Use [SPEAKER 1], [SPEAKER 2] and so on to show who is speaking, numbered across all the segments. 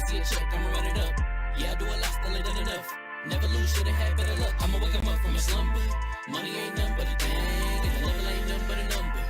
[SPEAKER 1] see a check, I'ma run it up. Yeah, I do a lot, still ain't done enough. Never lose, should've had better luck. I'ma wake 'em up from a slumber. Money ain't nothing but a thing, and the level ain't nothing but a number.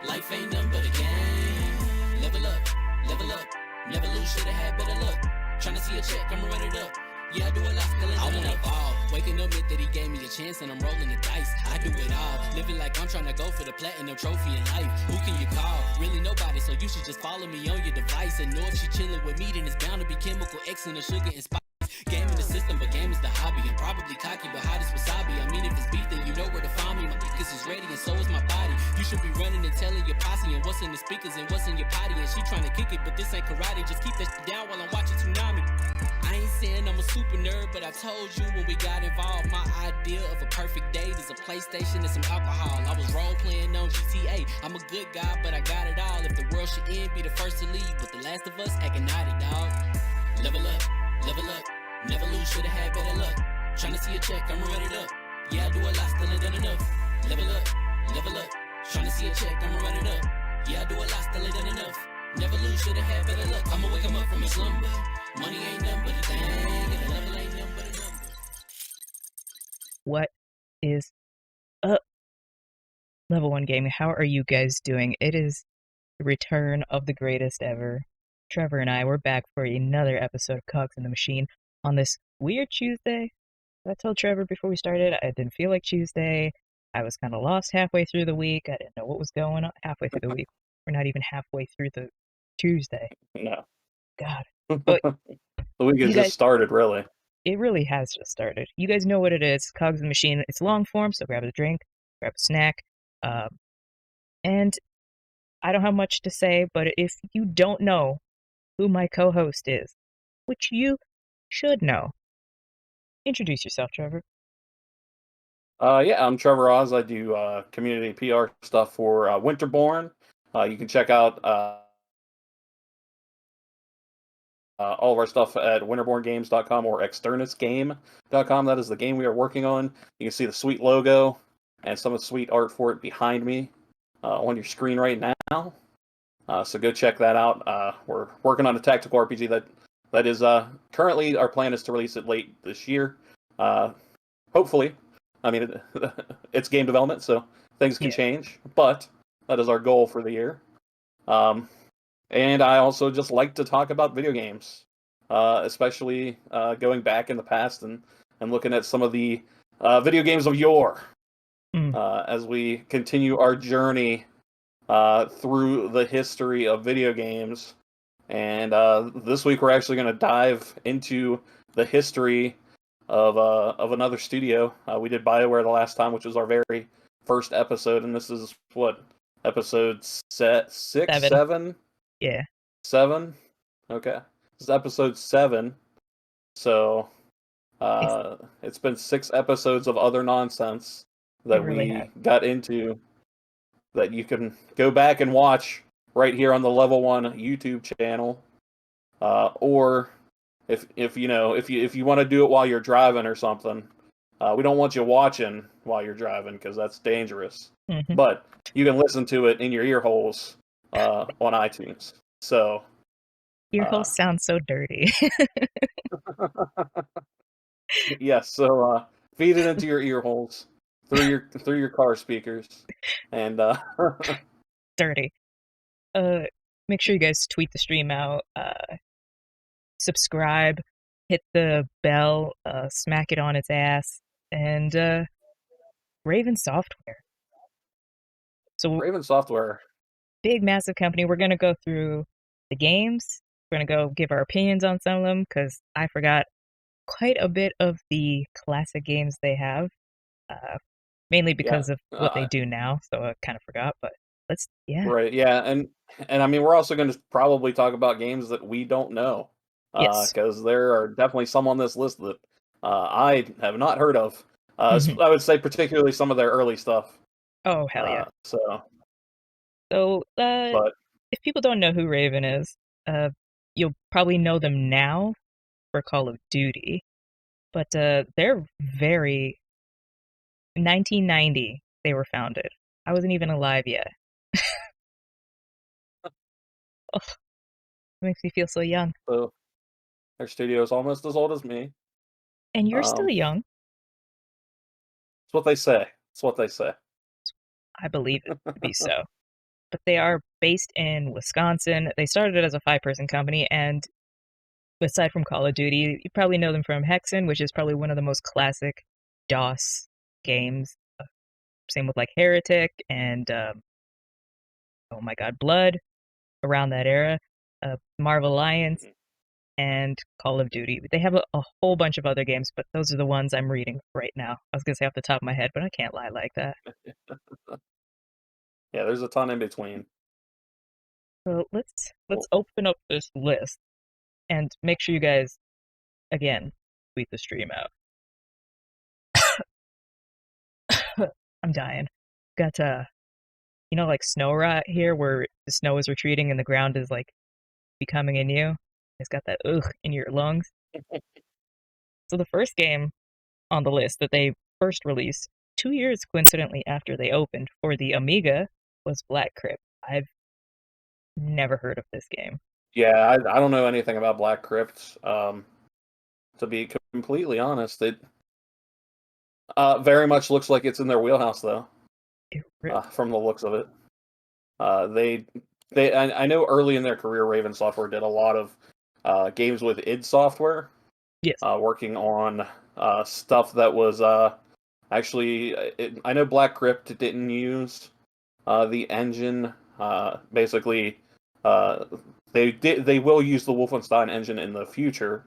[SPEAKER 1] Life ain't nothing but a game. Level up, level up. Never lose, should've had better luck. Tryna see a check, I'ma run it up. Yeah, I do a lot, still ain't done enough. I wanna ball. Waking up meant that he gave me a chance and I'm rolling the dice. I do it all. Living like I'm trying to go for the platinum trophy in life. Who can you call? Really nobody, so you should just follow me on your device. And know if she chilling with me, then it's bound to be chemical X and the sugar and spice. Game in the system, but game is the hobby. I'm probably cocky, but hot as wasabi. I mean, if it's beef, then you know where to find me. My niggas is ready, and so is my body. You should be running and telling your posse and what's in the speakers and what's in your potty. And she trying to kick it, but this ain't karate. Just keep that shit down while I'm watching Tsunami. I ain't saying I'm a super nerd, but I told you when we got involved, my idea of a perfect date is a PlayStation and some alcohol. I was role playing on GTA. I'm a good guy, but I got it all. If the world should end, be the first to leave. But the last of us acting naughty, dog. Level up, level up. Never lose, should've had better luck. Tryna see a check, I'ma run it up. Yeah, I do a lot, still ain't done enough. Level up, level up. Tryna see a check, I'ma run it up. Yeah, I do a lot, still ain't done enough. Never lose, should've had better luck. I'ma wake 'em up from a slumber. Money ain't nothing but a thing, and the level ain't nothing but a number.
[SPEAKER 2] What is up, Level 1 Gaming? How are you guys doing? It is the return of the greatest ever. Trevor and I, we're back for another episode of Cogs in the Machine on this weird Tuesday. I told Trevor before we started I didn't feel like Tuesday. I was kind of lost halfway through the week. I didn't know what was going on halfway through the week. We're not even halfway through the Tuesday.
[SPEAKER 3] No.
[SPEAKER 2] God. But
[SPEAKER 3] the week has just started, really.
[SPEAKER 2] It really has just started. You guys know what it is. Cogs in the Machine. It's long form, so grab a drink, grab a snack. And I don't have much to say, but if you don't know who my co-host is, which you should know, introduce yourself, Trevor.
[SPEAKER 3] Yeah, I'm Trevor Oz. I do community PR stuff for Winterborn. You can check out all of our stuff at winterborngames.com or externusgame.com. That is the game we are working on. You can see the sweet logo and some of the sweet art for it behind me on your screen right now. So go check that out. We're working on a tactical RPG that is currently our plan is to release it late this year. Hopefully. I mean, it's game development, so things can change, but that is our goal for the year. And I also just like to talk about video games, especially going back in the past and looking at some of the video games of yore as we continue our journey through the history of video games. And this week we're actually going to dive into the history of another studio. We did BioWare the last time, which was our very first episode, and this is what, episode 7?
[SPEAKER 2] Yeah.
[SPEAKER 3] 7? Okay. This is episode 7. So it's been 6 episodes of other nonsense that we got into that you can go back and watch right here on the Level 1 YouTube channel. Or if you want to do it while you're driving or something, we don't want you watching while you're driving because that's dangerous.
[SPEAKER 2] Mm-hmm.
[SPEAKER 3] But you can listen to it in your ear holes on iTunes. So
[SPEAKER 2] ear holes sound so dirty.
[SPEAKER 3] Yes, so feed it into your ear holes through your car speakers, and
[SPEAKER 2] dirty. Make sure you guys tweet the stream out. Subscribe, hit the bell, smack it on its ass, and Raven Software. So
[SPEAKER 3] Raven Software,
[SPEAKER 2] big massive company. We're gonna go through the games. We're gonna go give our opinions on some of them because I forgot quite a bit of the classic games they have, mainly because of what they do now. So I kind of forgot, but
[SPEAKER 3] right, yeah, and I mean we're also going to probably talk about games that we don't know. Because there are definitely some on this list that I have not heard of. I would say particularly some of their early stuff.
[SPEAKER 2] Oh, hell yeah.
[SPEAKER 3] So
[SPEAKER 2] but if people don't know who Raven is, you'll probably know them now for Call of Duty. But they're very... 1990, they were founded. I wasn't even alive yet. Oh, it makes me feel so young.
[SPEAKER 3] Their studio's almost as old as me.
[SPEAKER 2] And you're still
[SPEAKER 3] It's
[SPEAKER 2] young.
[SPEAKER 3] what they say. It's what they say.
[SPEAKER 2] I believe it to be so. But they are based in Wisconsin. They started as a 5-person company, and aside from Call of Duty, you probably know them from Hexen, which is probably one of the most classic DOS games. Same with like Heretic and oh my god, Blood around that era, Marvel Alliance,
[SPEAKER 3] Mhm.
[SPEAKER 2] and Call of Duty. They have a whole bunch of other games, but those are the ones I'm reading right now. I was gonna say off the top of my head, but I can't lie like that.
[SPEAKER 3] Yeah, there's a ton in between.
[SPEAKER 2] So let's
[SPEAKER 3] Well,
[SPEAKER 2] open up this list and make sure you guys again tweet the stream out. I'm dying. Got like snow rot here where the snow is retreating and the ground is like becoming anew. It's got that ugh in your lungs. So the first game on the list that they first released 2 years coincidentally after they opened for the Amiga was Black Crypt. I've never heard of this game.
[SPEAKER 3] yeah, I don't know anything about Black Crypt. To be completely honest, it very much looks like it's in their wheelhouse, though. From the looks of it, uh, they I know early in their career, Raven Software did a lot of games with id Software,
[SPEAKER 2] Yes,
[SPEAKER 3] working on stuff that was actually. I know Black Crypt didn't use the engine. Basically, uh, they will use the Wolfenstein engine in the future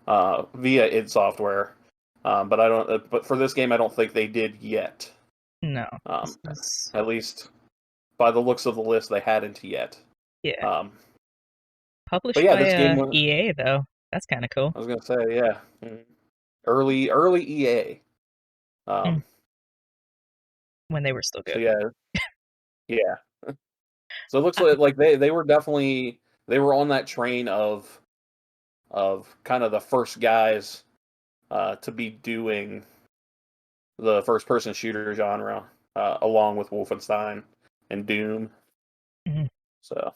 [SPEAKER 3] via id Software, but I don't. But for this game, I don't think they did yet.
[SPEAKER 2] no, this
[SPEAKER 3] Um,
[SPEAKER 2] is
[SPEAKER 3] at least by the looks of the list, they hadn't yet.
[SPEAKER 2] yeah
[SPEAKER 3] Um, but
[SPEAKER 2] published
[SPEAKER 3] yeah,
[SPEAKER 2] by
[SPEAKER 3] this game was.
[SPEAKER 2] EA though. That's kind of cool.
[SPEAKER 3] I was gonna say, yeah, early EA.
[SPEAKER 2] Mm,
[SPEAKER 3] Um,
[SPEAKER 2] when they were still
[SPEAKER 3] so
[SPEAKER 2] good.
[SPEAKER 3] yeah, yeah. So it looks
[SPEAKER 2] I,
[SPEAKER 3] like they were definitely they were on that train of kind of the first guys to be doing the first person shooter genre, along with Wolfenstein and Doom.
[SPEAKER 2] mhm,
[SPEAKER 3] So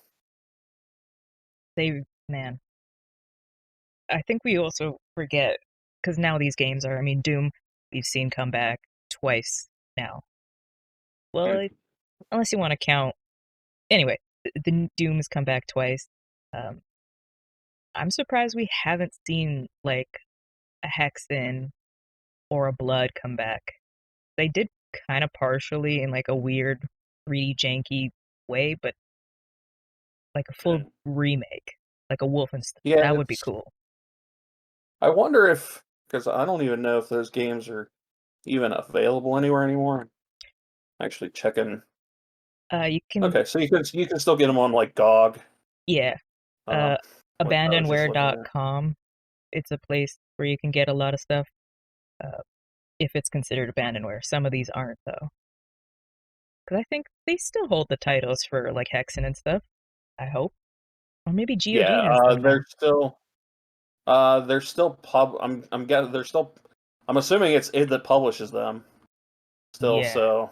[SPEAKER 2] they man, I think we also forget because now these games are. I mean, Doom we've seen come back twice now. Well,
[SPEAKER 3] mm,
[SPEAKER 2] unless you want to count. Anyway, the Doom's come back twice. Um, I'm surprised we haven't seen like a Hexen or a Blood come back. They did kind of partially in like a weird 3D janky way, but like a full
[SPEAKER 3] mm.
[SPEAKER 2] remake, like a Wolfenstein,
[SPEAKER 3] Yeah,
[SPEAKER 2] that would be
[SPEAKER 3] it's.
[SPEAKER 2] cool.
[SPEAKER 3] I wonder if because I don't even know if those games are even available anywhere anymore. Actually checking.
[SPEAKER 2] You can,
[SPEAKER 3] Okay, so you can still get them on like GOG.
[SPEAKER 2] yeah,
[SPEAKER 3] Um,
[SPEAKER 2] uh,
[SPEAKER 3] what I was just looking at.
[SPEAKER 2] abandonware.com. It's a place where you can get a lot of stuff. Uh, if it's considered abandonware, some of these aren't though, because I think they still hold the titles for like Hexen and stuff. I hope, or maybe
[SPEAKER 3] Yeah,
[SPEAKER 2] GOG has them now.
[SPEAKER 3] they're still I'm guessing they're still. I'm assuming it's id that publishes them still.
[SPEAKER 2] Yeah,
[SPEAKER 3] So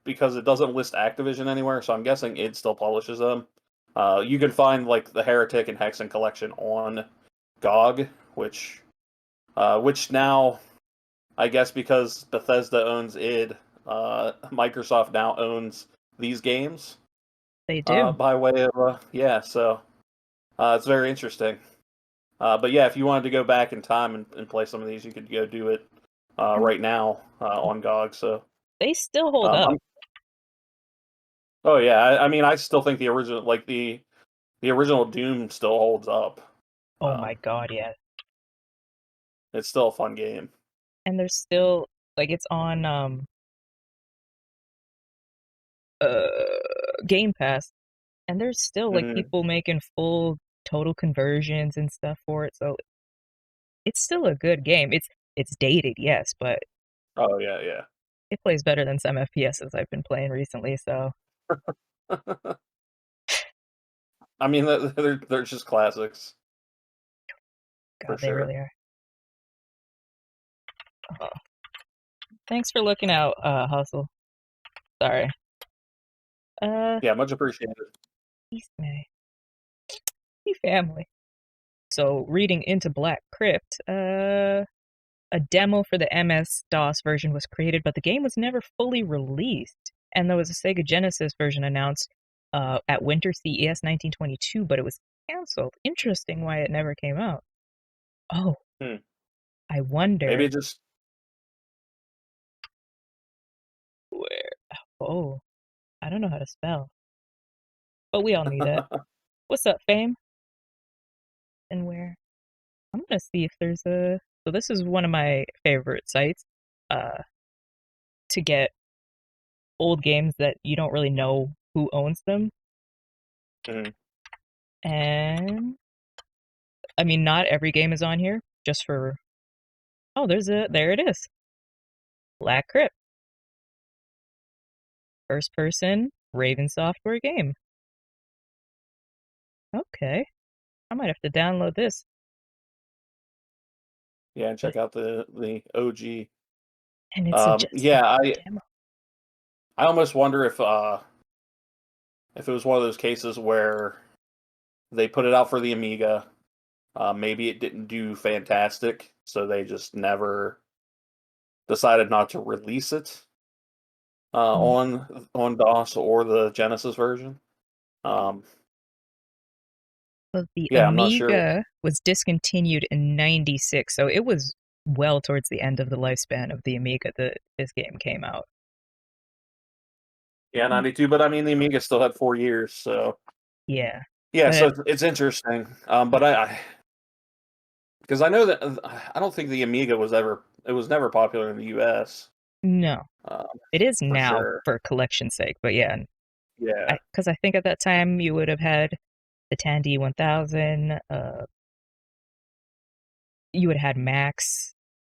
[SPEAKER 3] because it doesn't list Activision anywhere, so I'm guessing id still publishes them. You can find like the Heretic and Hexen collection on GOG, which now I guess because Bethesda owns id, Microsoft now owns these games
[SPEAKER 2] they do.
[SPEAKER 3] by way of yeah. So it's very interesting. But yeah, if you wanted to go back in time and play some of these, you could go do it
[SPEAKER 2] And
[SPEAKER 3] right now on GOG. So
[SPEAKER 2] they still hold
[SPEAKER 3] um,
[SPEAKER 2] up.
[SPEAKER 3] I'm, oh yeah, I mean, I still think the original, like the original Doom, still holds up.
[SPEAKER 2] Oh my
[SPEAKER 3] Um,
[SPEAKER 2] god, yeah.
[SPEAKER 3] it's still a fun game.
[SPEAKER 2] And there's still like it's on uh Game Pass, and there's still like
[SPEAKER 3] Hmm.
[SPEAKER 2] people making full total conversions and stuff for it. So it's still a good game. It's dated, yes, but
[SPEAKER 3] Oh yeah, yeah.
[SPEAKER 2] it plays better than some FPSs I've been playing recently. So
[SPEAKER 3] I mean, they're just classics for
[SPEAKER 2] God, they
[SPEAKER 3] sure.
[SPEAKER 2] really are. Oh, thanks for looking out, Hustle. Sorry. Uh,
[SPEAKER 3] Yeah, much appreciated.
[SPEAKER 2] East May. Hey, family. So reading into Black Crypt, a demo for the MS-DOS version was created, but the game was never fully released. And there was a Sega Genesis version announced at Winter CES 1922, but it was canceled. Interesting why it never came out. Oh, I wonder
[SPEAKER 3] Maybe it just
[SPEAKER 2] where. Oh, I don't know how to spell, but we all knew that. What's up, Fame? And where? I'm gonna see if there's a. So this is one of my favorite sites to get old games that you don't really know who owns them. And I mean, not every game is on here. Just for oh, there it is. Black Crypt, first person Raven Software game. Okay, I might have to download this.
[SPEAKER 3] yeah, and check out the OG.
[SPEAKER 2] And it's just
[SPEAKER 3] yeah,
[SPEAKER 2] a demo.
[SPEAKER 3] I almost wonder if it was one of those cases where they put it out for the Amiga, maybe it didn't do fantastic, so they just never decided not to release it on DOS or the Genesis version.
[SPEAKER 2] Well, the
[SPEAKER 3] Yeah, I'm not sure.
[SPEAKER 2] Amiga was discontinued in '96, so it was well towards the end of the lifespan of the Amiga that this game came out.
[SPEAKER 3] Yeah, 92, but I mean the Amiga still had 4 years, so
[SPEAKER 2] Yeah.
[SPEAKER 3] yeah,
[SPEAKER 2] But
[SPEAKER 3] so it's interesting. But because I know that I don't think the Amiga was never popular in the US.
[SPEAKER 2] no, it is
[SPEAKER 3] For
[SPEAKER 2] now
[SPEAKER 3] sure.
[SPEAKER 2] for collection's sake. But yeah,
[SPEAKER 3] Yeah.
[SPEAKER 2] because I think at that time you would have had the Tandy 1000. You would have had Max,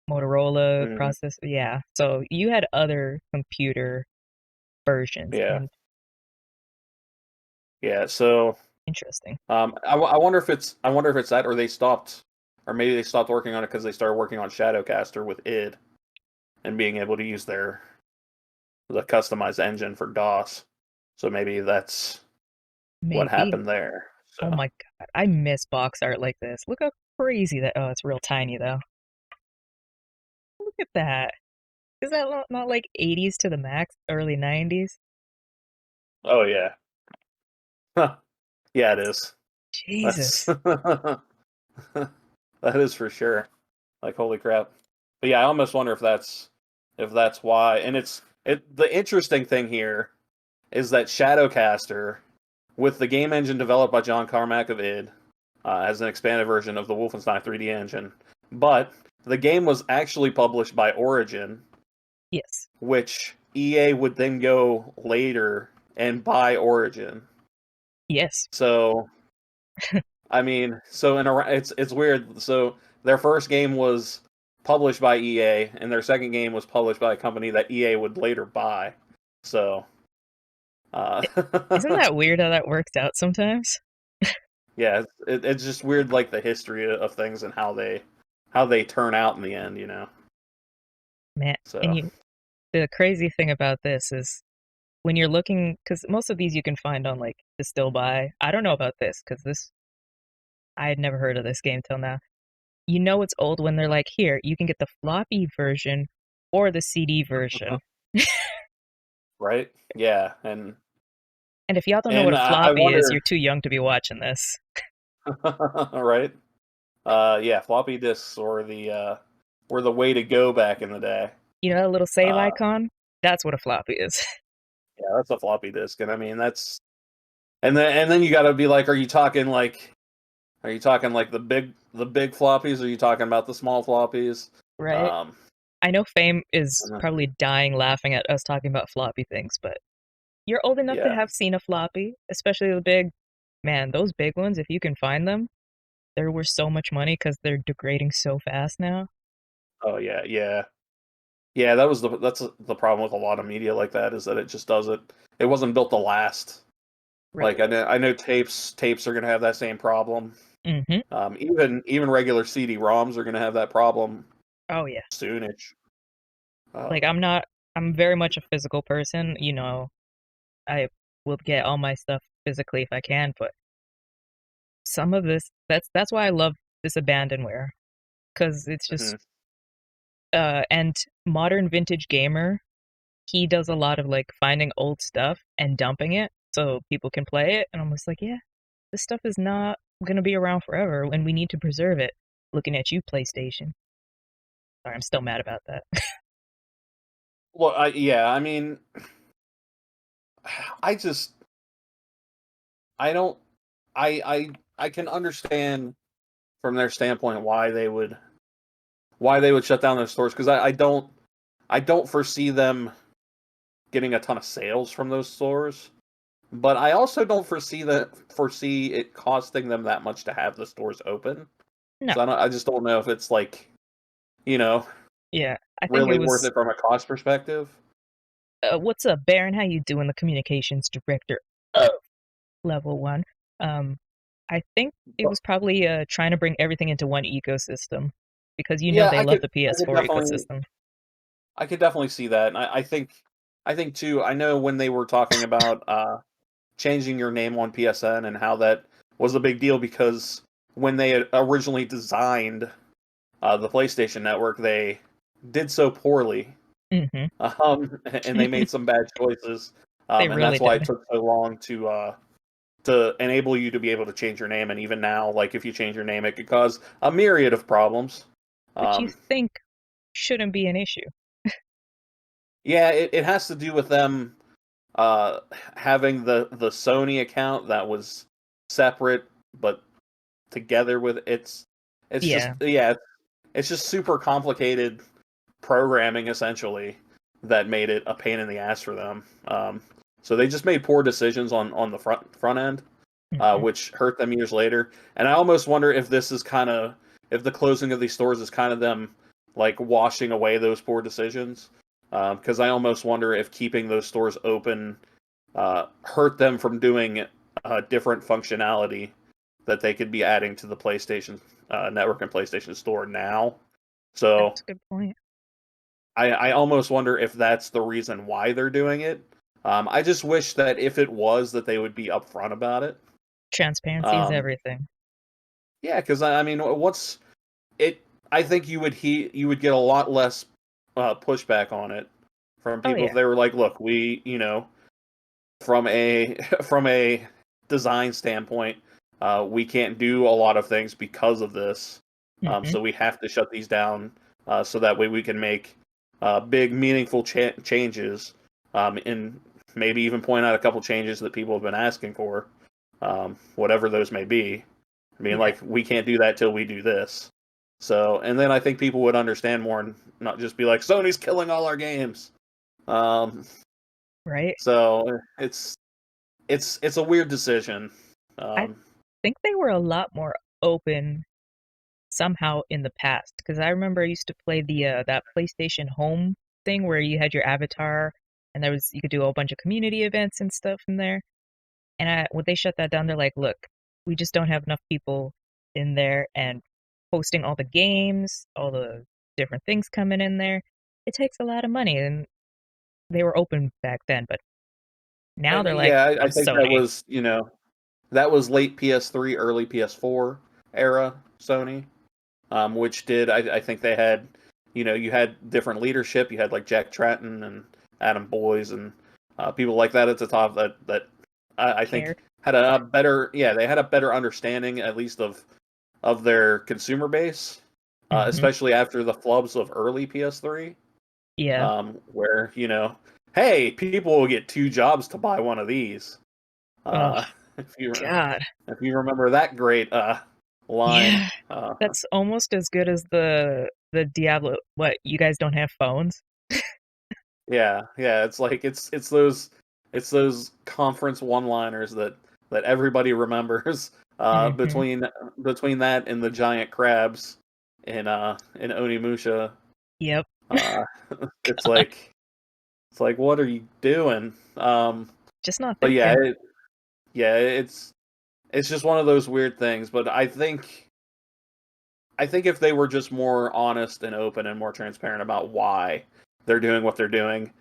[SPEAKER 2] Motorola
[SPEAKER 3] Mhm.
[SPEAKER 2] processor. Yeah, so you had other computer versions,
[SPEAKER 3] Yeah.
[SPEAKER 2] and
[SPEAKER 3] Yeah. So
[SPEAKER 2] interesting.
[SPEAKER 3] I wonder if it's that, or they stopped, or maybe they stopped working on it because they started working on Shadowcaster with id and being able to use the customized engine for DOS. So maybe that's what
[SPEAKER 2] Maybe.
[SPEAKER 3] happened there. So
[SPEAKER 2] Oh my god, I miss box art like this. Look how crazy that. Oh, it's real tiny though. Look at that. Is that not like 80s to the max, early 90s?
[SPEAKER 3] oh yeah. Yeah, it is. That's
[SPEAKER 2] Jesus.
[SPEAKER 3] that is for sure. Like holy crap. But yeah, I almost wonder if that's why. And the interesting thing here is that Shadowcaster, with the game engine developed by John Carmack of id, as an expanded version of the Wolfenstein 3D engine. But the game was actually published by Origin,
[SPEAKER 2] Yes.
[SPEAKER 3] which EA would then go later and buy Origin.
[SPEAKER 2] Yes.
[SPEAKER 3] So, I mean, so it's weird. So their first game was published by EA, and their second game was published by a company that EA would later buy. So,
[SPEAKER 2] Isn't that weird how that works out sometimes?
[SPEAKER 3] yeah, it's just weird, like the history of things and how they turn out in the end,
[SPEAKER 2] Man,
[SPEAKER 3] So,
[SPEAKER 2] and the crazy thing about this is when you're looking, because most of these you can find on like the still buy. I don't know about this because I had never heard of this game till now. You know it's old when they're like, here, you can get the floppy version or the CD version.
[SPEAKER 3] right? Yeah, and
[SPEAKER 2] And if y'all don't know what a
[SPEAKER 3] I
[SPEAKER 2] floppy is,
[SPEAKER 3] wonder,
[SPEAKER 2] you're too young to be watching this.
[SPEAKER 3] right? Yeah, floppy disks were the way to go back in the day.
[SPEAKER 2] You know that little save
[SPEAKER 3] Uh,
[SPEAKER 2] icon? That's what a floppy is.
[SPEAKER 3] yeah, that's a floppy disk, and I mean and then you got to be like, are you talking like the big floppies? Or are you talking about the small floppies?
[SPEAKER 2] Right?
[SPEAKER 3] Um,
[SPEAKER 2] I know Fame is
[SPEAKER 3] uh,
[SPEAKER 2] probably dying laughing at us talking about floppy things, but you're old enough to
[SPEAKER 3] yeah.
[SPEAKER 2] have seen a floppy, especially the big, man, those big ones, if you can find them, they're worth so much money because they're degrading so fast now.
[SPEAKER 3] Oh yeah, yeah. Yeah, that's the problem with a lot of media like that, is that it just doesn't. It wasn't built to last.
[SPEAKER 2] Right.
[SPEAKER 3] Like I know tapes are gonna have that same problem.
[SPEAKER 2] Mm-hmm.
[SPEAKER 3] Even regular CD-ROMs are gonna have that problem
[SPEAKER 2] Oh, yeah.
[SPEAKER 3] soonish.
[SPEAKER 2] Like,
[SPEAKER 3] Um,
[SPEAKER 2] I'm very much a physical person, I will get all my stuff physically if I can, but some of this, that's why I love this abandonware, because it's just
[SPEAKER 3] Mhm.
[SPEAKER 2] and modern vintage gamer, he does a lot of like finding old stuff and dumping it so people can play it, and I'm just like, yeah, this stuff is not gonna be around forever, and we need to preserve it. Looking at you, PlayStation. Sorry, I'm still mad about that.
[SPEAKER 3] Well, I mean, I just I don't I can understand from their standpoint why they would shut down their stores, because I don't foresee them getting a ton of sales from those stores, but I also don't foresee it costing them that much to have the stores open.
[SPEAKER 2] No,
[SPEAKER 3] So I just don't know if it's like, you know,
[SPEAKER 2] yeah, I think it
[SPEAKER 3] really worth
[SPEAKER 2] was.
[SPEAKER 3] it from a cost perspective.
[SPEAKER 2] What's up, Baron? How you doing? The communications director of Level One. Um, I think it
[SPEAKER 3] But
[SPEAKER 2] was probably trying to bring everything into one ecosystem because you know
[SPEAKER 3] yeah,
[SPEAKER 2] they love the
[SPEAKER 3] I could
[SPEAKER 2] PS4
[SPEAKER 3] definitely
[SPEAKER 2] ecosystem.
[SPEAKER 3] see that, and I think too. I know when they were talking about changing your name on PSN and how that was a big deal, because when they had originally designed the PlayStation Network, they did so poorly,
[SPEAKER 2] Hmm.
[SPEAKER 3] and they made some bad choices,
[SPEAKER 2] They
[SPEAKER 3] and
[SPEAKER 2] really
[SPEAKER 3] that's why it
[SPEAKER 2] did.
[SPEAKER 3] took so long to enable you to be able to change your name. And even now, like if you change your name, it could cause a myriad of problems.
[SPEAKER 2] Which you
[SPEAKER 3] Um,
[SPEAKER 2] think shouldn't be an issue.
[SPEAKER 3] yeah, it has to do with them uh, having the Sony account that was separate but together with it's just,
[SPEAKER 2] Yeah,
[SPEAKER 3] yeah, it's just super complicated programming essentially that made it a pain in the ass for them. So they just made poor decisions on the front end,
[SPEAKER 2] hmm,
[SPEAKER 3] which hurt them years later. And I almost wonder if this is kind of, if the closing of these stores is kind of them like washing away those poor decisions. Because I almost wonder if keeping those stores open hurt them from doing different functionality that they could be adding to the PlayStation Network and PlayStation Store now. So
[SPEAKER 2] that's a good point.
[SPEAKER 3] I almost wonder if that's the reason why they're doing it. I just wish that if it was, that they would be upfront about it.
[SPEAKER 2] Transparency is
[SPEAKER 3] Um,
[SPEAKER 2] everything.
[SPEAKER 3] yeah, because I mean, what's it? I think you would get a lot less pushback on it from
[SPEAKER 2] Oh
[SPEAKER 3] people if
[SPEAKER 2] yeah.
[SPEAKER 3] they were like, "Look, we, from a from a design standpoint, we can't do a lot of things because of this.
[SPEAKER 2] Hmm.
[SPEAKER 3] So we have to shut these down so that way we can make big, meaningful changes, and maybe even point out a couple changes that people have been asking for, whatever those may be. I mean,
[SPEAKER 2] Yeah.
[SPEAKER 3] like, we can't do that till we do this. So, and then I think people would understand more and not just be like, Sony's killing all our games. Um,
[SPEAKER 2] Right.
[SPEAKER 3] so it's a weird decision.
[SPEAKER 2] I
[SPEAKER 3] Um,
[SPEAKER 2] think they were a lot more open somehow in the past because I remember I used to play the that PlayStation Home thing where you had your avatar and there was you could do a whole bunch of community events and stuff in there. And when they shut that down, they're like, "Look, we just don't have enough people in there and posting all the games, all the different things coming in there. It takes a lot of money." And they were open back then, but now
[SPEAKER 3] and
[SPEAKER 2] they're like,
[SPEAKER 3] yeah, I
[SPEAKER 2] "I'm
[SPEAKER 3] think that
[SPEAKER 2] Sony."
[SPEAKER 3] was, that was late PS3, early PS4 era Sony, which did, I think they had, you had different leadership. You had like Jack Tratton and Adam Boyes and people like that at the top that I think
[SPEAKER 2] Cared.
[SPEAKER 3] had a better, yeah, they had a better understanding at least of their consumer base,
[SPEAKER 2] Hmm.
[SPEAKER 3] especially after the flubs of early PS3.
[SPEAKER 2] Yeah.
[SPEAKER 3] Where, hey, people will get two jobs to buy one of these.
[SPEAKER 2] Oh
[SPEAKER 3] Uh, if you
[SPEAKER 2] God.
[SPEAKER 3] if you remember that great line,
[SPEAKER 2] Yeah. That's almost as good as the Diablo. What, you guys don't have phones?
[SPEAKER 3] yeah, yeah, it's like it's those conference one-liners that everybody remembers.
[SPEAKER 2] Hmm.
[SPEAKER 3] Between that and the giant crabs in Onimusha,
[SPEAKER 2] Yep.
[SPEAKER 3] uh, it's like what are you doing?
[SPEAKER 2] Just not
[SPEAKER 3] But yeah,
[SPEAKER 2] thinking.
[SPEAKER 3] yeah, it's just one of those weird things. But I think if they were just more honest and open and more transparent about why they're doing what they're doing,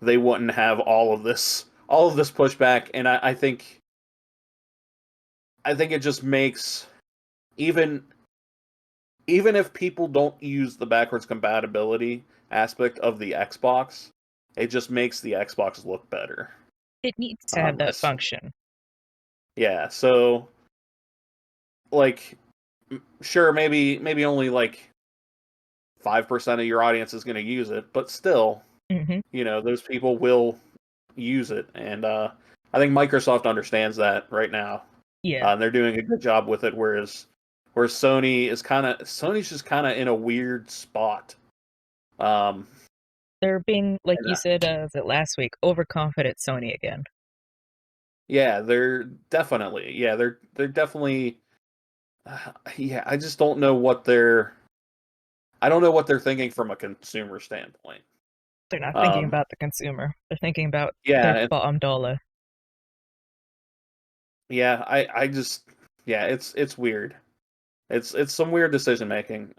[SPEAKER 3] they wouldn't have all of this pushback. And I think it just makes even even if people don't use the backwards compatibility aspect of the Xbox, it just makes the Xbox look better.
[SPEAKER 2] It needs to have that
[SPEAKER 3] That's,
[SPEAKER 2] function.
[SPEAKER 3] yeah, so like sure, maybe only like 5% of your audience is going to use it, but still,
[SPEAKER 2] Hmm.
[SPEAKER 3] those people will use it, and I think Microsoft understands that right now.
[SPEAKER 2] Yeah,
[SPEAKER 3] And they're doing a good job with it, whereas Sony's just kind of in a weird spot. Um,
[SPEAKER 2] they're being, like
[SPEAKER 3] and,
[SPEAKER 2] you said, was it last week, overconfident Sony again.
[SPEAKER 3] yeah, they're definitely, yeah. I don't know what they're thinking from a consumer standpoint.
[SPEAKER 2] They're not thinking
[SPEAKER 3] Um,
[SPEAKER 2] about the consumer. They're thinking about their
[SPEAKER 3] yeah,
[SPEAKER 2] bottom dollar.
[SPEAKER 3] yeah. I just, yeah, it's weird. It's some weird decision making.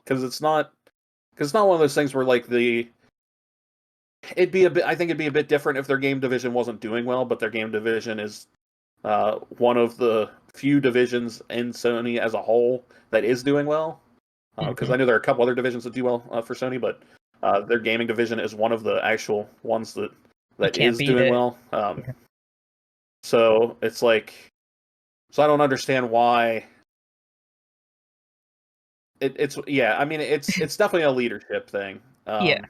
[SPEAKER 3] Because it's not one of those things where like it'd be a bit. I think it'd be a bit different if their game division wasn't doing well, but their game division is one of the few divisions in Sony as a whole that is doing well. Because
[SPEAKER 2] Hmm.
[SPEAKER 3] I know there are a couple other divisions that do well for Sony, but their gaming division is one of the actual ones that
[SPEAKER 2] You
[SPEAKER 3] that
[SPEAKER 2] can't
[SPEAKER 3] is
[SPEAKER 2] beat
[SPEAKER 3] doing
[SPEAKER 2] it.
[SPEAKER 3] well.
[SPEAKER 2] Yeah.
[SPEAKER 3] So it's like, so I don't understand why it's yeah. I mean, it's definitely a leadership thing.
[SPEAKER 2] Yeah.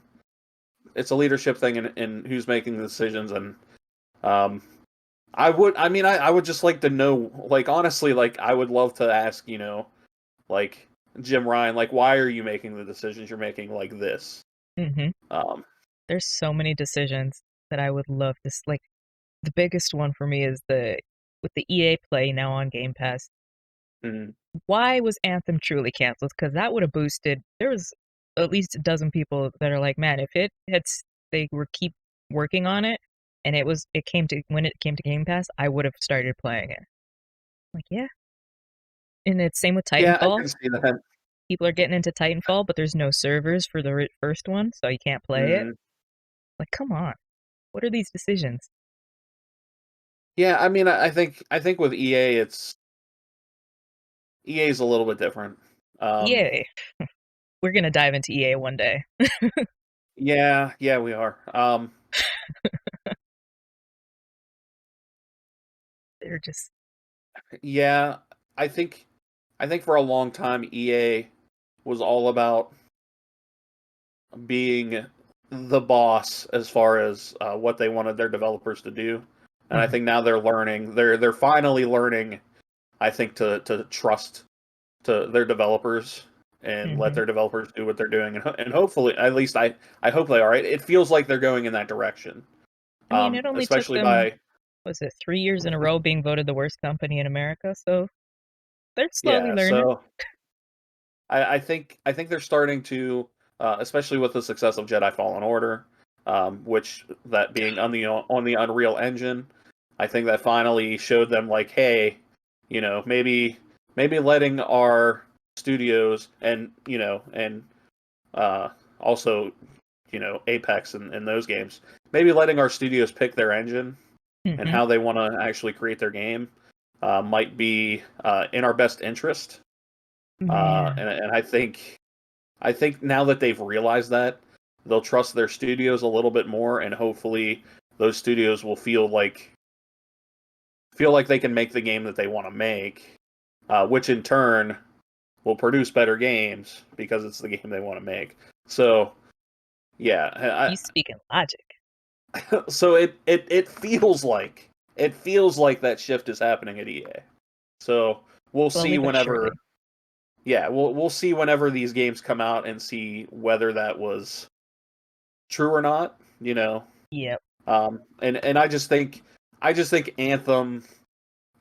[SPEAKER 3] It's a leadership thing in who's making the decisions, and um, I would just like to know, like honestly, like I would love to ask, like Jim Ryan, like why are you making the decisions you're making like this?
[SPEAKER 2] Hmm.
[SPEAKER 3] Um,
[SPEAKER 2] There's so many decisions that I would love to like. The biggest one for me is the with the EA Play now on Game Pass.
[SPEAKER 3] mm,
[SPEAKER 2] Why was Anthem truly canceled? Because that would have boosted. There was at least a dozen people that are like, man, if it had they were keep working on it, and it came to when it came to Game Pass, I would have started playing it. Like, yeah, and it's same with
[SPEAKER 3] yeah, I
[SPEAKER 2] Titanfall.
[SPEAKER 3] can see that.
[SPEAKER 2] People are getting into Titanfall, but there's no servers for the first one, so you can't play it.
[SPEAKER 3] Mm,
[SPEAKER 2] Like, come on, what are these decisions?
[SPEAKER 3] yeah, I mean, I think with EA, EA's a little bit different. Um,
[SPEAKER 2] EA, we're gonna dive into EA one day.
[SPEAKER 3] yeah, yeah, we are.
[SPEAKER 2] They're just,
[SPEAKER 3] Yeah, I think I think for a long time EA was all about being the boss as far as what they wanted their developers to do, and I
[SPEAKER 2] mhm,
[SPEAKER 3] think now they're learning. They're finally learning. I think to trust to their developers and let
[SPEAKER 2] mhm.
[SPEAKER 3] their developers do what they're doing, and hopefully, at least I hope they are. It feels like they're going in that direction,
[SPEAKER 2] I mean, it only took
[SPEAKER 3] especially
[SPEAKER 2] them,
[SPEAKER 3] by
[SPEAKER 2] was it 3 years in a row being voted the worst company in America? So they're slowly
[SPEAKER 3] yeah.
[SPEAKER 2] learning.
[SPEAKER 3] So I think they're starting to, especially with the success of Jedi Fallen Order, which that being on the Unreal Engine, I think that finally showed them like, hey, maybe letting our studios and uh, also Apex and those games, maybe letting our studios pick their engine and
[SPEAKER 2] Hmm.
[SPEAKER 3] how they want to actually create their game might be in our best interest.
[SPEAKER 2] Man,
[SPEAKER 3] And I think now that they've realized that, they'll trust their studios a little bit more, and hopefully those studios will feel like they can make the game that they want to make, which in turn will produce better games because it's the game they want to make. So yeah,
[SPEAKER 2] you speaking logic.
[SPEAKER 3] so it feels like that shift is happening at EA. So we'll
[SPEAKER 2] Slowly
[SPEAKER 3] see
[SPEAKER 2] but
[SPEAKER 3] whenever
[SPEAKER 2] surely.
[SPEAKER 3] yeah, we'll see whenever these games come out and see whether that was true or not.
[SPEAKER 2] Yep.
[SPEAKER 3] And I just think Anthem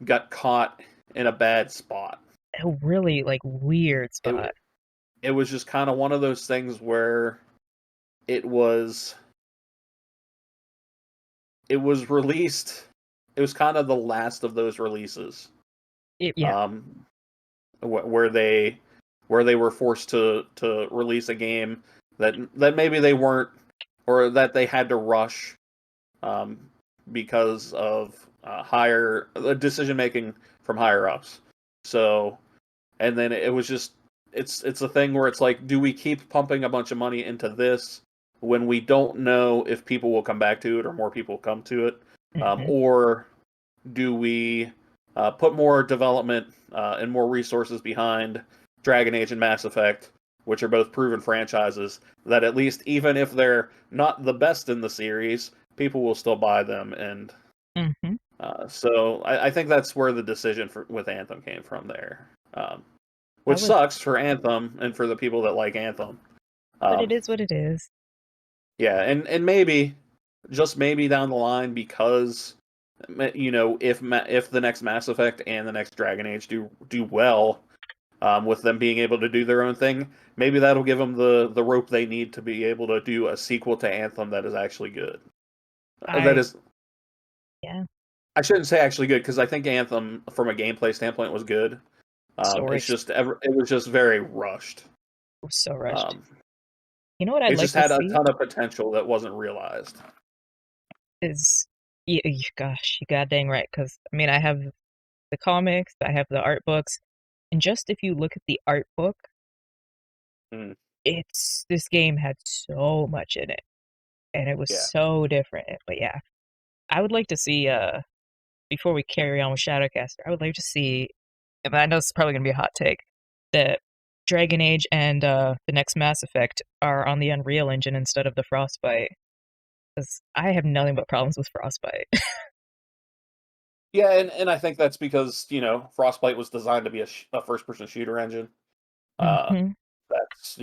[SPEAKER 3] got caught in a bad spot.
[SPEAKER 2] A really like weird spot.
[SPEAKER 3] It it was just kind of one of those things where it was it was released. It was kind of the last of those releases,
[SPEAKER 2] Yeah.
[SPEAKER 3] um, where they were forced to release a game that maybe they weren't, or that they had to rush um, because of higher decision making from higher ups. So and then it was just it's a thing where it's like, do we keep pumping a bunch of money into this when we don't know if people will come back to it or more people come to it,
[SPEAKER 2] Hmm.
[SPEAKER 3] or do we put more development and more resources behind Dragon Age and Mass Effect, which are both proven franchises, that at least even if they're not the best in the series, people will still buy them. And
[SPEAKER 2] Hmm.
[SPEAKER 3] so I think that's where the decision with Anthem came from there,
[SPEAKER 2] That
[SPEAKER 3] which
[SPEAKER 2] was,
[SPEAKER 3] sucks for Anthem and for the people that like Anthem.
[SPEAKER 2] but it
[SPEAKER 3] Um,
[SPEAKER 2] is what it is.
[SPEAKER 3] yeah, and maybe, just maybe down the line, because if the next Mass Effect and the next Dragon Age do well, with them being able to do their own thing, maybe that'll give them the rope they need to be able to do a sequel to Anthem that is actually good. That
[SPEAKER 2] I
[SPEAKER 3] is,
[SPEAKER 2] Yeah,
[SPEAKER 3] I shouldn't say actually good, because I think Anthem, from a gameplay standpoint, was good.
[SPEAKER 2] so
[SPEAKER 3] It's
[SPEAKER 2] rushed.
[SPEAKER 3] just it was just very rushed.
[SPEAKER 2] It was so rushed.
[SPEAKER 3] Um,
[SPEAKER 2] You know what I'd
[SPEAKER 3] it
[SPEAKER 2] like
[SPEAKER 3] just
[SPEAKER 2] to
[SPEAKER 3] had a
[SPEAKER 2] see
[SPEAKER 3] ton of potential that wasn't realized.
[SPEAKER 2] is, gosh, you god dang right. Because I mean, I have the comics, I have the art books, and just if you look at the art book,
[SPEAKER 3] Mm,
[SPEAKER 2] this game had so much in it, and it was
[SPEAKER 3] yeah.
[SPEAKER 2] so different. But yeah, I would like to see. Before we carry on with Shadowcaster, I would like to see. And I know it's probably gonna be a hot take that Dragon Age and the next Mass Effect are on the Unreal Engine instead of the Frostbite. Because I have nothing but problems with Frostbite.
[SPEAKER 3] Yeah, and I think that's because, Frostbite was designed to be a first-person shooter engine. Uh,
[SPEAKER 2] Hmm.
[SPEAKER 3] that's,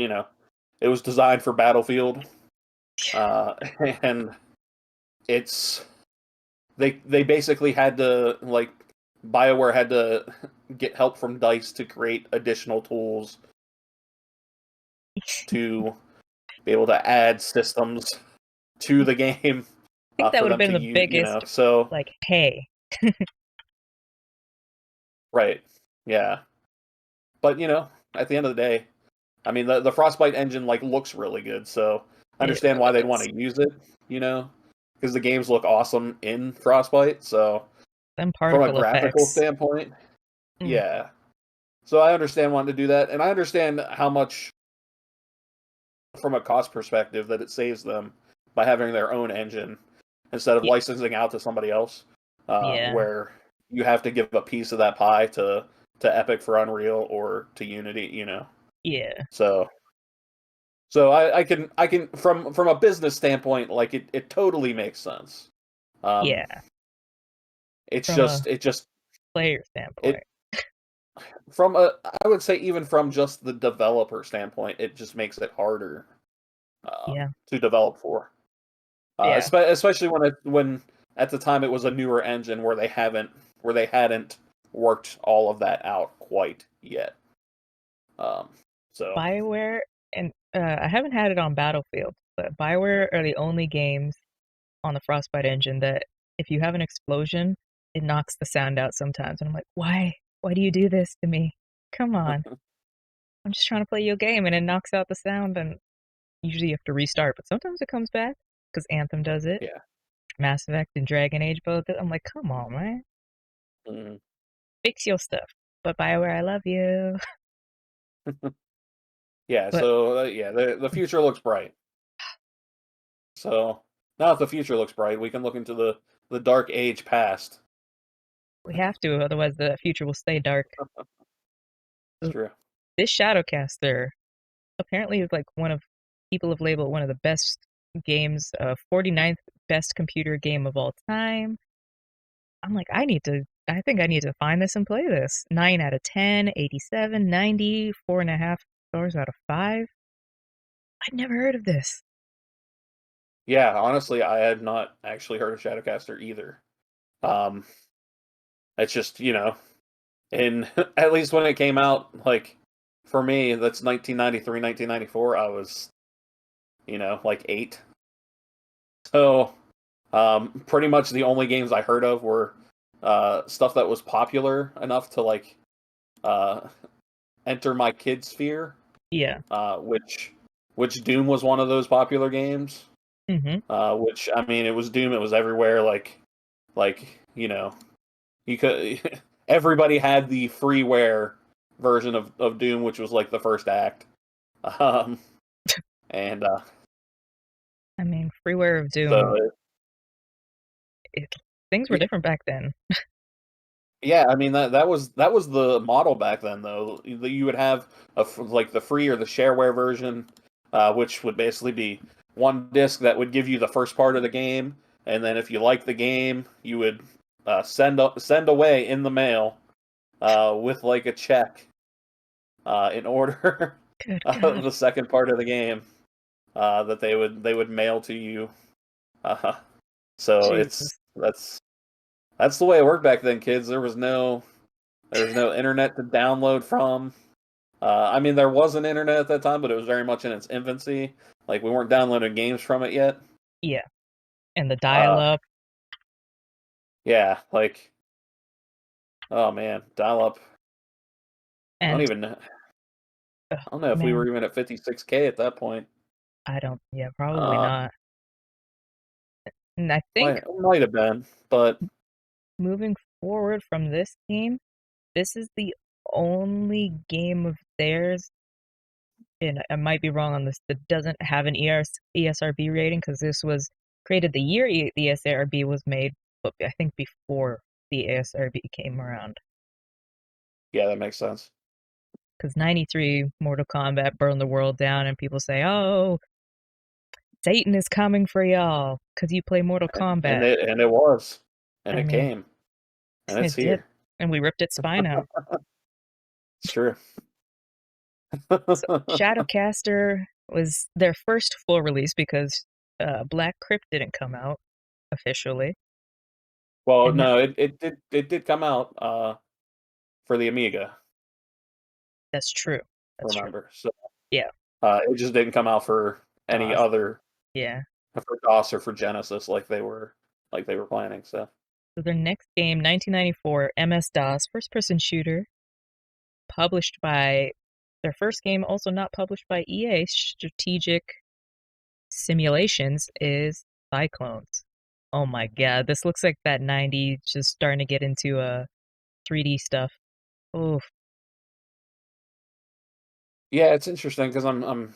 [SPEAKER 3] it was designed for Battlefield, uh, and it's they basically had to, like, BioWare had to get help from DICE to create additional tools to be able to add systems to the game,
[SPEAKER 2] I think that
[SPEAKER 3] for
[SPEAKER 2] would have
[SPEAKER 3] them
[SPEAKER 2] been
[SPEAKER 3] to
[SPEAKER 2] the
[SPEAKER 3] use,
[SPEAKER 2] biggest,
[SPEAKER 3] so
[SPEAKER 2] like, hey,
[SPEAKER 3] right, yeah, but at the end of the day, I mean, the Frostbite engine, like, looks really good, so I
[SPEAKER 2] it
[SPEAKER 3] understand why
[SPEAKER 2] really
[SPEAKER 3] they'd want
[SPEAKER 2] does.
[SPEAKER 3] to use it, because the games look awesome in Frostbite. So
[SPEAKER 2] Them
[SPEAKER 3] from a
[SPEAKER 2] particle
[SPEAKER 3] graphical
[SPEAKER 2] effects.
[SPEAKER 3] standpoint,
[SPEAKER 2] Mm,
[SPEAKER 3] yeah. So I understand wanting to do that, and I understand how much, from a cost perspective, that it saves them by having their own engine instead of
[SPEAKER 2] yeah,
[SPEAKER 3] licensing out to somebody else,
[SPEAKER 2] yeah,
[SPEAKER 3] where you have to give a piece of that pie to Epic for Unreal or to Unity.
[SPEAKER 2] yeah,
[SPEAKER 3] So I can from a business standpoint, like, it totally makes sense. Um,
[SPEAKER 2] yeah.
[SPEAKER 3] it's
[SPEAKER 2] From a
[SPEAKER 3] just it just
[SPEAKER 2] player
[SPEAKER 3] it
[SPEAKER 2] standpoint.
[SPEAKER 3] from a I would say, even from just the developer standpoint, it just makes it harder,
[SPEAKER 2] Yeah,
[SPEAKER 3] to develop for.
[SPEAKER 2] yeah,
[SPEAKER 3] Especially when at the time it was a newer engine where they hadn't worked all of that out quite yet. Um, so
[SPEAKER 2] BioWare, and I haven't had it on Battlefield, but BioWare are the only games on the Frostbite engine that if you have an explosion, it knocks the sound out sometimes. And I'm like, why? Why do you do this to me? Come on. I'm just trying to play your game and it knocks out the sound and usually you have to restart, but sometimes it comes back because Anthem does it.
[SPEAKER 3] yeah.
[SPEAKER 2] Mass Effect and Dragon Age both. I'm like, come on, man.
[SPEAKER 3] Mhm.
[SPEAKER 2] Fix your stuff. But BioWare, I love you.
[SPEAKER 3] Yeah.
[SPEAKER 2] But
[SPEAKER 3] So yeah, the future looks bright. So now that the future looks bright, we can look into the dark age past.
[SPEAKER 2] we have to, otherwise the future will stay dark.
[SPEAKER 3] It's true.
[SPEAKER 2] This Shadowcaster apparently is like one of people have labeled one of the best games, 49th best computer game of all time. I'm like, I think I need to find this and play this. 9 out of 10, 87, 90, 4.5 stars out of 5. I'd never heard of this.
[SPEAKER 3] Yeah, honestly, I had not actually heard of Shadowcaster either. Um, it's just, and at least when it came out, like, for me, that's 1993, 1994. I was, like 8. So, pretty much the only games I heard of were stuff that was popular enough to, like, uh, enter my kid sphere,
[SPEAKER 2] Yeah.
[SPEAKER 3] which Doom was one of those popular games.
[SPEAKER 2] Mm-hmm.
[SPEAKER 3] Which, I mean, it was Doom. It was everywhere. Like you could. Everybody had the freeware version of Doom, which was like the first act. Um, and
[SPEAKER 2] I mean, freeware of
[SPEAKER 3] so
[SPEAKER 2] Doom. It, things were different back then.
[SPEAKER 3] yeah, I mean that was the model back then though. You would have like the free or the shareware version, which would basically be one disc that would give you the first part of the game, and then if you like the game, you would send away in the mail with like a check in order
[SPEAKER 2] Good God,
[SPEAKER 3] the second part of the game that they would mail to you. Uh, so
[SPEAKER 2] Jesus.
[SPEAKER 3] that's the way it worked back then, kids. There was no internet to download from. I mean, there was an internet at that time, but it was very much in its infancy. Like we weren't downloading games from it yet.
[SPEAKER 2] Yeah, and the
[SPEAKER 3] Uh,
[SPEAKER 2] dial-up,
[SPEAKER 3] yeah, like oh man, dial up. I don't
[SPEAKER 2] and
[SPEAKER 3] even know.
[SPEAKER 2] oh,
[SPEAKER 3] I don't know if we
[SPEAKER 2] man,
[SPEAKER 3] were even at 56K at that point.
[SPEAKER 2] I don't. Yeah, probably
[SPEAKER 3] Uh,
[SPEAKER 2] not. And I think
[SPEAKER 3] might have been, but
[SPEAKER 2] moving forward from this game, this is the only game of theirs, and I might be wrong on this, that doesn't have an ESRB rating because this was created the year the ESRB was made, but I think before the ESRB came around.
[SPEAKER 3] yeah, that makes sense.
[SPEAKER 2] Because 93 Mortal Kombat burned the world down, and people say, oh, Satan is coming for y'all because you play Mortal
[SPEAKER 3] And
[SPEAKER 2] Kombat.
[SPEAKER 3] it was, and
[SPEAKER 2] I
[SPEAKER 3] it
[SPEAKER 2] mean,
[SPEAKER 3] came, and it's
[SPEAKER 2] it did.
[SPEAKER 3] here.
[SPEAKER 2] And we ripped its spine out.
[SPEAKER 3] It's true.
[SPEAKER 2] So Shadowcaster was their first full release because Black Crypt didn't come out officially.
[SPEAKER 3] Well,
[SPEAKER 2] And
[SPEAKER 3] no, it did come out for the Amiga,
[SPEAKER 2] that's true. That's true.
[SPEAKER 3] remember. So
[SPEAKER 2] Yeah.
[SPEAKER 3] it just didn't come out for any
[SPEAKER 2] DOS.
[SPEAKER 3] other
[SPEAKER 2] Yeah.
[SPEAKER 3] for DOS or for Genesis like they were planning. So
[SPEAKER 2] So their next game, 1994, MS-DOS, first-person shooter, published by their first game, also not published by EA, Strategic Simulations, is Cyclones. Oh my god, this looks like that 90s just starting to get into 3D stuff. Oof.
[SPEAKER 3] yeah, it's interesting because I'm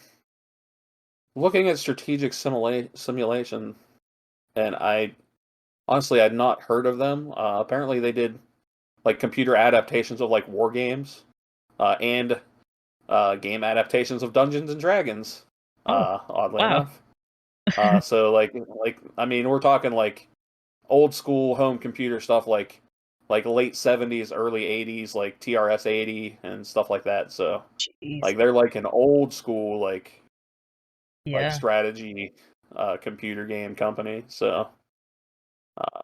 [SPEAKER 3] looking at strategic simulation, and I honestly I'd not heard of them. Apparently, they did like computer adaptations of like war games, and game adaptations of Dungeons and Dragons.
[SPEAKER 2] Oh,
[SPEAKER 3] Oddly
[SPEAKER 2] wow.
[SPEAKER 3] enough, so like I mean we're talking like old school home computer stuff like late 70s, early 80s, like TRS-80 and stuff like that. So
[SPEAKER 2] Jeez.
[SPEAKER 3] like they're like an old school like
[SPEAKER 2] Yeah.
[SPEAKER 3] strategy computer game company. So uh,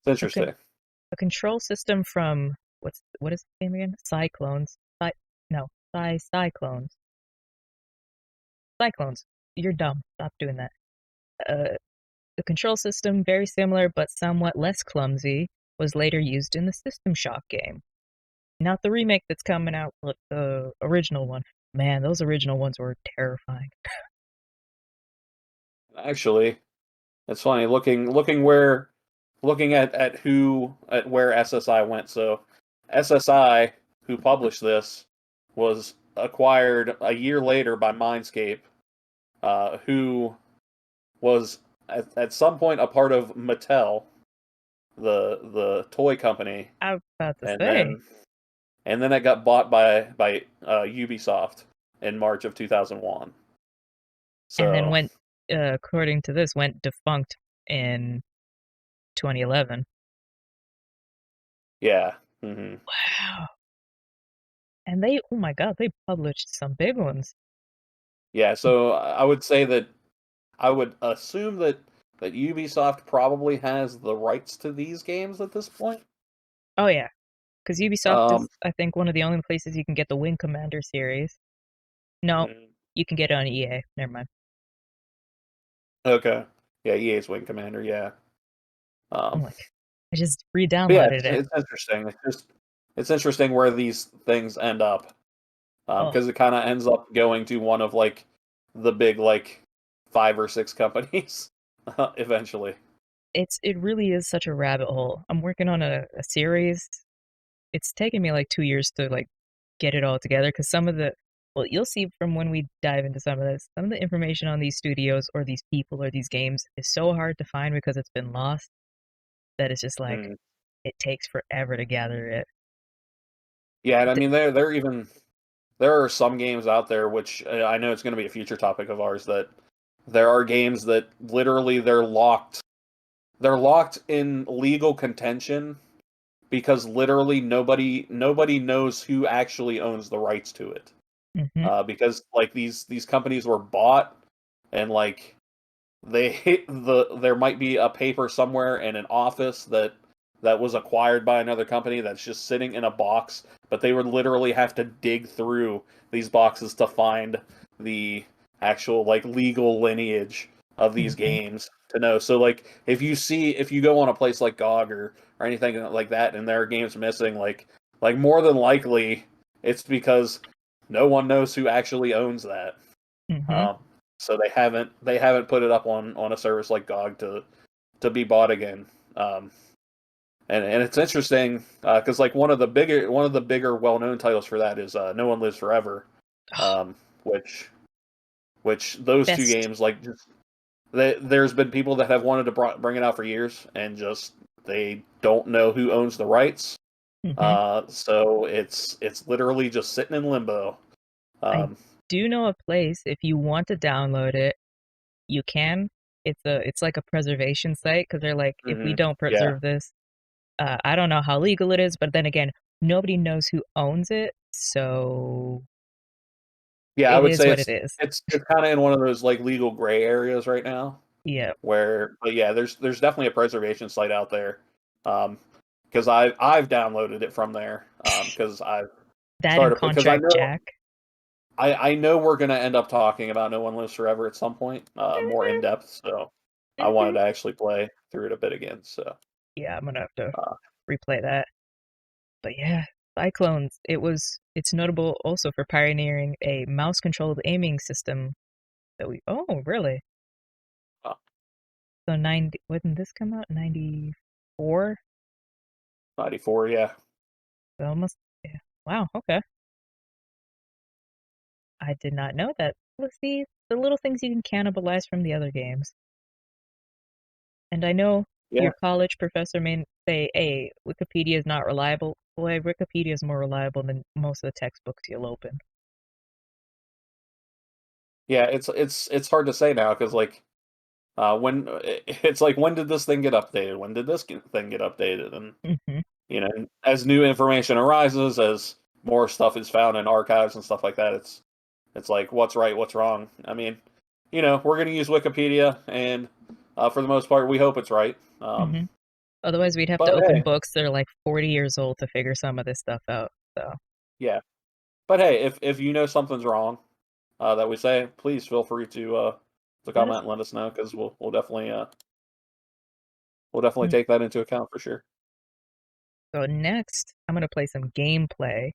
[SPEAKER 3] it's
[SPEAKER 2] A, con-
[SPEAKER 3] interesting.
[SPEAKER 2] a control system from what is the name again? Cyclones. No, Cyclones. Cyclones. You're dumb. Stop doing that. The control system, very similar but somewhat less clumsy, was later used in the System Shock game. Not the remake that's coming out, but the original one. Man, those original ones were terrifying.
[SPEAKER 3] Actually, it's funny looking at where SSI went. So SSI, who published this, was acquired a year later by Mindscape, who was at some point a part of Mattel, the toy company,
[SPEAKER 2] I was about to
[SPEAKER 3] and
[SPEAKER 2] say.
[SPEAKER 3] then it got bought by Ubisoft in March of 2001.
[SPEAKER 2] And then
[SPEAKER 3] So
[SPEAKER 2] went, according to this, went defunct in 2011.
[SPEAKER 3] yeah. Hmm.
[SPEAKER 2] Wow. And they, oh my god, they published some big ones.
[SPEAKER 3] Yeah, so I would say that I would assume that Ubisoft probably has the rights to these games at this point.
[SPEAKER 2] Oh yeah, because Ubisoft
[SPEAKER 3] Um,
[SPEAKER 2] is, I think, one of the only places you can get the Wing Commander series. No,
[SPEAKER 3] mm,
[SPEAKER 2] you can get it on EA. Never mind.
[SPEAKER 3] okay, yeah, EA's Wing Commander, yeah.
[SPEAKER 2] I'm
[SPEAKER 3] Um,
[SPEAKER 2] like, I just
[SPEAKER 3] but yeah,
[SPEAKER 2] re-downloaded it.
[SPEAKER 3] it's interesting. It's interesting where these things end up,
[SPEAKER 2] Oh,
[SPEAKER 3] because it kind of ends up going to one of like the big like 5 or 6 companies eventually.
[SPEAKER 2] it really is such a rabbit hole. I'm working on a series it's taken me like 2 years to like get it all together because some of the well, you'll see from when we dive into some of this, some of the information on these studios or these people or these games is so hard to find because it's been lost that it's just like
[SPEAKER 3] Mm.
[SPEAKER 2] it takes forever to gather it.
[SPEAKER 3] Yeah, and I
[SPEAKER 2] D-
[SPEAKER 3] mean there are some games out there which I know it's going to be a future topic of ours that there are games that literally they're locked. They're locked in legal contention because literally nobody knows who actually owns the rights to it.
[SPEAKER 2] Mhm,
[SPEAKER 3] Because like these companies were bought and like they hit there might be a paper somewhere in an office that was acquired by another company that's just sitting in a box, but they would literally have to dig through these boxes to find the actual like legal lineage of these
[SPEAKER 2] mhm,
[SPEAKER 3] games to know. So like if you go on a place like GOG or anything like that and there are games missing, like more than likely it's because no one knows who actually owns that.
[SPEAKER 2] mhm,
[SPEAKER 3] Um, so they haven't put it up on a service like GOG to be bought again. Um, and it's interesting because like one of the bigger well known titles for that is No One Lives Forever, um, which those two
[SPEAKER 2] best.
[SPEAKER 3] games like just there's been people that have wanted to bring it out for years and just they don't know who owns the rights.
[SPEAKER 2] Mhm.
[SPEAKER 3] So it's literally just sitting in limbo.
[SPEAKER 2] I
[SPEAKER 3] Um,
[SPEAKER 2] do know a place if you want to download it, you can. It's like a preservation site because they're like, if we
[SPEAKER 3] mhm.
[SPEAKER 2] don't
[SPEAKER 3] Yeah,
[SPEAKER 2] preserve this, I don't know how legal it is, but then again, nobody knows who owns it, so
[SPEAKER 3] yeah, I
[SPEAKER 2] it
[SPEAKER 3] would
[SPEAKER 2] is
[SPEAKER 3] say
[SPEAKER 2] what it
[SPEAKER 3] it's
[SPEAKER 2] is.
[SPEAKER 3] it's it's kind of in one of those like legal gray areas right now.
[SPEAKER 2] Yeah,
[SPEAKER 3] But yeah, there's definitely a preservation site out there. Because I've downloaded it from there. Because I've
[SPEAKER 2] that and
[SPEAKER 3] started because
[SPEAKER 2] Contract Jack.
[SPEAKER 3] I know we're gonna end up talking about No One Lives Forever at some point, more in depth. So I wanted
[SPEAKER 2] Mhm.
[SPEAKER 3] to actually play through it a bit again. So
[SPEAKER 2] Yeah, I'm gonna have to
[SPEAKER 3] uh,
[SPEAKER 2] replay that. But yeah, Cyclones. It's notable also for pioneering a mouse-controlled aiming system that we. Oh, really?
[SPEAKER 3] uh,
[SPEAKER 2] So 90. When did this come out? 94.
[SPEAKER 3] 94, yeah,
[SPEAKER 2] Almost. Yeah. Wow. Okay. I did not know that. Let's see the little things you can cannibalize from the other games. And I know
[SPEAKER 3] yeah,
[SPEAKER 2] your college professor may say, hey, Wikipedia is not reliable. Boy, Wikipedia is more reliable than most of the textbooks you'll open.
[SPEAKER 3] yeah. It's hard to say now because like when it's like when did this thing get updated? When did thing get updated? And
[SPEAKER 2] Hmm.
[SPEAKER 3] you know, as new information arises, as more stuff is found in archives and stuff like that, it's like what's right, what's wrong. I mean, we're going to use Wikipedia, and for the most part, we hope it's right.
[SPEAKER 2] Hmm. Otherwise, we'd have to
[SPEAKER 3] But
[SPEAKER 2] open
[SPEAKER 3] hey,
[SPEAKER 2] books that are like 40 years old to figure some of this stuff out. So,
[SPEAKER 3] yeah. But hey, if you know something's wrong that we say, please feel free to
[SPEAKER 2] let us.
[SPEAKER 3] comment and let us know because we'll definitely
[SPEAKER 2] Mm.
[SPEAKER 3] take that into account for sure.
[SPEAKER 2] So next, I'm gonna play some gameplay.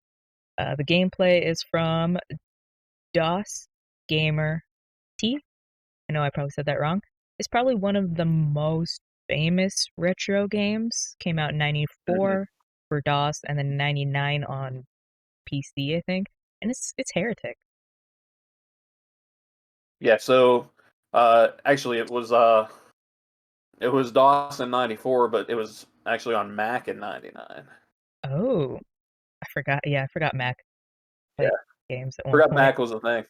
[SPEAKER 2] The gameplay is from DOS Gamer T. I know I probably said that wrong. It's probably one of the most famous retro games. Came out in
[SPEAKER 3] Hmm.
[SPEAKER 2] 94 for DOS and then 99 on PC, I think. And it's Heretic.
[SPEAKER 3] Yeah. So actually, it was DOS in '94, but it was actually on Mac in '99.
[SPEAKER 2] Oh, I forgot. Yeah, I forgot Mac
[SPEAKER 3] Yeah,
[SPEAKER 2] played games at one
[SPEAKER 3] forgot
[SPEAKER 2] point.
[SPEAKER 3] Mac was a thing.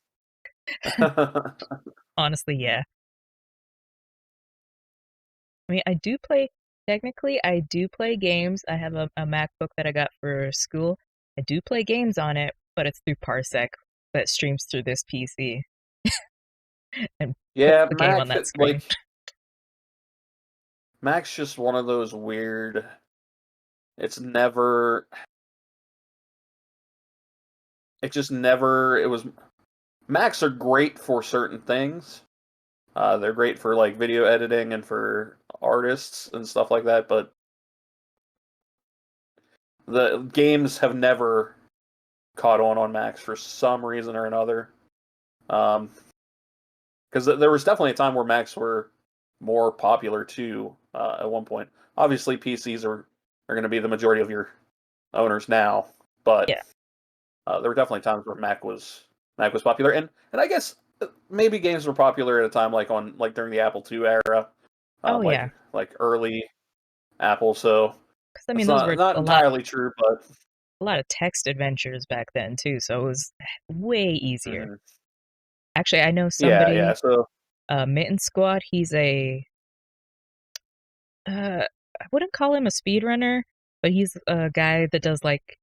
[SPEAKER 2] Honestly, yeah. I mean, I do play games. I have a MacBook that I got for school. I do play games on it, but it's through Parsec that streams through this PC and puts
[SPEAKER 3] Yeah,
[SPEAKER 2] the game on that screen.
[SPEAKER 3] Mac's just one of those weird. It's never. It just never. It was Macs are great for certain things. They're great for like video editing and for artists and stuff like that. But the games have never caught on Macs for some reason or another. Um, because there was definitely a time where Macs were more popular too. At one point, obviously PCs are going to be the majority of your owners now, but
[SPEAKER 2] Yeah.
[SPEAKER 3] there were definitely times where Mac was popular, and I guess maybe games were popular at a time like during the Apple II era,
[SPEAKER 2] Oh
[SPEAKER 3] like
[SPEAKER 2] yeah.
[SPEAKER 3] early Apple. So
[SPEAKER 2] Because I mean,
[SPEAKER 3] that's
[SPEAKER 2] those were
[SPEAKER 3] not entirely true, but
[SPEAKER 2] a lot of text adventures back then too, so it was way easier.
[SPEAKER 3] mhm.
[SPEAKER 2] Actually, I know
[SPEAKER 3] Yeah.
[SPEAKER 2] somebody,
[SPEAKER 3] So
[SPEAKER 2] Mitten Squad. He's a I wouldn't call him a speedrunner, but he's a guy that does like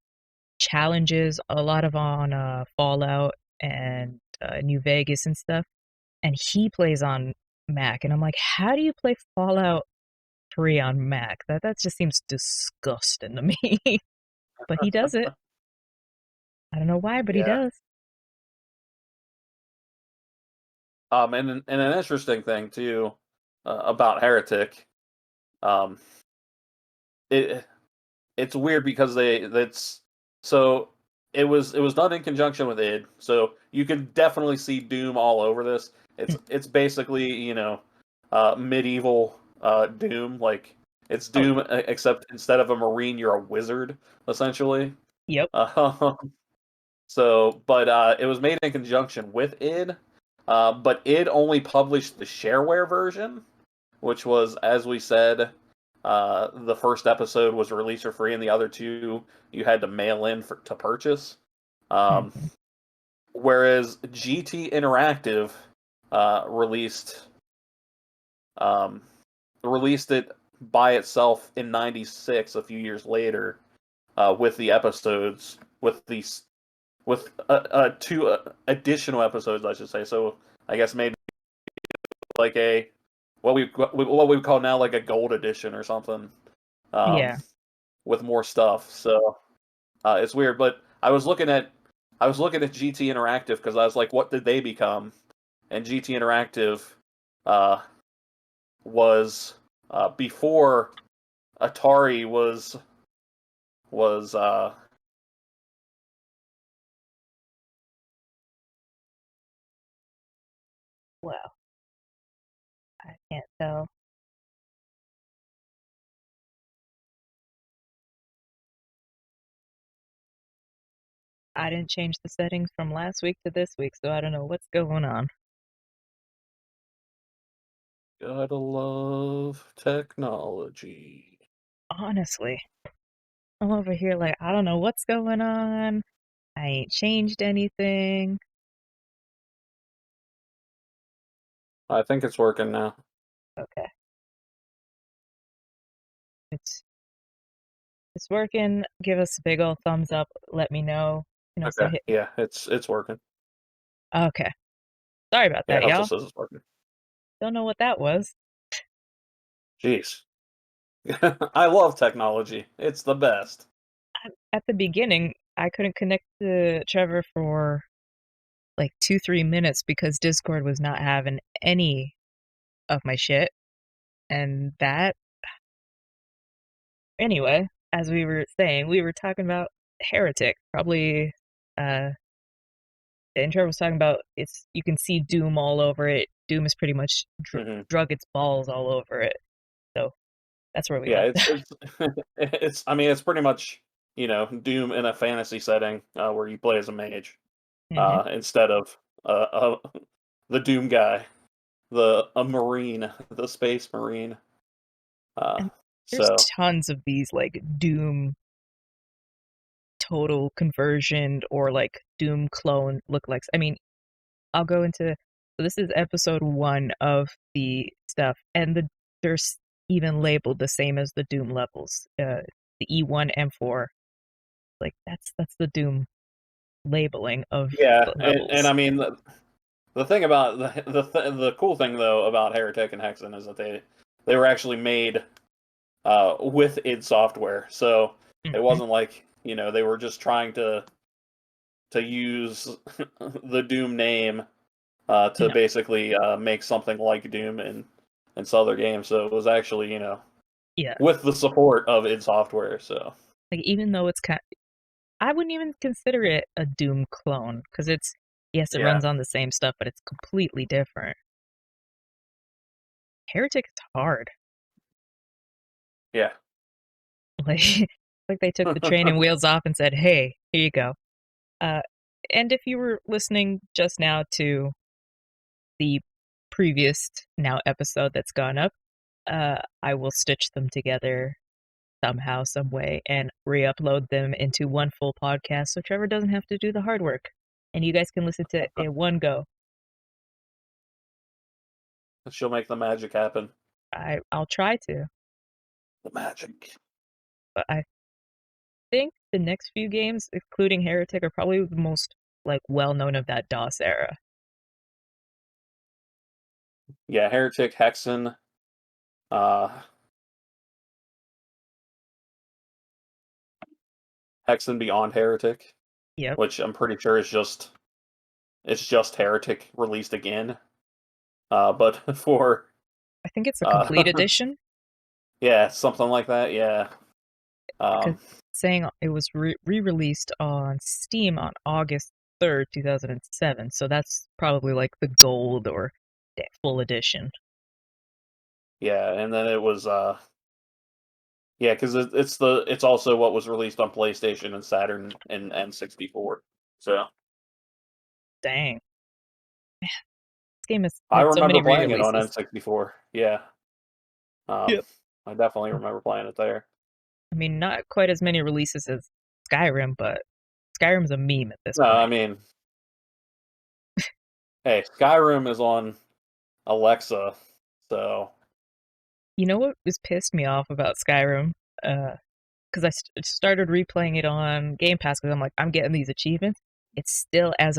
[SPEAKER 2] challenges a lot of on Fallout and New Vegas and stuff. And he plays on Mac, and I'm like, how do you play Fallout 3 on Mac? That just seems disgusting to me. But he does it. I don't know why, but he
[SPEAKER 3] yeah.
[SPEAKER 2] does.
[SPEAKER 3] And an interesting thing too about Heretic, um, it it's weird because that's so it was done in conjunction with id, so you can definitely see Doom all over this. It's basically medieval Doom, like it's
[SPEAKER 2] Oh,
[SPEAKER 3] Doom except instead of a marine you're a wizard essentially.
[SPEAKER 2] yep.
[SPEAKER 3] Um, but it was made in conjunction with id, but id only published the shareware version, which was, as we said, the first episode was released for free, and the other two you had to mail in to purchase. Um,
[SPEAKER 2] Mhm.
[SPEAKER 3] whereas GT Interactive released um, released it by itself in '96, a few years later, with the episodes with two additional episodes, I should say. So I guess maybe like a what we would call now like a gold edition or something, um,
[SPEAKER 2] Yeah.
[SPEAKER 3] with more stuff. So it's weird, but I was looking at GT Interactive because I was like, what did they become? And GT Interactive uh, was before Atari was
[SPEAKER 2] Well, I can't tell. I didn't change the settings from last week to this week, so I don't know what's going on.
[SPEAKER 3] gotta love technology.
[SPEAKER 2] Honestly, I'm over here like, I don't know what's going on. I ain't changed anything.
[SPEAKER 3] I think it's working now.
[SPEAKER 2] Okay. It's it's working. Give us a big old thumbs up. Let me know. So
[SPEAKER 3] Okay,
[SPEAKER 2] hit.
[SPEAKER 3] yeah, it's working.
[SPEAKER 2] Okay. Sorry about
[SPEAKER 3] Yeah,
[SPEAKER 2] that,
[SPEAKER 3] Hustle
[SPEAKER 2] y'all.
[SPEAKER 3] says it's working.
[SPEAKER 2] Don't know what that was.
[SPEAKER 3] Jeez. I love technology. It's the best.
[SPEAKER 2] At the beginning, I couldn't connect to Trevor for like 2, 3 minutes because Discord was not having any of my shit. And that, anyway, as we were saying, we were talking about Heretic. Probably, uh, and Trevor was talking about it's, you can see Doom all over it. Doom is pretty much
[SPEAKER 3] Hmm.
[SPEAKER 2] drug its balls all over it. So that's where we
[SPEAKER 3] Yeah,
[SPEAKER 2] left.
[SPEAKER 3] it's it's. I mean, it's pretty much Doom in a fantasy setting where you play as a mage
[SPEAKER 2] Hmm.
[SPEAKER 3] instead of the Doom guy, the a marine, the space marine. Uh,
[SPEAKER 2] And there's
[SPEAKER 3] so
[SPEAKER 2] tons of these like Doom total conversion or like Doom clone lookalikes. I mean, I'll go into, so this is episode 1 of the stuff, and there's even labeled the same as the Doom levels. The E1 M4, like that's the Doom labeling of
[SPEAKER 3] yeah,
[SPEAKER 2] the
[SPEAKER 3] and
[SPEAKER 2] levels.
[SPEAKER 3] I mean the thing about the cool thing though about Heretic and Hexen is that they were actually made with id Software, so it
[SPEAKER 2] Hmm.
[SPEAKER 3] wasn't like they were just trying to use the Doom name to
[SPEAKER 2] No,
[SPEAKER 3] basically make something like Doom and sell their games. So it was actually
[SPEAKER 2] yeah,
[SPEAKER 3] with the support of id Software. So
[SPEAKER 2] like even though it's kind, I wouldn't even consider it a Doom clone because it's, yes, it
[SPEAKER 3] yeah,
[SPEAKER 2] runs on the same stuff, but it's completely different. Heretic is hard.
[SPEAKER 3] yeah,
[SPEAKER 2] Like like they took the training wheels off and said, "Hey, here you go." Uh, and if you were listening just now to the previous now episode that's gone up, I will stitch them together somehow, some way, and re-upload them into one full podcast, so Trevor doesn't have to do the hard work, and you guys can listen to it in one go.
[SPEAKER 3] She'll make the magic happen.
[SPEAKER 2] I'll try to,
[SPEAKER 3] The magic.
[SPEAKER 2] but I think the next few games, including Heretic, are probably the most like well known of that DOS era.
[SPEAKER 3] Yeah, Heretic, Hexen, uh, Hexen Beyond Heretic,
[SPEAKER 2] Yep,
[SPEAKER 3] which I'm pretty sure is just Heretic released again. But for
[SPEAKER 2] I think it's a complete
[SPEAKER 3] uh,
[SPEAKER 2] edition.
[SPEAKER 3] yeah, something like that. Yeah.
[SPEAKER 2] Because saying it was re-released on Steam on August 3rd, 2007. So that's probably like the gold or the full edition.
[SPEAKER 3] Yeah, and then it was yeah, because it's also what was released on PlayStation and Saturn and N64. So
[SPEAKER 2] Dang. This game has
[SPEAKER 3] I
[SPEAKER 2] had so
[SPEAKER 3] remember
[SPEAKER 2] many
[SPEAKER 3] playing it on
[SPEAKER 2] re-releases.
[SPEAKER 3] N64. Yeah,
[SPEAKER 2] Yep.
[SPEAKER 3] I definitely remember playing it there.
[SPEAKER 2] I mean, not quite as many releases as Skyrim, but Skyrim's a meme at this
[SPEAKER 3] No, I
[SPEAKER 2] point.
[SPEAKER 3] mean, hey, Skyrim is on Alexa, so
[SPEAKER 2] You know what was pissed me off about Skyrim? Because I started replaying it on Game Pass because I'm like, I'm getting these achievements. It's still as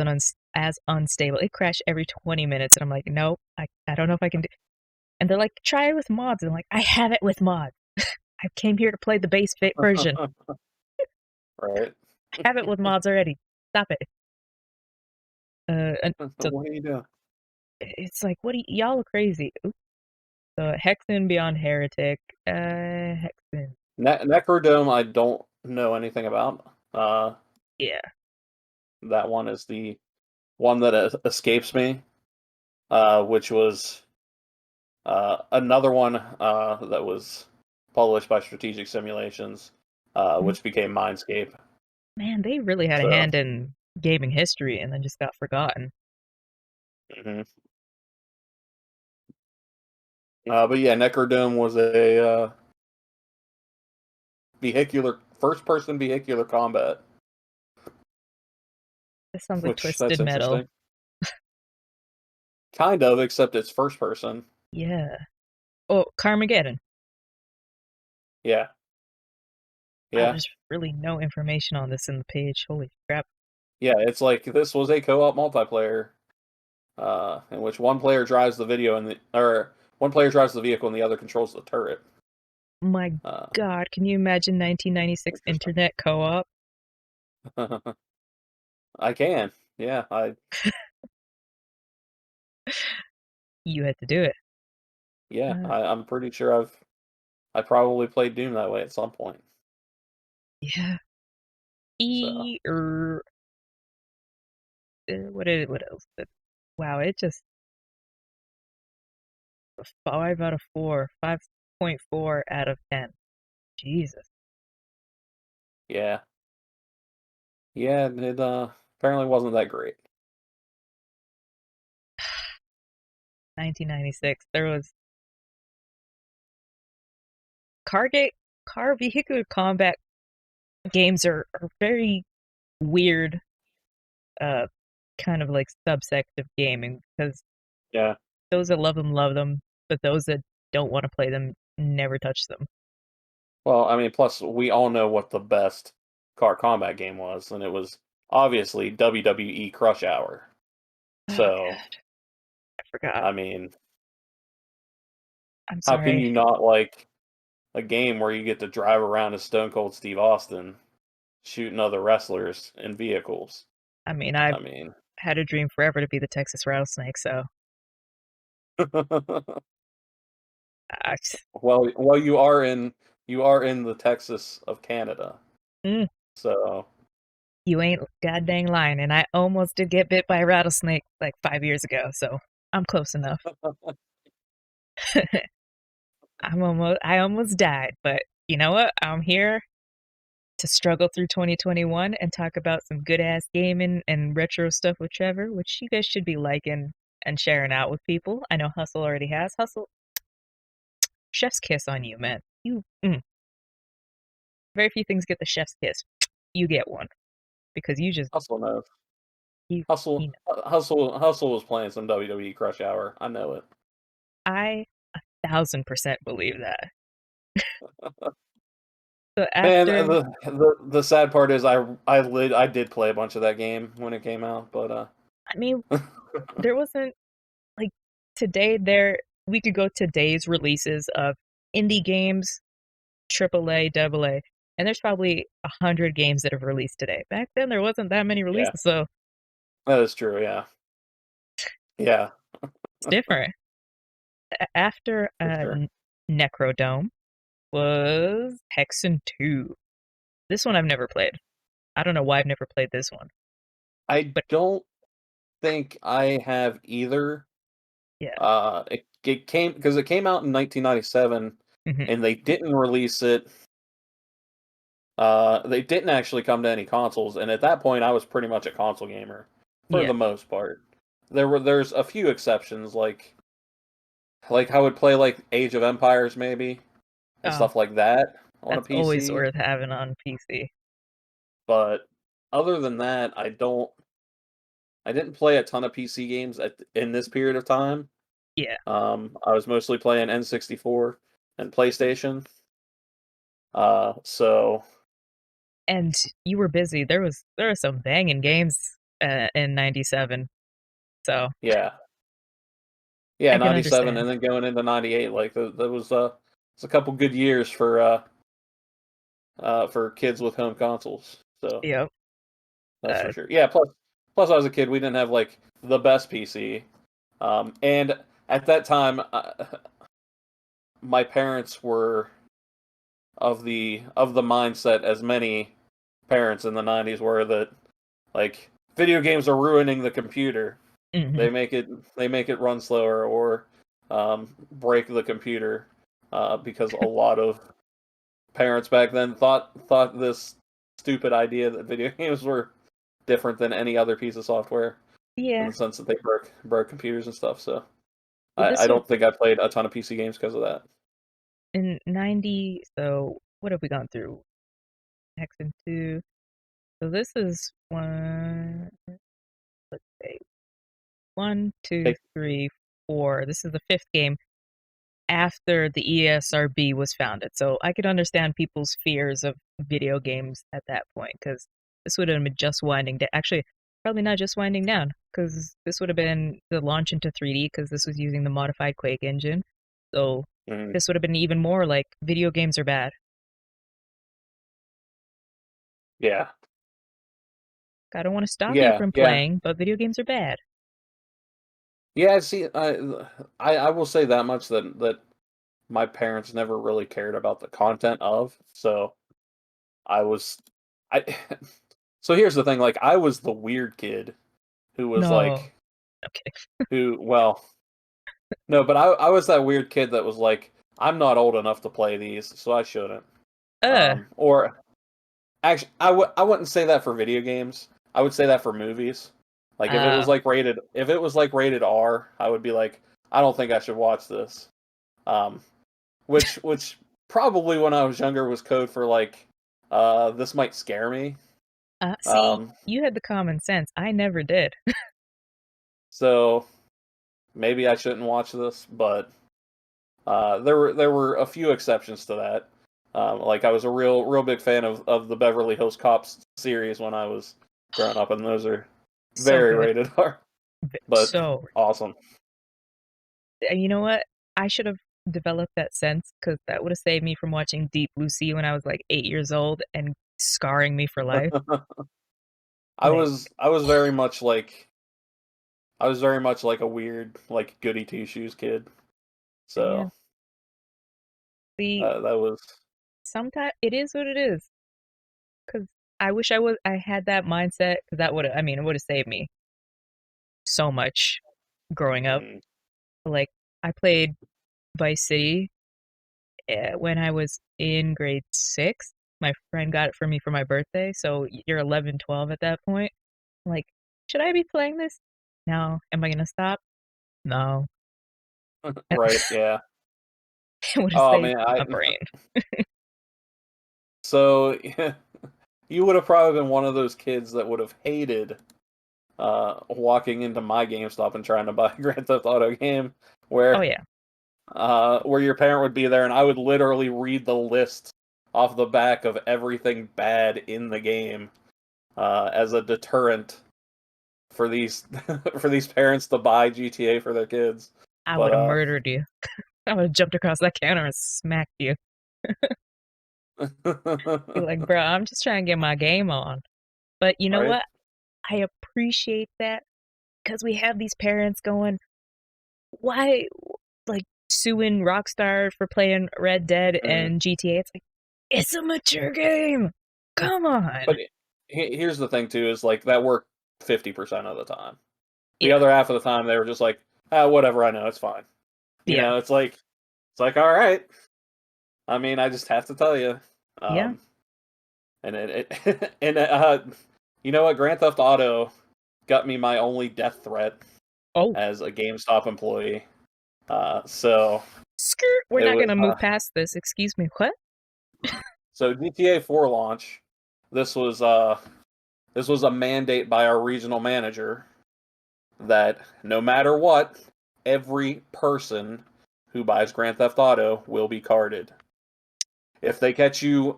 [SPEAKER 2] unstable. It crashed every 20 minutes, and I'm like, nope, I don't know if I can do. And they're like, try it with mods. And I'm like, I have it with mods. I came here to play the base fit version.
[SPEAKER 3] right.
[SPEAKER 2] I have it with mods already. Stop it. And so
[SPEAKER 3] What are you doing?
[SPEAKER 2] it's like, y'all are crazy. Oops. So Hexen Beyond Heretic, Hexen,
[SPEAKER 3] Necrodome, I don't know anything about.
[SPEAKER 2] yeah.
[SPEAKER 3] That one is the one that escapes me. Which was another one that was published by Strategic Simulations,
[SPEAKER 2] Mm,
[SPEAKER 3] which became Mindscape.
[SPEAKER 2] Man, they really had a
[SPEAKER 3] So,
[SPEAKER 2] hand in gaming history and then just got forgotten.
[SPEAKER 3] mhm. But yeah, Necrodome was a vehicular first-person vehicular combat,
[SPEAKER 2] This sounds like
[SPEAKER 3] which that's
[SPEAKER 2] Twisted Metal.
[SPEAKER 3] interesting. Kind of, except it's first person.
[SPEAKER 2] Yeah. Oh, Carmageddon.
[SPEAKER 3] Yeah,
[SPEAKER 2] Wow,
[SPEAKER 3] yeah,
[SPEAKER 2] there's really no information on this in the page. Holy crap.
[SPEAKER 3] yeah. It's like this was a co-op multiplayer, in which one player drives the video and or one player drives the vehicle and the other controls the turret.
[SPEAKER 2] My
[SPEAKER 3] Uh,
[SPEAKER 2] God, can you imagine 1996
[SPEAKER 3] Interesting.
[SPEAKER 2] internet co-op?
[SPEAKER 3] I can. Yeah,
[SPEAKER 2] You had to do it. Uh,
[SPEAKER 3] I'm pretty sure I probably played Doom that way at some point.
[SPEAKER 2] yeah.
[SPEAKER 3] So
[SPEAKER 2] What else? Wow, it just 5 out of 4, 5.4 out of 10. Jesus.
[SPEAKER 3] yeah, yeah. It apparently wasn't that great.
[SPEAKER 2] 1996. There was car game, car vehicular combat games are very weird, uh, kind of like subsect of gaming because
[SPEAKER 3] Yeah.
[SPEAKER 2] those that love them, but those that don't want to play them never touch them.
[SPEAKER 3] Well, I mean, plus we all know what the best car combat game was, and it was obviously WWE Crush Hour.
[SPEAKER 2] Oh
[SPEAKER 3] So,
[SPEAKER 2] God, I forgot.
[SPEAKER 3] I mean,
[SPEAKER 2] I'm
[SPEAKER 3] how can
[SPEAKER 2] sorry.
[SPEAKER 3] you not like a game where you get to drive around as Stone Cold Steve Austin, shooting other wrestlers in vehicles?
[SPEAKER 2] I mean, I've
[SPEAKER 3] I mean,
[SPEAKER 2] had a dream forever to be the Texas rattlesnake, so I,
[SPEAKER 3] well, you are in the Texas of Canada,
[SPEAKER 2] mm,
[SPEAKER 3] so
[SPEAKER 2] you ain't goddamn lying. And I almost did get bit by a rattlesnake like 5 years ago, so I'm close enough. I almost died, but you know what? I'm here. to struggle through 2021 and talk about some good ass gaming and retro stuff with Trevor, which you guys should be liking and sharing out with people. I know Hustle already has. Hustle, chef's kiss on you, man. Very few things get the chef's kiss. You get one because you just
[SPEAKER 3] Hustle knows.
[SPEAKER 2] you.
[SPEAKER 3] Hustle,
[SPEAKER 2] You know,
[SPEAKER 3] Hustle was playing some WWE Crush Hour. I know it.
[SPEAKER 2] I 1,000% believe that. So
[SPEAKER 3] Man,
[SPEAKER 2] after,
[SPEAKER 3] the sad part is I did play a bunch of that game when it came out, but
[SPEAKER 2] I mean, there wasn't like today. There we could go today's releases of indie games, AAA, AA, and there's probably 100 games that have released today. Back then, there wasn't that many
[SPEAKER 3] yeah,
[SPEAKER 2] releases, so
[SPEAKER 3] that is true. Yeah, yeah,
[SPEAKER 2] it's different. After
[SPEAKER 3] for sure.
[SPEAKER 2] Necrodome was Hexen 2. This one I've never played. I don't know why I've never played this one,
[SPEAKER 3] I
[SPEAKER 2] but
[SPEAKER 3] don't think I have either.
[SPEAKER 2] yeah.
[SPEAKER 3] It came because it came out in 1997,
[SPEAKER 2] Hmm.
[SPEAKER 3] and they didn't release it. They didn't actually come to any consoles, and at that point, I was pretty much a console gamer for
[SPEAKER 2] Yeah.
[SPEAKER 3] the most part. There's a few exceptions, like I would play like Age of Empires maybe and
[SPEAKER 2] Oh,
[SPEAKER 3] stuff like that on a
[SPEAKER 2] that's always
[SPEAKER 3] PC.
[SPEAKER 2] worth having on PC.
[SPEAKER 3] But other than that, I didn't play a ton of PC games in this period of time.
[SPEAKER 2] Yeah.
[SPEAKER 3] I was mostly playing N64 and PlayStation. So
[SPEAKER 2] And you were busy. There were some banging games in '97, so
[SPEAKER 3] yeah, yeah,
[SPEAKER 2] I can
[SPEAKER 3] 97
[SPEAKER 2] understand.
[SPEAKER 3] and then going into 98, like that was a couple good years for kids with home consoles. So
[SPEAKER 2] Yep.
[SPEAKER 3] that's for
[SPEAKER 2] Uh,
[SPEAKER 3] sure. Yeah, plus I was a kid, we didn't have like the best PC. And at that time my parents were of the mindset as many parents in the 90s were that like video games are ruining the computer.
[SPEAKER 2] hmm
[SPEAKER 3] They make it run slower or break the computer because a lot of parents back then thought this stupid idea that video games were different than any other piece of software in
[SPEAKER 2] Yeah.
[SPEAKER 3] the sense that they broke computers and stuff. So
[SPEAKER 2] Well,
[SPEAKER 3] I
[SPEAKER 2] this would
[SPEAKER 3] don't think I played a ton of PC games because of that.
[SPEAKER 2] in '90. So what have we gone through? Hexen 2. So this is one. Let's say one, two,
[SPEAKER 3] Hey,
[SPEAKER 2] three, four. This is the fifth game after the ESRB was founded. So I could understand people's fears of video games at that point because this would have been just winding down. Actually, probably not just winding down because this would have been the launch into 3D because this was using the modified Quake engine. So
[SPEAKER 3] mm,
[SPEAKER 2] this would have been even more like video games are bad.
[SPEAKER 3] yeah,
[SPEAKER 2] I don't want to stop you
[SPEAKER 3] yeah,
[SPEAKER 2] from
[SPEAKER 3] yeah,
[SPEAKER 2] playing, but video games are bad.
[SPEAKER 3] yeah. See, I will say that much that my parents never really cared about the content of. So I was I so here's the thing, like I was the weird kid who was
[SPEAKER 2] No.
[SPEAKER 3] like
[SPEAKER 2] Okay.
[SPEAKER 3] who well no, but I was that weird kid that was like I'm not old enough to play these, so I shouldn't.
[SPEAKER 2] Uh,
[SPEAKER 3] Or actually I wouldn't say that for video games. I would say that for movies. Like
[SPEAKER 2] uh,
[SPEAKER 3] if it was like rated R, I would be like I don't think I should watch this. Um which probably when I was younger was code for like this might scare me.
[SPEAKER 2] see,
[SPEAKER 3] Um
[SPEAKER 2] you had the common sense. I never did.
[SPEAKER 3] so maybe I shouldn't watch this, but there were a few exceptions to that. Like I was a real big fan of the Beverly Hills Cops series when I was growing up, and those are
[SPEAKER 2] So
[SPEAKER 3] very
[SPEAKER 2] good.
[SPEAKER 3] rated R, but
[SPEAKER 2] So,
[SPEAKER 3] awesome.
[SPEAKER 2] and you know what? I should have developed that sense because that would have saved me from watching Deep Blue Sea when I was like 8 years old and scarring me for life. Man,
[SPEAKER 3] I was very much like a weird like goody two shoes kid.
[SPEAKER 2] yeah.
[SPEAKER 3] So
[SPEAKER 2] See,
[SPEAKER 3] that was
[SPEAKER 2] sometimes it is what it is. Because I had that mindset because that would have, I mean, it would have saved me so much growing up.
[SPEAKER 3] mm,
[SPEAKER 2] Like, I played Vice City when I was in grade 6. My friend got it for me for my birthday, so you're 11, 12 at that point. I'm like, should I be playing this? No. Am I gonna stop? No.
[SPEAKER 3] Right, yeah.
[SPEAKER 2] It would have
[SPEAKER 3] Oh
[SPEAKER 2] saved
[SPEAKER 3] man,
[SPEAKER 2] my brain.
[SPEAKER 3] so you would have probably been one of those kids that would have hated walking into my GameStop and trying to buy a Grand Theft Auto game
[SPEAKER 2] Oh yeah.
[SPEAKER 3] where your parent would be there and I would literally read the list off the back of everything bad in the game as a deterrent for these for these parents to buy GTA for their kids.
[SPEAKER 2] I would have
[SPEAKER 3] But
[SPEAKER 2] murdered you. I would have jumped across that counter and smacked you. Be like, bro, I'm just trying to get my game on. But you know
[SPEAKER 3] right?
[SPEAKER 2] what? I appreciate that because we have these parents going, why, like, suing Rockstar for playing Red Dead
[SPEAKER 3] Mm.
[SPEAKER 2] and GTA? It's like, it's a mature game. Come on.
[SPEAKER 3] But here's the thing too: is like that worked 50% of the time. The
[SPEAKER 2] Yeah.
[SPEAKER 3] other half of the time, they were just like, ah, whatever. I know it's fine. You
[SPEAKER 2] Yeah.
[SPEAKER 3] know, it's like all right. I mean, I just have to tell you.
[SPEAKER 2] Yeah.
[SPEAKER 3] And and you know what? Grand Theft Auto got me my only death threat
[SPEAKER 2] Oh,
[SPEAKER 3] as a GameStop employee. So
[SPEAKER 2] skirt. We're
[SPEAKER 3] it
[SPEAKER 2] not
[SPEAKER 3] was
[SPEAKER 2] going to move past this. Excuse me. What?
[SPEAKER 3] so GTA 4 launch. This was a mandate by our regional manager that no matter what, every person who buys Grand Theft Auto will be carded. If they catch you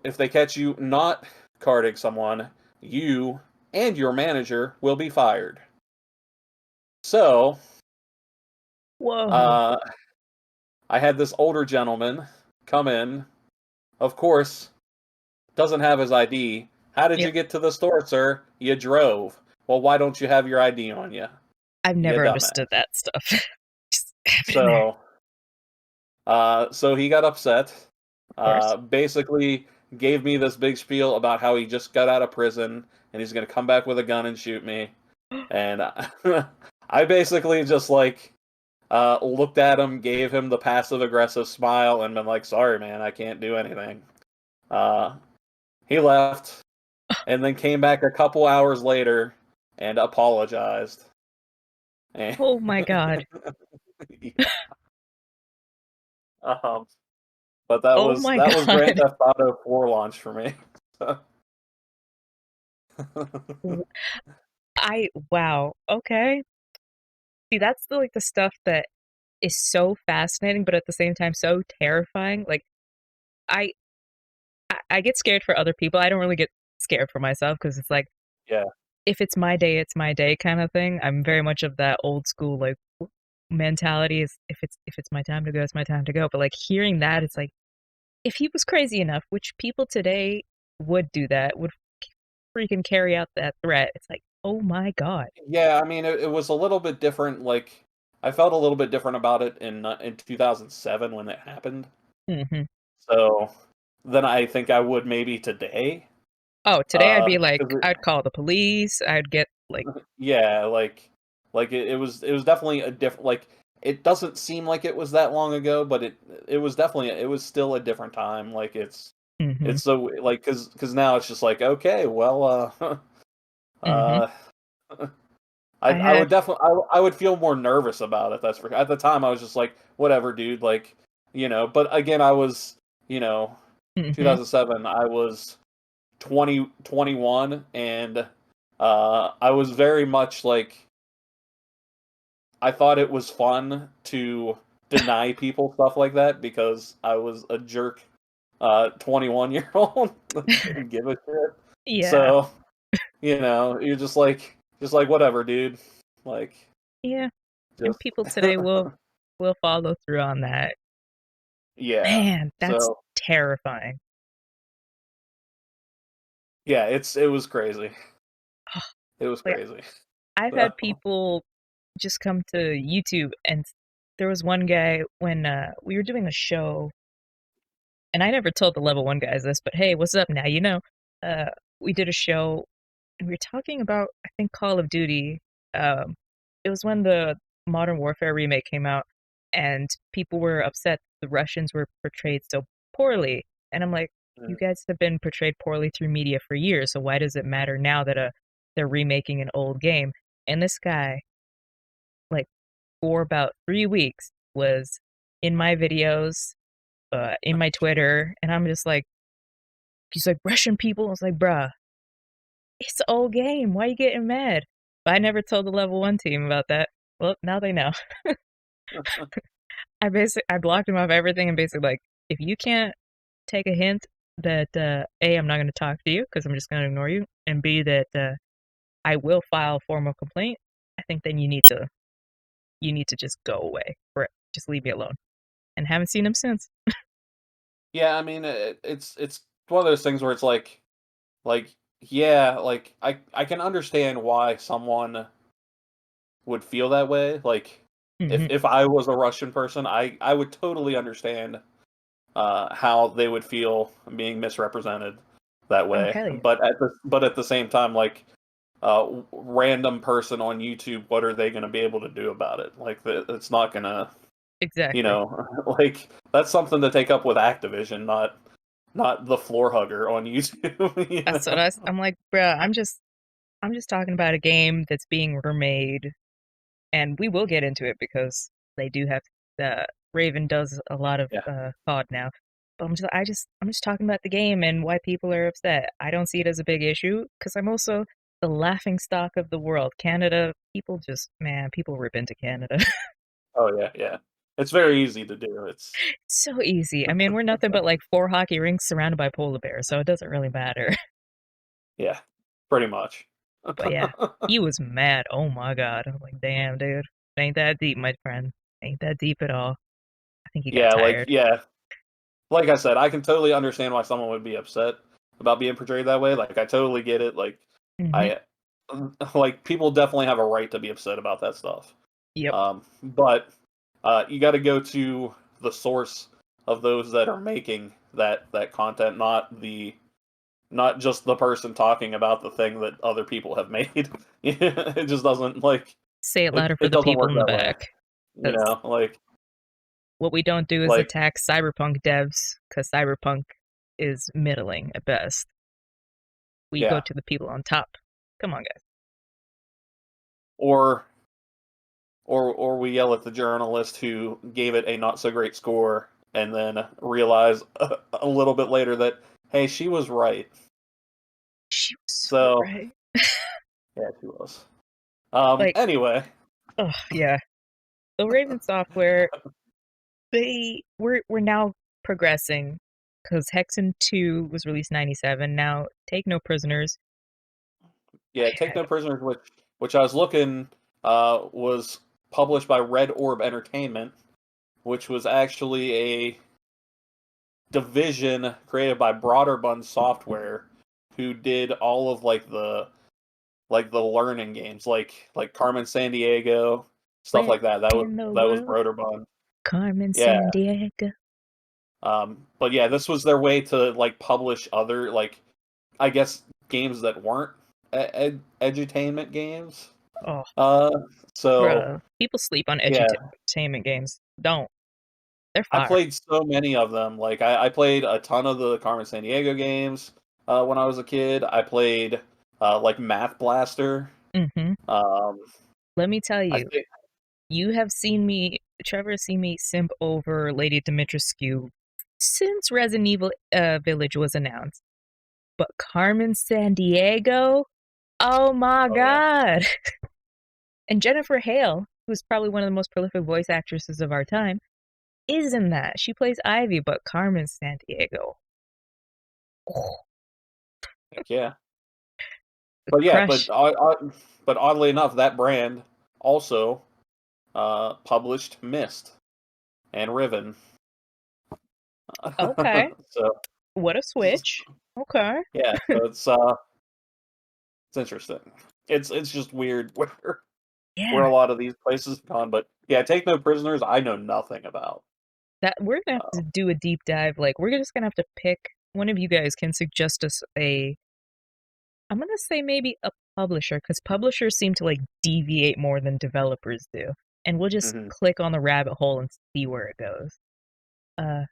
[SPEAKER 3] not carding someone, you and your manager will be fired. So,
[SPEAKER 2] Whoa.
[SPEAKER 3] uh, I had this older gentleman come in. Of course, doesn't have his ID. How did
[SPEAKER 2] Yep.
[SPEAKER 3] you get to the store, sir? You drove. Well, why don't you have your ID on you?
[SPEAKER 2] I've
[SPEAKER 3] You
[SPEAKER 2] never
[SPEAKER 3] dumbass.
[SPEAKER 2] understood that stuff. Just have it in there.
[SPEAKER 3] So, so he got upset.
[SPEAKER 2] Of course.
[SPEAKER 3] Basically gave me this big spiel about how he just got out of prison and he's gonna come back with a gun and shoot me. And I basically just like looked at him, gave him the passive aggressive smile, and been like, "Sorry, man, I can't do anything." Uh, he left, and then came back a couple hours later and apologized. And
[SPEAKER 2] Oh my god.
[SPEAKER 3] yeah. Um, but that
[SPEAKER 2] Oh
[SPEAKER 3] was
[SPEAKER 2] my
[SPEAKER 3] that was Grand
[SPEAKER 2] god.
[SPEAKER 3] Theft Auto 4 launch for me.
[SPEAKER 2] W- wow. Okay. See, that's the stuff that is so fascinating, but at the same time so terrifying. Like I I get scared for other people. I don't really get scared for myself because it's like
[SPEAKER 3] Yeah.
[SPEAKER 2] if it's my day kind of thing. I'm very much of that old school like mentality is if it's my time to go, it's my time to go. But like hearing that, it's like if he was crazy enough, which people today would do that, would freaking carry out that threat. It's like, oh my god.
[SPEAKER 3] Yeah, I mean, it was a little bit different. Like, I felt a little bit different about it in 2007 when it happened.
[SPEAKER 2] Hmm.
[SPEAKER 3] So than I think I would maybe today.
[SPEAKER 2] Oh, today I'd be like,
[SPEAKER 3] 'Cause
[SPEAKER 2] I'd call the police. I'd get like,
[SPEAKER 3] yeah, like it was definitely a different. Like, it doesn't seem like it was that long ago, but it was definitely it was still a different time. Like
[SPEAKER 2] hmm
[SPEAKER 3] it's so like because now it's just like okay, well,
[SPEAKER 2] hmm
[SPEAKER 3] uh.
[SPEAKER 2] I
[SPEAKER 3] I
[SPEAKER 2] had,
[SPEAKER 3] would definitely I would feel more nervous about it. That's for at the time I was just like whatever, dude. Like but again I was 2007. I was 21, and I was very much like I thought it was fun to deny people stuff like that because I was a jerk 21-year-old didn't give a shit.
[SPEAKER 2] yeah,
[SPEAKER 3] So you're just like whatever, dude. Like
[SPEAKER 2] yeah. And
[SPEAKER 3] just
[SPEAKER 2] people today will follow through on that.
[SPEAKER 3] yeah.
[SPEAKER 2] Man, that's
[SPEAKER 3] So
[SPEAKER 2] terrifying.
[SPEAKER 3] yeah, it was crazy. It was
[SPEAKER 2] Like
[SPEAKER 3] crazy.
[SPEAKER 2] I've
[SPEAKER 3] So
[SPEAKER 2] had people just come to YouTube, and there was one guy when we were doing a show, and I never told the level one guys this, but hey, what's up now? Uh, we did a show, and we were talking about I think Call of Duty. Um, it was when the Modern Warfare remake came out, and people were upset the Russians were portrayed so poorly. And I'm like, you guys have been portrayed poorly through media for years, so why does it matter now that they're remaking an old game? And this guy, like, for about 3 weeks, was in my videos, in my Twitter, and I'm just like, he's like, Russian people. I was like, bruh, it's an old game. Why are you getting mad? But I never told the level 1 team about that. Well, now they know. I blocked him off everything and basically like, if you can't take a hint that A, I'm not going to talk to you because I'm just going to ignore you, and B, that I will file a formal complaint, I think then you need to just go away or just leave me alone. And haven't seen him since.
[SPEAKER 3] Yeah, I mean, it's one of those things where it's like yeah, like I can understand why someone would feel that way. Like
[SPEAKER 2] Mm-hmm.
[SPEAKER 3] if I was a Russian person, I would totally understand how they would feel being misrepresented that
[SPEAKER 2] Oh,
[SPEAKER 3] way.
[SPEAKER 2] hell yeah.
[SPEAKER 3] But at the same time, like random person on YouTube, what are they going to be able to do about it? Like it's not going to,
[SPEAKER 2] Exactly.
[SPEAKER 3] like that's something to take up with Activision, not the floor hugger on YouTube.
[SPEAKER 2] That's what I'm like, bruh, I'm just talking about a game that's being remade, and we will get into it because they do have Raven does a lot of
[SPEAKER 3] Yeah.
[SPEAKER 2] COD now. But I'm just talking about the game and why people are upset. I don't see it as a big issue because I'm also the laughing stock of the world. Canada, people rip into Canada.
[SPEAKER 3] Oh yeah, yeah. It's very easy to do. It's
[SPEAKER 2] So easy. I mean, we're nothing but like 4 hockey rinks surrounded by polar bears, so it doesn't really matter.
[SPEAKER 3] yeah, pretty much.
[SPEAKER 2] But yeah, he was mad. Oh my god. I'm like, damn, dude. Ain't that deep, my friend. Ain't that deep at all. I think he got
[SPEAKER 3] Yeah,
[SPEAKER 2] tired.
[SPEAKER 3] like I said, I can totally understand why someone would be upset about being portrayed that way. Like I totally get it. Like
[SPEAKER 2] Mm-hmm.
[SPEAKER 3] I like people definitely have a right to be upset about that stuff.
[SPEAKER 2] Yep.
[SPEAKER 3] But you got to go to the source of those that are making that content, not just the person talking about the thing that other people have made. It just doesn't like
[SPEAKER 2] Say it louder for
[SPEAKER 3] it
[SPEAKER 2] the
[SPEAKER 3] doesn't
[SPEAKER 2] people
[SPEAKER 3] work
[SPEAKER 2] in the
[SPEAKER 3] that way.
[SPEAKER 2] back. Because
[SPEAKER 3] Like
[SPEAKER 2] what we don't do is
[SPEAKER 3] like
[SPEAKER 2] attack Cyberpunk devs, because Cyberpunk is middling at best. We go
[SPEAKER 3] yeah,
[SPEAKER 2] to the people on top. Come on, guys.
[SPEAKER 3] or or we yell at the journalist who gave it a not so great score and then realize a little bit later that hey, she was right.
[SPEAKER 2] She was so
[SPEAKER 3] So
[SPEAKER 2] right.
[SPEAKER 3] yeah, she was.
[SPEAKER 2] Like,
[SPEAKER 3] Anyway,
[SPEAKER 2] oh yeah. So Raven Software, we're now progressing because Hexen 2 was released 97. Now Take No Prisoners.
[SPEAKER 3] yeah,
[SPEAKER 2] I
[SPEAKER 3] Take
[SPEAKER 2] had
[SPEAKER 3] No Prisoners, which I was looking, was published by Red Orb Entertainment, which was actually a division created by Broderbund Software, who did all of like the learning games, like Carmen San Diego, stuff
[SPEAKER 2] Where
[SPEAKER 3] like that. That was
[SPEAKER 2] in the
[SPEAKER 3] that was
[SPEAKER 2] world?
[SPEAKER 3] Broderbund.
[SPEAKER 2] Carmen
[SPEAKER 3] Yeah.
[SPEAKER 2] San Diego.
[SPEAKER 3] But yeah, this was their way to like publish other like I guess games that weren't edutainment games.
[SPEAKER 2] Oh,
[SPEAKER 3] Uh, so
[SPEAKER 2] bruh. People sleep on
[SPEAKER 3] yeah,
[SPEAKER 2] edutainment games. Don't. They're
[SPEAKER 3] I
[SPEAKER 2] fire.
[SPEAKER 3] played so many of them. Like I played a ton of the Carmen San Diego games when I was a kid. I played like Math Blaster.
[SPEAKER 2] Mm-hmm.
[SPEAKER 3] Um,
[SPEAKER 2] Let me tell
[SPEAKER 3] I
[SPEAKER 2] you,
[SPEAKER 3] think
[SPEAKER 2] Trevor has seen me simp over Lady Dimitrescu since Resident Evil Village was announced. But Carmen San Diego? Oh my
[SPEAKER 3] oh yeah,
[SPEAKER 2] god. And Jennifer Hale, who's probably one of the most prolific voice actresses of our time, is in that. She plays Ivy, but Carmen San Diego. Oh,
[SPEAKER 3] heck yeah.
[SPEAKER 2] the
[SPEAKER 3] But yeah,
[SPEAKER 2] crush.
[SPEAKER 3] but oddly enough, that brand also published Mist and Riven.
[SPEAKER 2] Okay.
[SPEAKER 3] So
[SPEAKER 2] What a switch. Okay.
[SPEAKER 3] yeah, so it's interesting. It's just weird where
[SPEAKER 2] Yeah.
[SPEAKER 3] a lot of these places have gone. But yeah, Take No Prisoners, I know nothing about.
[SPEAKER 2] That we're gonna have to
[SPEAKER 3] Um,
[SPEAKER 2] do a deep dive. Like we're just gonna have to pick one of you guys can suggest us I'm gonna say maybe a publisher, because publishers seem to like deviate more than developers do. And we'll just
[SPEAKER 3] mhm.
[SPEAKER 2] click on the rabbit hole and see where it goes. Uh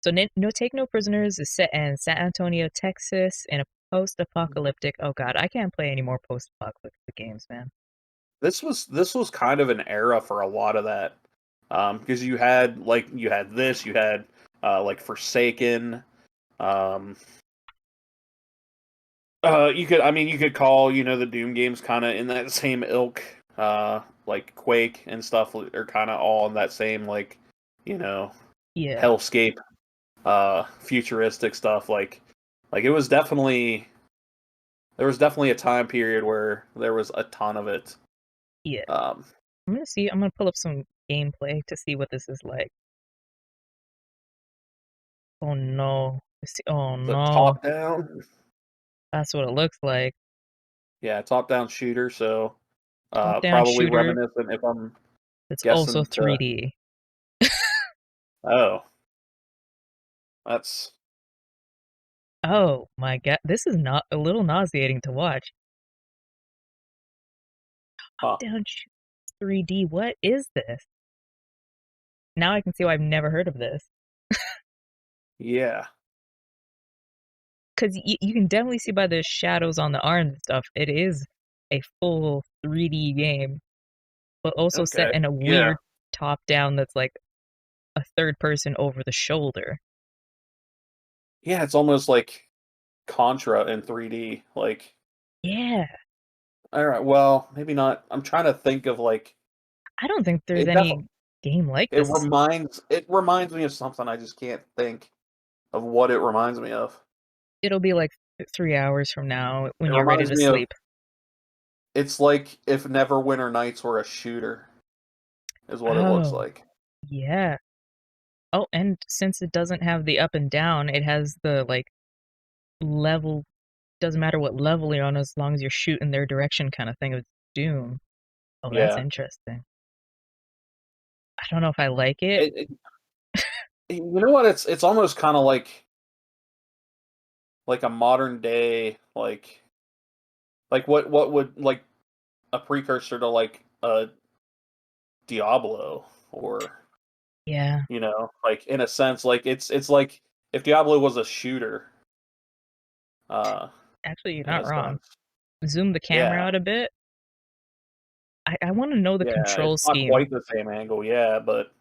[SPEAKER 2] So No Take No Prisoners is set in San Antonio, Texas, in a post-apocalyptic. Oh God, I can't play any more post-apocalyptic games, man.
[SPEAKER 3] This was kind of an era for a lot of that, because you had like Forsaken. Um, you could call the Doom games kind of in that same ilk. Like Quake and stuff are kind of all in that same you know
[SPEAKER 2] Yeah,
[SPEAKER 3] hellscape, futuristic stuff. Like it was definitely there was definitely a time period where there was a ton of it.
[SPEAKER 2] yeah.
[SPEAKER 3] Um,
[SPEAKER 2] I'm gonna see. I'm gonna pull up some gameplay to see what this is like. Oh no. Oh
[SPEAKER 3] the
[SPEAKER 2] no.
[SPEAKER 3] top down,
[SPEAKER 2] That's what it looks like.
[SPEAKER 3] yeah, top down shooter. So
[SPEAKER 2] Top-down
[SPEAKER 3] probably
[SPEAKER 2] shooter.
[SPEAKER 3] reminiscent if I'm
[SPEAKER 2] It's also
[SPEAKER 3] guessing to
[SPEAKER 2] 3D.
[SPEAKER 3] oh that's
[SPEAKER 2] Oh my God, this is not a little nauseating to watch.
[SPEAKER 3] huh
[SPEAKER 2] Top-down 3D. What is this? Now I can see why I've never heard of this.
[SPEAKER 3] yeah.
[SPEAKER 2] Because you can definitely see by the shadows on the arms and stuff, it is a full 3D game, but also set
[SPEAKER 3] Okay.
[SPEAKER 2] in a
[SPEAKER 3] Yeah.
[SPEAKER 2] weird top down that's like a third person over the shoulder.
[SPEAKER 3] Yeah, it's almost like Contra in 3D. Like,
[SPEAKER 2] Yeah,
[SPEAKER 3] all right, well, maybe not. I'm trying to think of
[SPEAKER 2] I don't think there's
[SPEAKER 3] it definitely
[SPEAKER 2] any game like
[SPEAKER 3] it
[SPEAKER 2] this.
[SPEAKER 3] reminds me of something. I just can't think of what it reminds me of.
[SPEAKER 2] It'll be like 3 hours from now
[SPEAKER 3] It
[SPEAKER 2] when you're ready
[SPEAKER 3] reminds
[SPEAKER 2] to
[SPEAKER 3] me of
[SPEAKER 2] sleep.
[SPEAKER 3] it's like if Neverwinter Nights were a shooter, is what it looks
[SPEAKER 2] Oh,
[SPEAKER 3] like.
[SPEAKER 2] yeah. Oh, and since it doesn't have the up and down, it has the like level. Doesn't matter what level you're on as long as you're shooting their direction kind of thing of Doom. Oh, that's
[SPEAKER 3] Yeah.
[SPEAKER 2] interesting. I don't know if I like it.
[SPEAKER 3] It, you know what? It's almost kind of like a modern day like what would like a precursor to like a Diablo or
[SPEAKER 2] Yeah,
[SPEAKER 3] like in a sense like it's like if Diablo was a shooter uh
[SPEAKER 2] actually, you're
[SPEAKER 3] in
[SPEAKER 2] not
[SPEAKER 3] a
[SPEAKER 2] wrong.
[SPEAKER 3] sense.
[SPEAKER 2] Zoom the camera
[SPEAKER 3] Yeah.
[SPEAKER 2] out a bit. I want to know the
[SPEAKER 3] Yeah,
[SPEAKER 2] control
[SPEAKER 3] it's not
[SPEAKER 2] scheme.
[SPEAKER 3] quite the same angle, yeah, but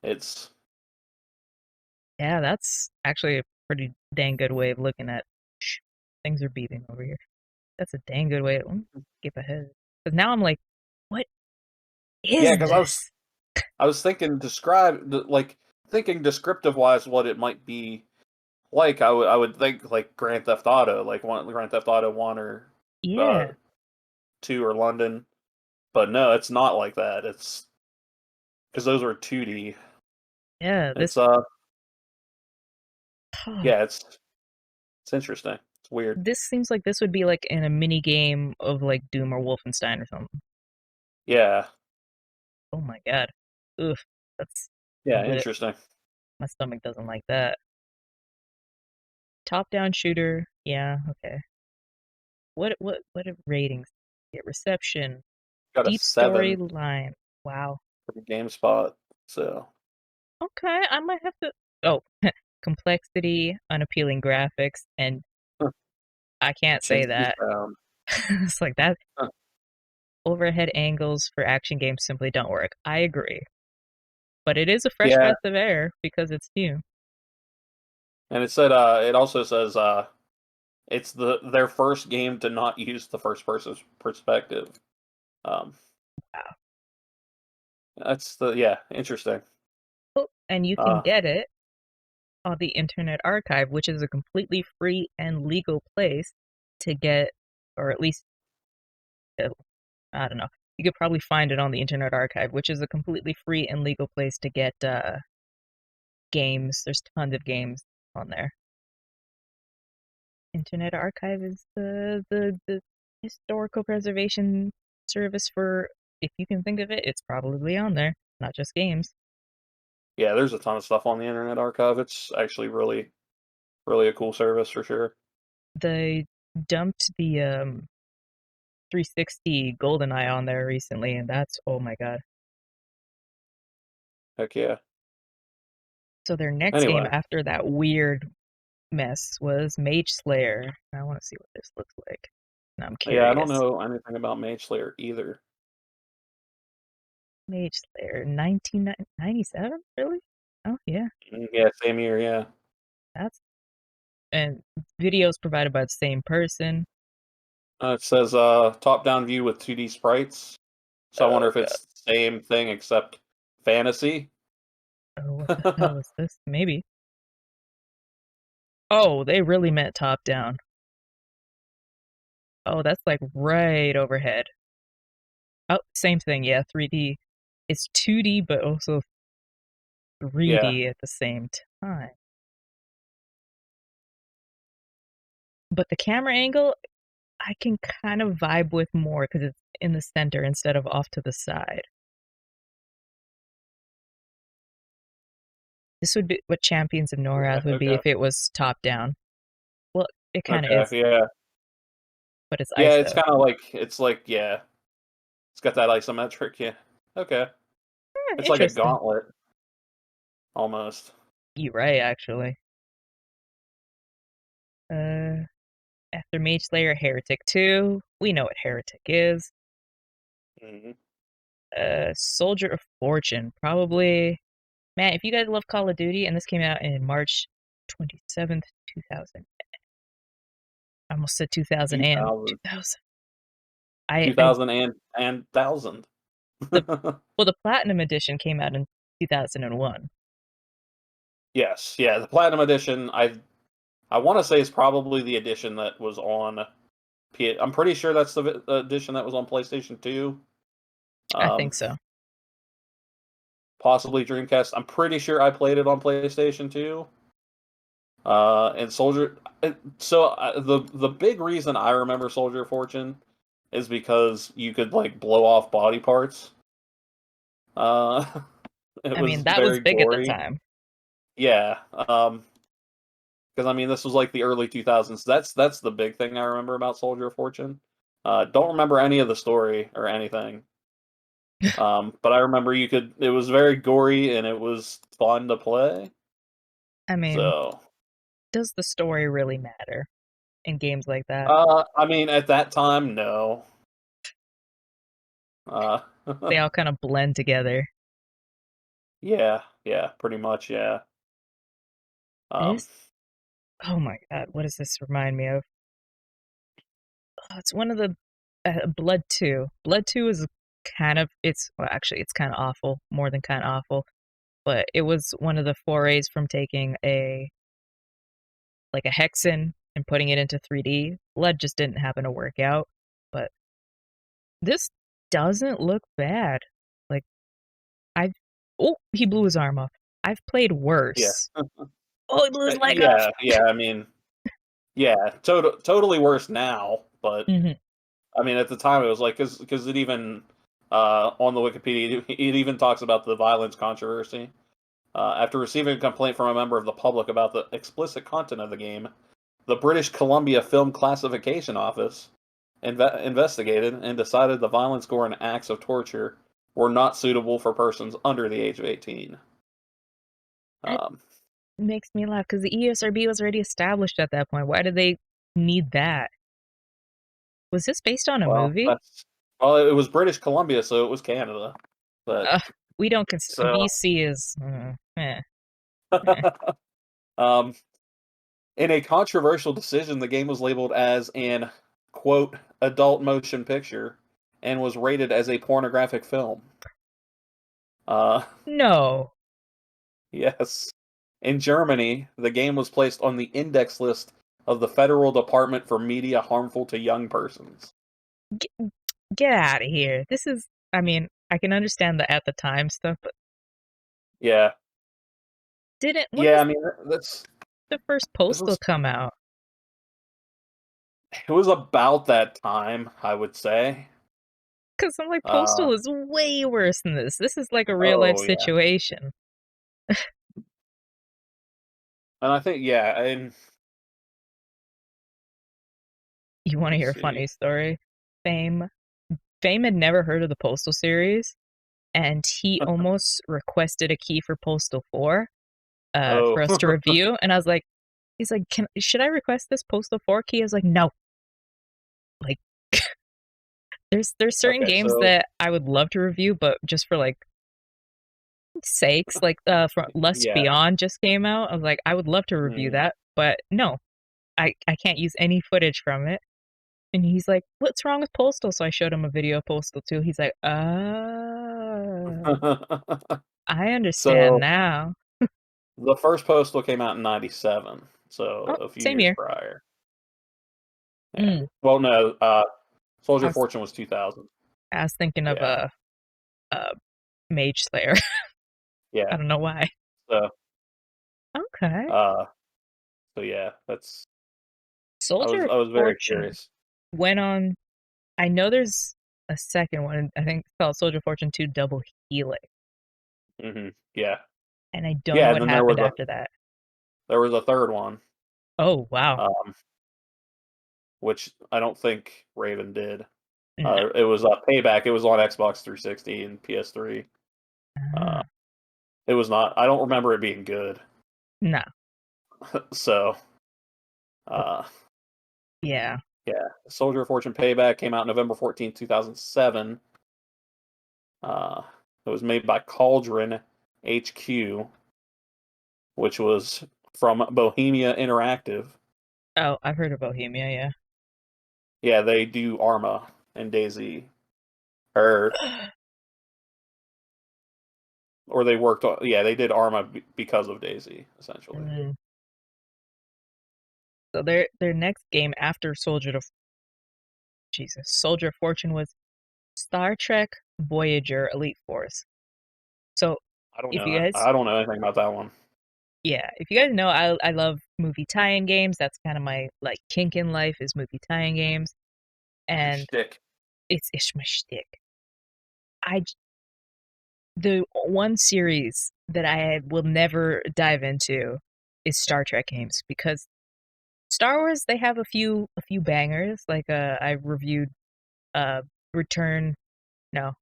[SPEAKER 3] it's
[SPEAKER 2] Yeah, that's actually a pretty dang good way of looking at. Shh, things are beeping over here. That's a dang good way. Let me skip ahead. Because now I'm like, what
[SPEAKER 3] yeah,
[SPEAKER 2] is
[SPEAKER 3] because
[SPEAKER 2] this?
[SPEAKER 3] I was thinking thinking descriptive wise what it might be like. I would think like Grand Theft Auto, like one Grand Theft Auto 1 or uh
[SPEAKER 2] Yeah,
[SPEAKER 3] 2 or London. But no, it's not like that. It's because those were 2D.
[SPEAKER 2] yeah.
[SPEAKER 3] It's yeah, it's interesting. It's weird.
[SPEAKER 2] This seems like this would be like in a mini game of like Doom or Wolfenstein or something.
[SPEAKER 3] Yeah.
[SPEAKER 2] Oh my god. Ugh, that's
[SPEAKER 3] Yeah,
[SPEAKER 2] bleh.
[SPEAKER 3] interesting.
[SPEAKER 2] My stomach doesn't like that. Top-down shooter. Yeah, okay. What ratings? Get reception.
[SPEAKER 3] Got a
[SPEAKER 2] Deep
[SPEAKER 3] 7
[SPEAKER 2] storyline. Wow.
[SPEAKER 3] from GameSpot. So
[SPEAKER 2] Okay, I might have to. Oh, complexity, unappealing graphics, and
[SPEAKER 3] huh,
[SPEAKER 2] I can't say
[SPEAKER 3] Shinsky
[SPEAKER 2] that.
[SPEAKER 3] sound.
[SPEAKER 2] It's like that.
[SPEAKER 3] Huh.
[SPEAKER 2] Overhead angles for action games simply don't work. I agree. But it is a fresh
[SPEAKER 3] Yeah,
[SPEAKER 2] breath of air because it's new.
[SPEAKER 3] and it also says it's their first game to not use the first person's perspective. Um
[SPEAKER 2] Wow.
[SPEAKER 3] that's the yeah, interesting.
[SPEAKER 2] Oh, and you can
[SPEAKER 3] Uh
[SPEAKER 2] get it on the Internet Archive, which is a completely free and legal place to get, or at least, uh, I don't know. You could probably find it on the Internet Archive, which is a completely free and legal place to get games. There's tons of games on there. Internet Archive is the historical preservation service for, if you can think of it, it's probably on there, not just games.
[SPEAKER 3] yeah, there's a ton of stuff on the Internet Archive. It's actually really a cool service for sure.
[SPEAKER 2] They dumped the 360 GoldenEye on there recently, and that's, oh my god.
[SPEAKER 3] Heck yeah.
[SPEAKER 2] So their next game
[SPEAKER 3] Anyway,
[SPEAKER 2] after that weird mess was Mage Slayer. I want to see what this looks like. Now I'm
[SPEAKER 3] yeah, I don't
[SPEAKER 2] curious.
[SPEAKER 3] know anything about Mage Slayer either.
[SPEAKER 2] Mage Slayer, 1997? Really? Oh yeah,
[SPEAKER 3] Yeah, same year. Yeah,
[SPEAKER 2] that's and videos provided by the same person.
[SPEAKER 3] it says top-down view with 2D sprites. So I wonder
[SPEAKER 2] Oh
[SPEAKER 3] if
[SPEAKER 2] god.
[SPEAKER 3] it's the same thing except fantasy.
[SPEAKER 2] Oh, what the hell is this? Maybe. Oh, they really meant top down. Oh, that's like right overhead. Oh, same thing. Yeah, 3D. It's 2D, but also
[SPEAKER 3] Yeah,
[SPEAKER 2] 3D at the same time. But the camera angle, I can kind of vibe with more because it's in the center instead of off to the side. This would be what Champions of Norath would be
[SPEAKER 3] okay,
[SPEAKER 2] if it was top down. Well, it kind of
[SPEAKER 3] okay,
[SPEAKER 2] is,
[SPEAKER 3] yeah,
[SPEAKER 2] but it's
[SPEAKER 3] yeah. It's
[SPEAKER 2] ISO.
[SPEAKER 3] kind of like yeah, it's got that isometric. Yeah, okay. It's like a
[SPEAKER 2] Interesting.
[SPEAKER 3] gauntlet almost.
[SPEAKER 2] You're right, actually. Uh, After Mage Slayer, Heretic 2. We know what Heretic is.
[SPEAKER 3] Hmm.
[SPEAKER 2] Soldier of Fortune, probably. Man, if you guys love Call of Duty, and this came out in March 27th, 2000. I almost said 2000 and
[SPEAKER 3] 2000,
[SPEAKER 2] 2000. I
[SPEAKER 3] 2000 and thousand.
[SPEAKER 2] the well, the Platinum Edition came out in 2001.
[SPEAKER 3] Yes, yeah. The Platinum Edition, I want to say is probably the edition that was on. I'm pretty sure that's the edition that was on PlayStation 2.
[SPEAKER 2] I
[SPEAKER 3] Um,
[SPEAKER 2] think so.
[SPEAKER 3] Possibly Dreamcast. I'm pretty sure I played it on PlayStation 2. And Soldier. So the big reason I remember Soldier of Fortune is because you could like blow off body parts. Uh, it
[SPEAKER 2] I mean,
[SPEAKER 3] was
[SPEAKER 2] that was
[SPEAKER 3] very
[SPEAKER 2] big at the
[SPEAKER 3] gory.
[SPEAKER 2] time.
[SPEAKER 3] Yeah. Because I mean, this was like the early 2000s. That's the big thing I remember about Soldier of Fortune. Don't remember any of the story or anything. But I remember you could. It was very gory and it was fun to play.
[SPEAKER 2] I mean,
[SPEAKER 3] So,
[SPEAKER 2] does the story really matter in games like that?
[SPEAKER 3] I mean, at that time, no. Uh,
[SPEAKER 2] They all kind of blend together.
[SPEAKER 3] yeah, yeah, pretty much, yeah. Um,
[SPEAKER 2] This, oh my god, what does this remind me of? Oh, it's one of the Blood 2. Blood 2 is kind of it's well, actually it's kind of awful, more than kind of awful, but it was one of the forays from taking a like a Hexen and putting it into 3D. Blood just didn't happen to work out, but this doesn't look bad. Like I've oh, he blew his arm off. I've played
[SPEAKER 3] yeah,
[SPEAKER 2] worse. Oh, he blew his leg off.
[SPEAKER 3] yeah, yeah. I mean, yeah, totally worse now, but
[SPEAKER 2] Hmm.
[SPEAKER 3] I mean, at the time it was like because it even on the Wikipedia it even talks about the violence controversy. After receiving a complaint from a member of the public about the explicit content of the game, the British Columbia Film Classification Office investigated and decided the violence, gore, and acts of torture were not suitable for persons under the age of 18.
[SPEAKER 2] That
[SPEAKER 3] Um,
[SPEAKER 2] makes me laugh because the ESRB was already established at that point. Why did they need that? Was this based on a
[SPEAKER 3] well,
[SPEAKER 2] movie?
[SPEAKER 3] that's well, it was British Columbia, so it was Canada, but
[SPEAKER 2] We don't consider
[SPEAKER 3] so
[SPEAKER 2] BC is eh.
[SPEAKER 3] um, in a controversial decision, the game was labeled as an quote adult motion picture and was rated as a pornographic film. Uh,
[SPEAKER 2] No.
[SPEAKER 3] yes. In Germany, the game was placed on the index list of the Federal Department for Media Harmful to Young Persons.
[SPEAKER 2] Get, get out of here. This is, I mean, I can understand the at the time stuff, but
[SPEAKER 3] Yeah,
[SPEAKER 2] when
[SPEAKER 3] yeah.
[SPEAKER 2] was
[SPEAKER 3] I mean, that's
[SPEAKER 2] the first
[SPEAKER 3] this
[SPEAKER 2] Postal
[SPEAKER 3] was
[SPEAKER 2] come out?
[SPEAKER 3] it was about that time, I would say.
[SPEAKER 2] Because I'm like,
[SPEAKER 3] Uh,
[SPEAKER 2] Postal is way worse than this. This is like a real life
[SPEAKER 3] oh yeah,
[SPEAKER 2] situation.
[SPEAKER 3] and I think yeah, and
[SPEAKER 2] You
[SPEAKER 3] let
[SPEAKER 2] want to
[SPEAKER 3] me
[SPEAKER 2] hear a funny
[SPEAKER 3] see.
[SPEAKER 2] story? Fame. Fame had never heard of the Postal series, and he almost requested a key for Postal 4.
[SPEAKER 3] Oh.
[SPEAKER 2] for us to review, and I was like, he's like, should I request this Postal 4 key? I was like, no. Like, there's certain
[SPEAKER 3] Okay,
[SPEAKER 2] games
[SPEAKER 3] so
[SPEAKER 2] that I would love to review, but just for like sakes, like from Lust
[SPEAKER 3] yeah.
[SPEAKER 2] Beyond just came out. I was like, I would love to review
[SPEAKER 3] Mm.
[SPEAKER 2] that, but no, I can't use any footage from it. And he's like, what's wrong with Postal? So I showed him a video of Postal 2. He's like, I understand
[SPEAKER 3] So
[SPEAKER 2] now.
[SPEAKER 3] the first Postal came out in '97, so
[SPEAKER 2] Oh,
[SPEAKER 3] a few
[SPEAKER 2] same
[SPEAKER 3] years
[SPEAKER 2] year.
[SPEAKER 3] prior. Yeah.
[SPEAKER 2] Mm.
[SPEAKER 3] Well, no,
[SPEAKER 2] I
[SPEAKER 3] Soldier of
[SPEAKER 2] was
[SPEAKER 3] Fortune was 2000.
[SPEAKER 2] I was thinking of
[SPEAKER 3] Yeah.
[SPEAKER 2] a Mage Slayer. I
[SPEAKER 3] Yeah.
[SPEAKER 2] don't know why.
[SPEAKER 3] So,
[SPEAKER 2] Okay.
[SPEAKER 3] uh, so yeah, that's.
[SPEAKER 2] Soldier of
[SPEAKER 3] I was very
[SPEAKER 2] Fortune
[SPEAKER 3] curious.
[SPEAKER 2] went on. I know there's a second one. I think it's called Soldier of Fortune 2 Double Helix.
[SPEAKER 3] Yeah.
[SPEAKER 2] And I don't know
[SPEAKER 3] Yeah, and
[SPEAKER 2] what
[SPEAKER 3] then
[SPEAKER 2] happened after that.
[SPEAKER 3] there was a third one,
[SPEAKER 2] Oh, wow.
[SPEAKER 3] um, which I don't think Raven did.
[SPEAKER 2] No.
[SPEAKER 3] It was Payback. It was on Xbox 360 and PS3.
[SPEAKER 2] Ah,
[SPEAKER 3] It was not. I don't remember it being good.
[SPEAKER 2] no.
[SPEAKER 3] So,
[SPEAKER 2] But
[SPEAKER 3] uh,
[SPEAKER 2] yeah.
[SPEAKER 3] yeah, Soldier of Fortune Payback came out November 14th, 2007. Uh, it was made by Cauldron HQ, which was from Bohemia Interactive.
[SPEAKER 2] Oh, I've heard of Bohemia,
[SPEAKER 3] Yeah, they do Arma and DayZ, or
[SPEAKER 2] yeah.
[SPEAKER 3] they worked on. Yeah, they did Arma because of DayZ, essentially.
[SPEAKER 2] Mm. So their next game after Soldier of Fortune was Star Trek Voyager Elite Force. So
[SPEAKER 3] I don't
[SPEAKER 2] if
[SPEAKER 3] know.
[SPEAKER 2] you guys,
[SPEAKER 3] I don't know anything about that one.
[SPEAKER 2] yeah, if you guys know, I love movie tie-in games. That's kind of my like kink in life is movie tie-in games,
[SPEAKER 3] Your
[SPEAKER 2] and
[SPEAKER 3] shtick.
[SPEAKER 2] it's my shtick. The one series that I will never dive into is Star Trek games because Star Wars they have a few bangers. Like I reviewed uh Return. No,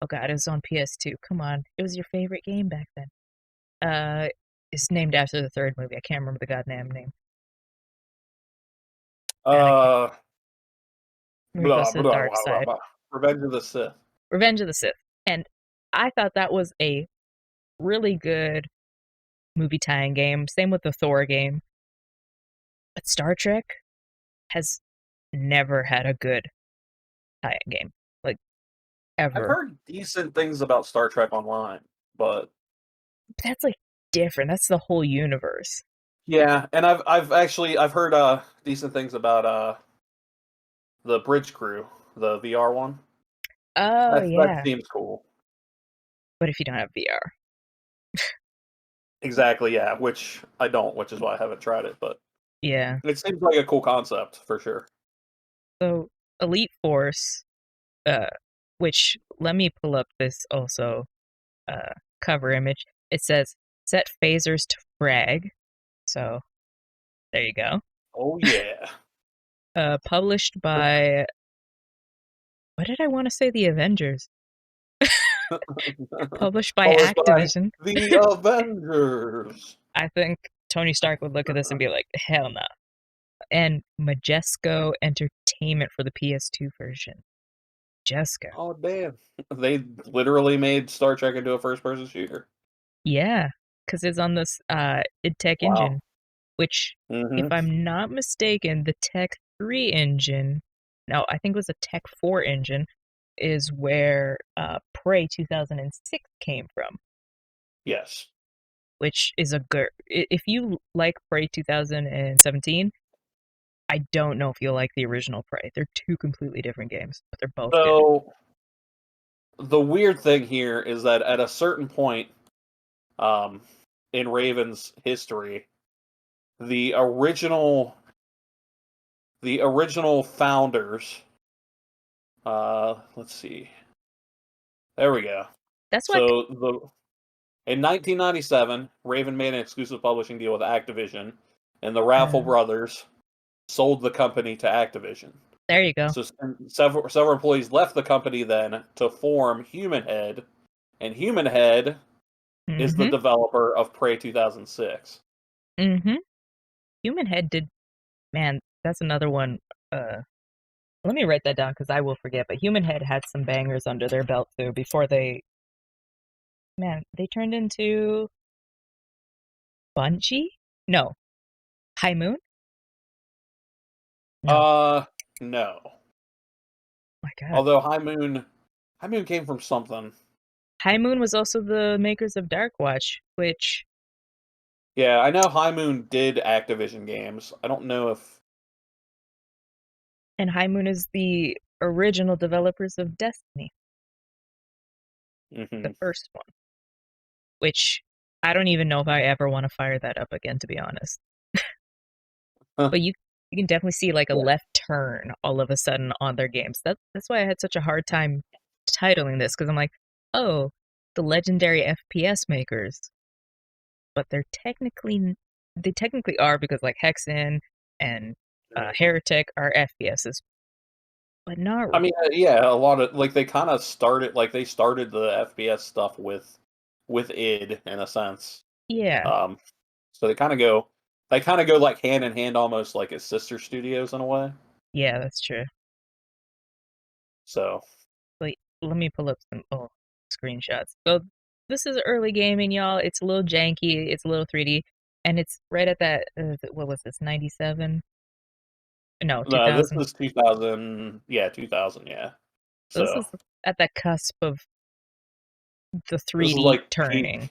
[SPEAKER 2] oh god, it was on PS2. Come on, it was your favorite game back then. It's named after the third movie. I can't remember the goddamn name, and I can't.
[SPEAKER 3] Uh,
[SPEAKER 2] Where he goes
[SPEAKER 3] blah,
[SPEAKER 2] to the
[SPEAKER 3] blah,
[SPEAKER 2] dark
[SPEAKER 3] blah, blah,
[SPEAKER 2] side.
[SPEAKER 3] blah. Revenge of the Sith.
[SPEAKER 2] Revenge of the Sith, and I thought that was a really good movie tie-in game. Same with the Thor game. But Star Trek has never had a good tie-in game, like
[SPEAKER 3] I've
[SPEAKER 2] ever.
[SPEAKER 3] heard decent things about Star Trek Online, but
[SPEAKER 2] But that's like different. That's the whole universe.
[SPEAKER 3] yeah, and I've heard decent things about the Bridge Crew, the VR one.
[SPEAKER 2] Oh
[SPEAKER 3] That
[SPEAKER 2] yeah,
[SPEAKER 3] seems cool.
[SPEAKER 2] but if you don't have VR,
[SPEAKER 3] Exactly, yeah. Which I don't, which is why I haven't tried it. But
[SPEAKER 2] yeah.
[SPEAKER 3] it seems like a cool concept for sure.
[SPEAKER 2] So Elite Force, uh, which let me pull up this also cover image. It says set phasers to frag. So there you go.
[SPEAKER 3] Oh yeah.
[SPEAKER 2] Published by what did I want to say? The Avengers. Published by
[SPEAKER 3] Published by
[SPEAKER 2] Activision.
[SPEAKER 3] the Avengers.
[SPEAKER 2] I think Tony Stark would look at this and be like, hell no. And Majesco Entertainment for the PS2 version. Majesco.
[SPEAKER 3] Oh damn! They literally made Star Trek into a first-person shooter.
[SPEAKER 2] Yeah, because it's on this id Tech
[SPEAKER 3] Wow.
[SPEAKER 2] engine, which, if
[SPEAKER 3] Hmm.
[SPEAKER 2] I'm not mistaken, the Tech 3 engine, no, I think it was a Tech 4 engine, is where Prey 2006 came from,
[SPEAKER 3] Yes.
[SPEAKER 2] which is a good. If you like Prey 2017, I don't know if you'll like the original Prey. They're two completely different games, but they're both good.
[SPEAKER 3] So the weird thing here is that at a certain point, um, in Raven's history, the original founders. Let's see. There we go.
[SPEAKER 2] That's what.
[SPEAKER 3] So in 1997, Raven made an exclusive publishing deal with Activision, and the Raffle brothers sold the company to Activision.
[SPEAKER 2] There you go.
[SPEAKER 3] So several employees left the company then to form Human Head, and Human Head is the
[SPEAKER 2] Mm-hmm.
[SPEAKER 3] developer of Prey 2006.
[SPEAKER 2] Mm-hmm. Human Head did, man, that's another one. Let me write that down because I will forget. But Human Head had some bangers under their belt too before they turned into Bungie? No, High Moon? No.
[SPEAKER 3] No.
[SPEAKER 2] My God.
[SPEAKER 3] Although High Moon came from something.
[SPEAKER 2] High Moon was also the makers of Dark Watch, which,
[SPEAKER 3] Yeah, I know High Moon did Activision games. I don't know if.
[SPEAKER 2] and High Moon is the original developers of Destiny, the
[SPEAKER 3] Mhm.
[SPEAKER 2] first one, which I don't even know if I ever want to fire that up again, to be honest.
[SPEAKER 3] Huh.
[SPEAKER 2] But you can definitely see like a
[SPEAKER 3] Yeah.
[SPEAKER 2] left turn all of a sudden on their games. That's why I had such a hard time titling this because I'm like, oh, the legendary FPS makers, but they technically are because like Hexen and
[SPEAKER 3] Mhm.
[SPEAKER 2] Heretic are FPSs, but not.
[SPEAKER 3] I mean, yeah, a lot of like they kind of started like they started the FPS stuff with id in a sense.
[SPEAKER 2] Yeah,
[SPEAKER 3] Um, so they kind of go like hand in hand, almost like as sister studios in a way.
[SPEAKER 2] yeah, that's true.
[SPEAKER 3] So
[SPEAKER 2] Wait, let me pull up some screenshots. So this is early gaming, y'all. It's a little janky. It's a little 3D, and it's right at that. What was this? 97? No,
[SPEAKER 3] no, this
[SPEAKER 2] 2000.
[SPEAKER 3] is 2000. Yeah, 2000. Yeah.
[SPEAKER 2] This
[SPEAKER 3] So
[SPEAKER 2] is at that cusp of the
[SPEAKER 3] this is
[SPEAKER 2] 3D
[SPEAKER 3] like
[SPEAKER 2] turning.
[SPEAKER 3] peak.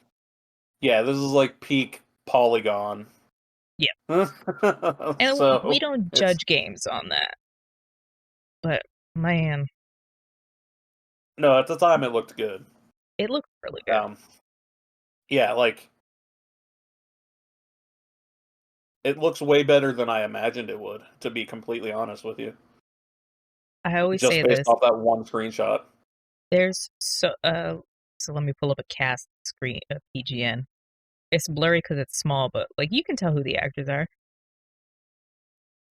[SPEAKER 3] Yeah, this is like peak Polygon.
[SPEAKER 2] Yeah, and we
[SPEAKER 3] So
[SPEAKER 2] don't
[SPEAKER 3] it's
[SPEAKER 2] judge games on that, but man,
[SPEAKER 3] no. At the time, it looked good.
[SPEAKER 2] it looked really good.
[SPEAKER 3] Um, yeah, like it looks way better than I imagined it would. To be completely honest with you,
[SPEAKER 2] I always
[SPEAKER 3] just
[SPEAKER 2] say
[SPEAKER 3] based
[SPEAKER 2] this.
[SPEAKER 3] off that one screenshot.
[SPEAKER 2] There's so let me pull up a cast screen of PGN. It's blurry because it's small, but like you can tell who the actors are.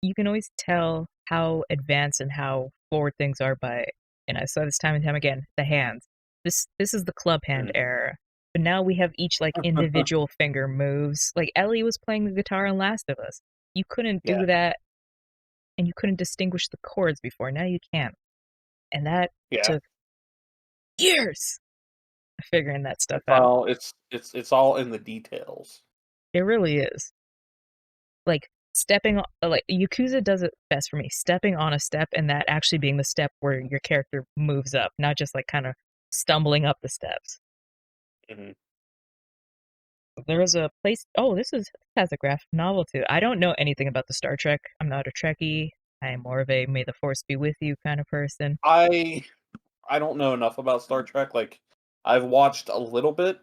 [SPEAKER 2] You can always tell how advanced and how forward things are by, and I saw this time and time again, the hands. This is the club hand
[SPEAKER 3] Mm.
[SPEAKER 2] era. But now we have each like individual finger moves. Like Ellie was playing the guitar in Last of Us. You couldn't
[SPEAKER 3] Yeah,
[SPEAKER 2] do that and you couldn't distinguish the chords before. Now you can. And that
[SPEAKER 3] yeah.
[SPEAKER 2] took years of figuring that stuff
[SPEAKER 3] It's
[SPEAKER 2] out.
[SPEAKER 3] all it's all in the details.
[SPEAKER 2] It really is. Like like Yakuza does it best for me, stepping on a step and that actually being the step where your character moves up, not just like kind of stumbling up the steps.
[SPEAKER 3] Hmm.
[SPEAKER 2] There is a place. Oh, this has a graphic novel too. I don't know anything about the Star Trek. I'm not a Trekkie. I am more of a may the force be with you kind of person.
[SPEAKER 3] I I don't know enough about Star Trek. Like I've watched a little bit.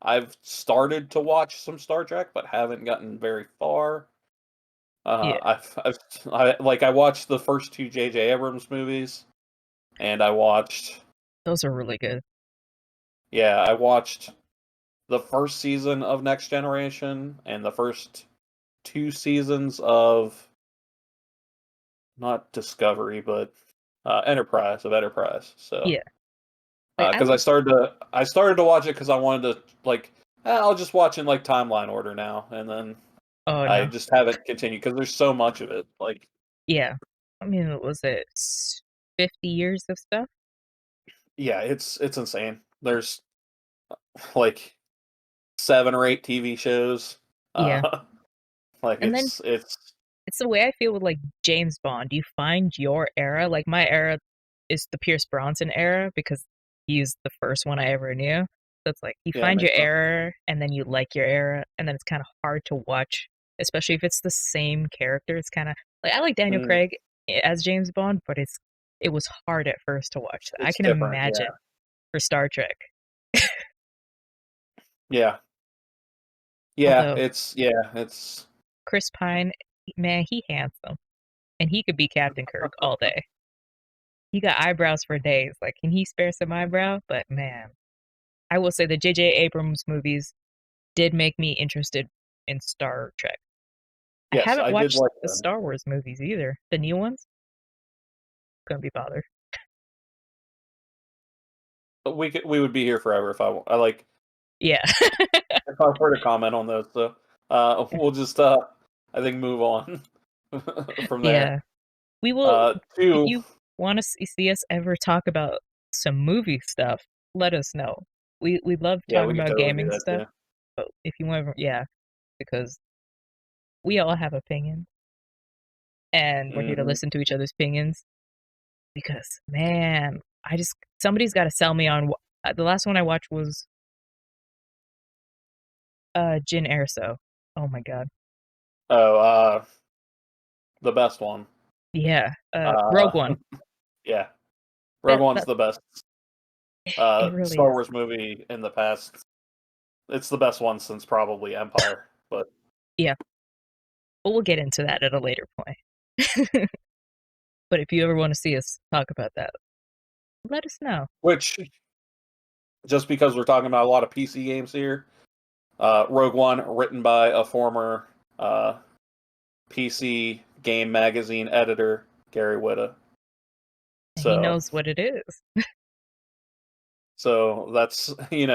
[SPEAKER 3] I've started to watch some Star Trek, but haven't gotten very far.
[SPEAKER 2] Yeah,
[SPEAKER 3] I watched the first two J.J. Abrams movies, and
[SPEAKER 2] those are really good.
[SPEAKER 3] I watched the first season of Next Generation and the first two seasons of not Discovery, but Enterprise. So,
[SPEAKER 2] Yeah, like I
[SPEAKER 3] because
[SPEAKER 2] like.
[SPEAKER 3] I started to watch it because I wanted to like, I'll just watch in like timeline order now, and then
[SPEAKER 2] Oh
[SPEAKER 3] I
[SPEAKER 2] no,
[SPEAKER 3] just haven't continued because there's so much of it. Like,
[SPEAKER 2] yeah. I mean, what was it 50 years of stuff?
[SPEAKER 3] yeah, it's insane. There's like 7 or 8 TV shows.
[SPEAKER 2] Yeah,
[SPEAKER 3] Uh, like
[SPEAKER 2] and then it's the way I feel with like James Bond. You find your era. Like my era is the Pierce Bronson era because he's the first one I ever knew. So it's like you
[SPEAKER 3] yeah, it
[SPEAKER 2] find your
[SPEAKER 3] makes sense.
[SPEAKER 2] era and then you like your era and then it's kind of hard to watch, especially if it's the same character. It's kind of like I like Daniel
[SPEAKER 3] Mm,
[SPEAKER 2] Craig as James Bond, but it was hard at first to watch. I
[SPEAKER 3] it's
[SPEAKER 2] can
[SPEAKER 3] different.
[SPEAKER 2] imagine
[SPEAKER 3] Yeah,
[SPEAKER 2] for Star Trek.
[SPEAKER 3] yeah,
[SPEAKER 2] Although
[SPEAKER 3] it's
[SPEAKER 2] Chris Pine, man, he handsome and he could be Captain Kirk all day. He got eyebrows for days. Like, can he spare some eyebrow? But man, I will say the J.J. Abrams movies did make me interested in Star Trek. I
[SPEAKER 3] yes,
[SPEAKER 2] haven't
[SPEAKER 3] I did
[SPEAKER 2] watched
[SPEAKER 3] like
[SPEAKER 2] the
[SPEAKER 3] them.
[SPEAKER 2] Star Wars movies either. The new ones? Couldn't be bothered.
[SPEAKER 3] But we would be here forever if I like.
[SPEAKER 2] Yeah.
[SPEAKER 3] if I were to comment on those. So we'll just I think move on from there.
[SPEAKER 2] Yeah. We will, if
[SPEAKER 3] Two,
[SPEAKER 2] you want to see us ever talk about some movie stuff, let us know. We love
[SPEAKER 3] yeah,
[SPEAKER 2] talking
[SPEAKER 3] we could
[SPEAKER 2] about
[SPEAKER 3] totally do
[SPEAKER 2] gaming
[SPEAKER 3] that
[SPEAKER 2] stuff,
[SPEAKER 3] too.
[SPEAKER 2] but if you want, yeah, because we all have opinions, and we're here to
[SPEAKER 3] Hmm.
[SPEAKER 2] listen to each other's opinions. Because man, somebody's got to sell me on. The last one I watched was Jin Erso. Oh my god.
[SPEAKER 3] Oh, the best one.
[SPEAKER 2] Yeah. Rogue
[SPEAKER 3] Uh,
[SPEAKER 2] One.
[SPEAKER 3] yeah, Rogue
[SPEAKER 2] That
[SPEAKER 3] One's
[SPEAKER 2] that
[SPEAKER 3] the best
[SPEAKER 2] it really
[SPEAKER 3] Star
[SPEAKER 2] is.
[SPEAKER 3] Wars movie in the past. It's the best one since probably Empire, but
[SPEAKER 2] Yeah. But we'll get into that at a later point. But if you ever want to see us talk about that, let us know.
[SPEAKER 3] which just because we're talking about a lot of PC games here, Rogue One, written by a former uh, PC game magazine editor, Gary Whitta.
[SPEAKER 2] And he
[SPEAKER 3] So,
[SPEAKER 2] knows what it is.
[SPEAKER 3] so that's it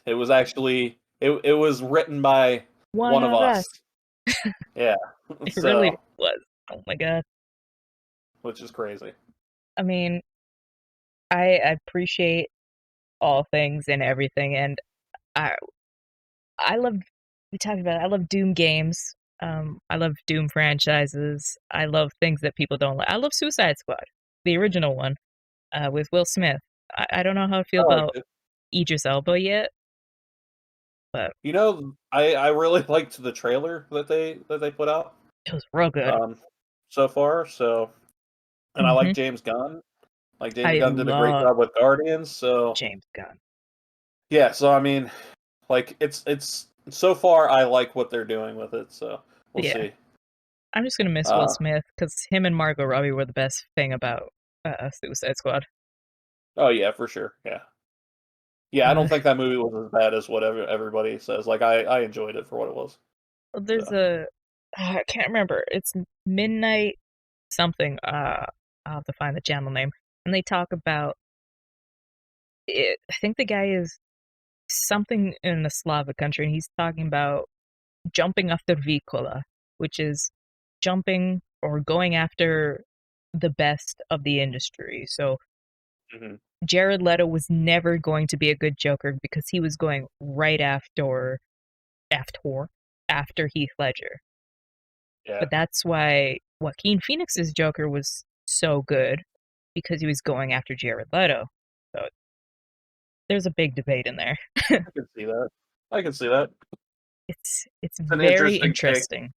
[SPEAKER 2] Yeah.
[SPEAKER 3] was actually it was written by
[SPEAKER 2] One
[SPEAKER 3] one of
[SPEAKER 2] of
[SPEAKER 3] us.
[SPEAKER 2] us.
[SPEAKER 3] Yeah,
[SPEAKER 2] It really
[SPEAKER 3] so
[SPEAKER 2] was. Oh my god.
[SPEAKER 3] which is crazy.
[SPEAKER 2] I mean, I appreciate all things and everything, and I I love we talked about it, I love Doom games. I love Doom franchises. I love things that people don't like. I love Suicide Squad, the original one, with Will Smith. I don't know how I feel
[SPEAKER 3] I liked
[SPEAKER 2] about
[SPEAKER 3] it.
[SPEAKER 2] Idris Elba yet, but
[SPEAKER 3] I really liked the trailer that they put out
[SPEAKER 2] it was real good.
[SPEAKER 3] um so far. So, and I like
[SPEAKER 2] Hmm.
[SPEAKER 3] James Gunn. Like James
[SPEAKER 2] I
[SPEAKER 3] Gunn did a great
[SPEAKER 2] love
[SPEAKER 3] job with Guardians. So
[SPEAKER 2] James Gunn.
[SPEAKER 3] yeah. So I mean, like it's so far I like what they're doing with it. So we'll
[SPEAKER 2] Yeah,
[SPEAKER 3] see.
[SPEAKER 2] I'm just gonna miss Will
[SPEAKER 3] Uh,
[SPEAKER 2] Smith because him and Margot Robbie were the best thing about Suicide Squad.
[SPEAKER 3] oh yeah, for sure. Yeah. Yeah, I
[SPEAKER 2] Uh,
[SPEAKER 3] don't think that movie was as bad as whatever everybody says. Like I enjoyed it for what it was.
[SPEAKER 2] there's
[SPEAKER 3] So
[SPEAKER 2] I can't remember. It's Midnight something. I'll have to find the channel name. And they talk about it. I think the guy is something in the Slavic country, and he's talking about jumping after Vikola, which is jumping or going after the best of the industry. So
[SPEAKER 3] mhm,
[SPEAKER 2] Jared Leto was never going to be a good Joker because he was going right after Heath Ledger.
[SPEAKER 3] yeah,
[SPEAKER 2] But that's why Joaquin Phoenix's Joker was so good because he was going after Jared Leto. So there's a big debate in there.
[SPEAKER 3] I can see that. I can see that.
[SPEAKER 2] It's
[SPEAKER 3] It's an
[SPEAKER 2] very
[SPEAKER 3] interesting take.
[SPEAKER 2] interesting.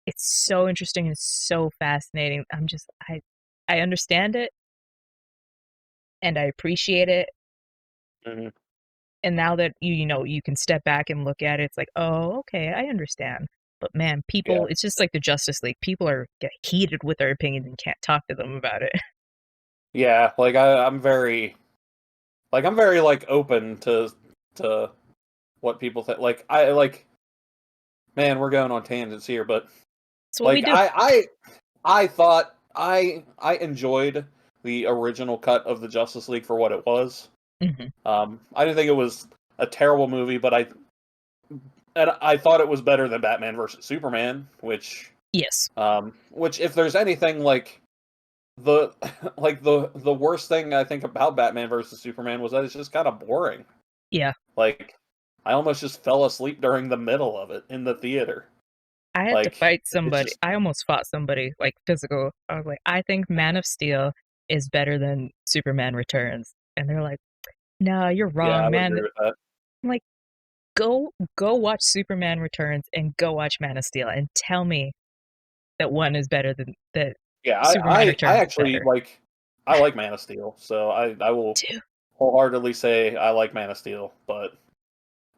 [SPEAKER 2] It's so interesting and so fascinating. I understand it and I appreciate it.
[SPEAKER 3] Hmm.
[SPEAKER 2] And now that you can step back and look at it, it's like, oh, okay, I understand. But man,
[SPEAKER 3] Yeah,
[SPEAKER 2] people, it's just like the Justice League. People get heated with their opinions and can't talk to them about it.
[SPEAKER 3] yeah. Like I'm very like open to what people think. Like I like, man, we're going on tangents here, but
[SPEAKER 2] That's what we
[SPEAKER 3] like
[SPEAKER 2] do.
[SPEAKER 3] I thought I enjoyed the original cut of the Justice League for what it was.
[SPEAKER 2] Hmm.
[SPEAKER 3] I didn't think it was a terrible movie, but I thought it was better than Batman versus Superman,
[SPEAKER 2] Yes.
[SPEAKER 3] which if there's anything like the the worst thing I think about Batman versus Superman was that it's just kind of boring.
[SPEAKER 2] Yeah.
[SPEAKER 3] Like I almost just fell asleep during the middle of it in the theater.
[SPEAKER 2] I had to
[SPEAKER 3] Like
[SPEAKER 2] fight
[SPEAKER 3] it's
[SPEAKER 2] somebody.
[SPEAKER 3] just
[SPEAKER 2] I almost fought somebody like physical. I was like, I think Man of Steel is better than Superman Returns. And they're like, no, you're
[SPEAKER 3] yeah, I
[SPEAKER 2] wrong,
[SPEAKER 3] would
[SPEAKER 2] man.
[SPEAKER 3] agree with that.
[SPEAKER 2] I'm like, go watch Superman Returns and go watch Man of Steel and tell me that one is better than that
[SPEAKER 3] Yeah,
[SPEAKER 2] Superman
[SPEAKER 3] I
[SPEAKER 2] Returns is
[SPEAKER 3] actually
[SPEAKER 2] better.
[SPEAKER 3] I like Man of Steel, so I will
[SPEAKER 2] Dude.
[SPEAKER 3] wholeheartedly say I like Man of Steel, but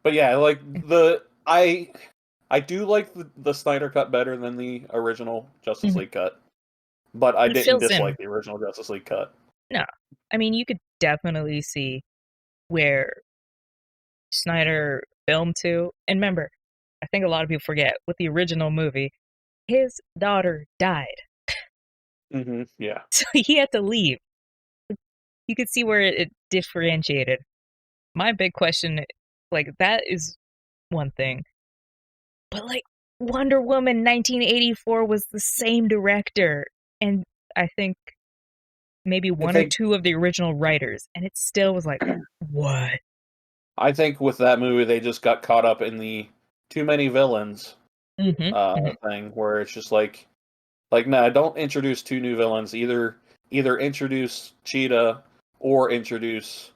[SPEAKER 3] yeah, like I do like the Snyder cut better than the original Justice
[SPEAKER 2] Mhm.
[SPEAKER 3] League cut, but I
[SPEAKER 2] It
[SPEAKER 3] didn't
[SPEAKER 2] fills in.
[SPEAKER 3] dislike the original Justice League cut.
[SPEAKER 2] No. I mean, you could definitely see where Snyder filmed to. And remember, I think a lot of people forget with the original movie, his daughter died.
[SPEAKER 3] Hmm. Yeah.
[SPEAKER 2] So he had to leave. You could see where it differentiated. my big question, like, that is one thing, but like Wonder Woman 1984 was the same director, and I think maybe
[SPEAKER 3] I
[SPEAKER 2] one or
[SPEAKER 3] think
[SPEAKER 2] two of the original writers, and it still was like, what?
[SPEAKER 3] I think with that movie they just got caught up in the too many villains
[SPEAKER 2] Mm-hmm. Mm-hmm.
[SPEAKER 3] thing, where it's just like no, don't introduce two new villains. Either introduce Cheetah or introduce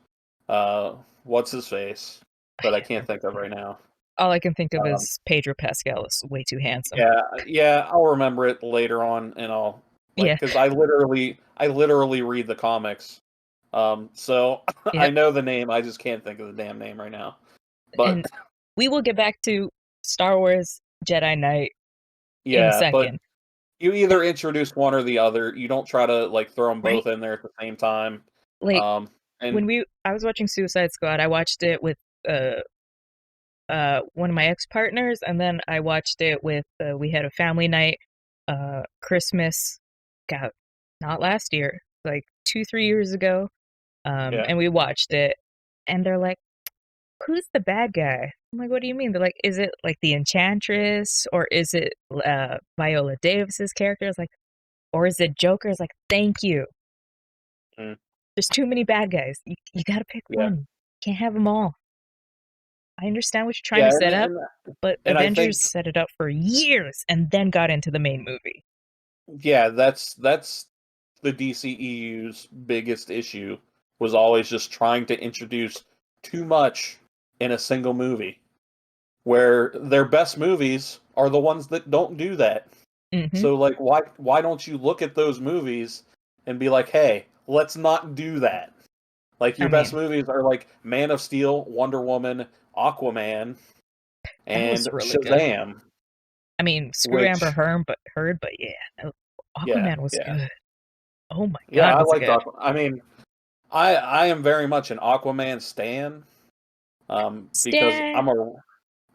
[SPEAKER 3] what's his face
[SPEAKER 2] I
[SPEAKER 3] that I
[SPEAKER 2] can't
[SPEAKER 3] can't
[SPEAKER 2] remember
[SPEAKER 3] think
[SPEAKER 2] his
[SPEAKER 3] of
[SPEAKER 2] name.
[SPEAKER 3] right now.
[SPEAKER 2] All I can think of
[SPEAKER 3] Um,
[SPEAKER 2] is Pedro Pascal is way too handsome.
[SPEAKER 3] yeah, I'll remember it later on, and I'll
[SPEAKER 2] Yeah,
[SPEAKER 3] because I literally read the comics. So I
[SPEAKER 2] yep.
[SPEAKER 3] know the name, I just can't think of the damn name right now. But
[SPEAKER 2] And we will get back to Star Wars Jedi Knight in a
[SPEAKER 3] yeah, but
[SPEAKER 2] second.
[SPEAKER 3] you either introduce one or the other. You don't try to like throw them
[SPEAKER 2] Right?
[SPEAKER 3] both in there at the same time.
[SPEAKER 2] Like
[SPEAKER 3] Um,
[SPEAKER 2] when
[SPEAKER 3] and
[SPEAKER 2] I was watching Suicide Squad, I watched it with uh one of my ex-partners, and then I watched it with we had a family night Christmas, God, not last year, like 2 3 years ago.
[SPEAKER 3] yeah,
[SPEAKER 2] And we watched it, and they're like, who's the bad guy? I'm like, what do you mean? They're like, is it like the Enchantress, or is it Viola Davis's character? I was like, or is it Joker? It's like, thank you.
[SPEAKER 3] mm,
[SPEAKER 2] There's too many bad guys. You got to pick
[SPEAKER 3] yeah,
[SPEAKER 2] one. Can't have them all. I understand what you're trying
[SPEAKER 3] yeah,
[SPEAKER 2] to
[SPEAKER 3] and,
[SPEAKER 2] set up,
[SPEAKER 3] and
[SPEAKER 2] but
[SPEAKER 3] and I
[SPEAKER 2] Avengers
[SPEAKER 3] think
[SPEAKER 2] set it up for years and then got into the main movie.
[SPEAKER 3] yeah, that's the DCEU's biggest issue was always just trying to introduce too much in a single movie, where their best movies are the ones that don't do that.
[SPEAKER 2] Mm-hmm.
[SPEAKER 3] So like why don't you look at those movies and be like, "Hey, let's not do that." Like
[SPEAKER 2] I
[SPEAKER 3] your best
[SPEAKER 2] mean,
[SPEAKER 3] movies are like Man of Steel, Wonder Woman, Aquaman,
[SPEAKER 2] that
[SPEAKER 3] and
[SPEAKER 2] was really good.
[SPEAKER 3] Shazam,
[SPEAKER 2] I mean, screw Amber
[SPEAKER 3] which
[SPEAKER 2] Heard, but yeah,
[SPEAKER 3] yeah,
[SPEAKER 2] Aquaman was
[SPEAKER 3] yeah.
[SPEAKER 2] good. Oh my
[SPEAKER 3] Yeah,
[SPEAKER 2] God,
[SPEAKER 3] I
[SPEAKER 2] was it
[SPEAKER 3] liked
[SPEAKER 2] good?
[SPEAKER 3] Aquaman. I mean, I am very much an Aquaman stan, because
[SPEAKER 2] Stan!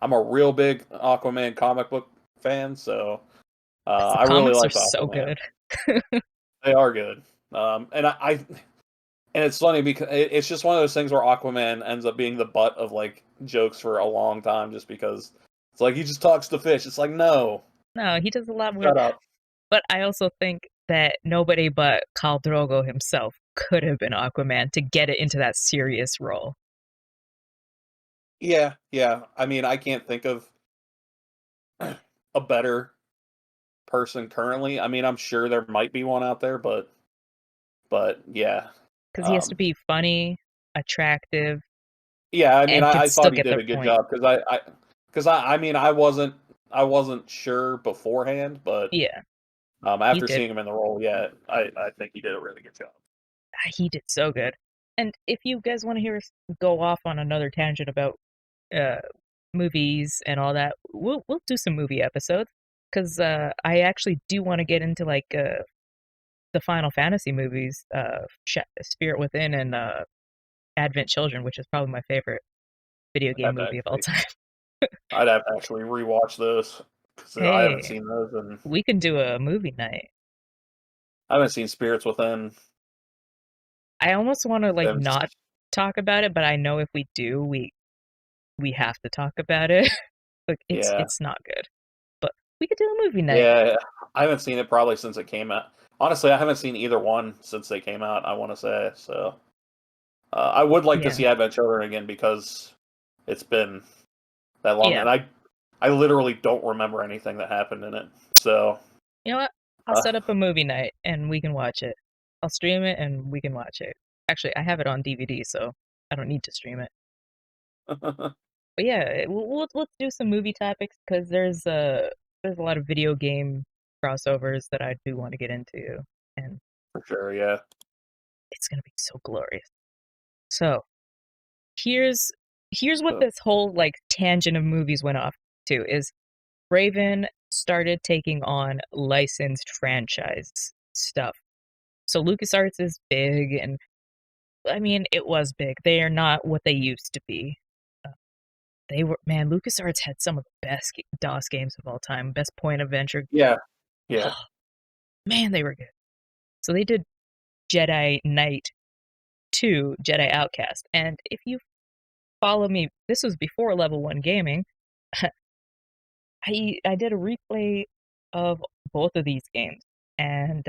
[SPEAKER 3] I'm a real big Aquaman comic book fan, so
[SPEAKER 2] The
[SPEAKER 3] I really
[SPEAKER 2] comics are
[SPEAKER 3] like
[SPEAKER 2] so
[SPEAKER 3] Aquaman.
[SPEAKER 2] good.
[SPEAKER 3] They are good, and it's funny because it's just one of those things where Aquaman ends up being the butt of like jokes for a long time, just because it's like he just talks to fish. It's like no,
[SPEAKER 2] No, he does a lot more.
[SPEAKER 3] shut up.
[SPEAKER 2] But I also think that nobody but Khal Drogo himself could have been Aquaman to get it into that serious role.
[SPEAKER 3] Yeah, yeah. I mean, I can't think of a better person currently. I mean, I'm sure there might be one out there, but yeah.
[SPEAKER 2] Because he has to
[SPEAKER 3] Um,
[SPEAKER 2] be funny, attractive,
[SPEAKER 3] yeah, I mean,
[SPEAKER 2] and can
[SPEAKER 3] I
[SPEAKER 2] still
[SPEAKER 3] thought he
[SPEAKER 2] get
[SPEAKER 3] did
[SPEAKER 2] the
[SPEAKER 3] a good
[SPEAKER 2] point.
[SPEAKER 3] job because I mean, I wasn't sure beforehand, but
[SPEAKER 2] Yeah, he
[SPEAKER 3] after
[SPEAKER 2] did.
[SPEAKER 3] seeing him in the role, yeah, I think he did a really good job.
[SPEAKER 2] He did so good. And if you guys want to hear us go off on another tangent about uh, movies and all that, we'll do some movie episodes. Because I actually do want to get into like the Final Fantasy movies, Spirit Within and Advent Children, which is probably my favorite video
[SPEAKER 3] I'd
[SPEAKER 2] game
[SPEAKER 3] have to
[SPEAKER 2] movie of all
[SPEAKER 3] actually,
[SPEAKER 2] time.
[SPEAKER 3] I'd have to actually rewatch those because I haven't
[SPEAKER 2] Hey,
[SPEAKER 3] seen those, and
[SPEAKER 2] we can do a movie night.
[SPEAKER 3] I haven't seen Spirits Within
[SPEAKER 2] I almost want to like
[SPEAKER 3] since
[SPEAKER 2] not talk about it, but I know if we do, we have to talk about it. Like
[SPEAKER 3] yeah,
[SPEAKER 2] it's not good, but we could do a movie night.
[SPEAKER 3] yeah. I haven't seen it probably since it came out. Honestly, I haven't seen either one since they came out. I want to say so. I would like to
[SPEAKER 2] Yeah,
[SPEAKER 3] see Advent Children again because it's been that long,
[SPEAKER 2] yeah.
[SPEAKER 3] and I literally don't remember anything that happened in it. So,
[SPEAKER 2] You know what? I'll
[SPEAKER 3] uh,
[SPEAKER 2] set up a movie night and we can watch it. I'll stream it and we can watch it. Actually, I have it on DVD, so I don't need to stream it.
[SPEAKER 3] for
[SPEAKER 2] But yeah, let's do some movie topics because there's a lot of video game crossovers that I do want to get into, and
[SPEAKER 3] sure, yeah.
[SPEAKER 2] it's gonna be so glorious. So here's what
[SPEAKER 3] So,
[SPEAKER 2] this whole like tangent of movies went off to is Raven started taking on licensed franchise stuff. So LucasArts is big, and I mean it was big. They are not what they used to be. Uh, They were, man. LucasArts had some of the best DOS games of all time. Best point adventure.
[SPEAKER 3] yeah, yeah,
[SPEAKER 2] Oh, man, they were good. So they did Jedi Knight 2, Jedi Outcast, and if you follow me, this was before level 1 gaming. I did a replay of both of these games, and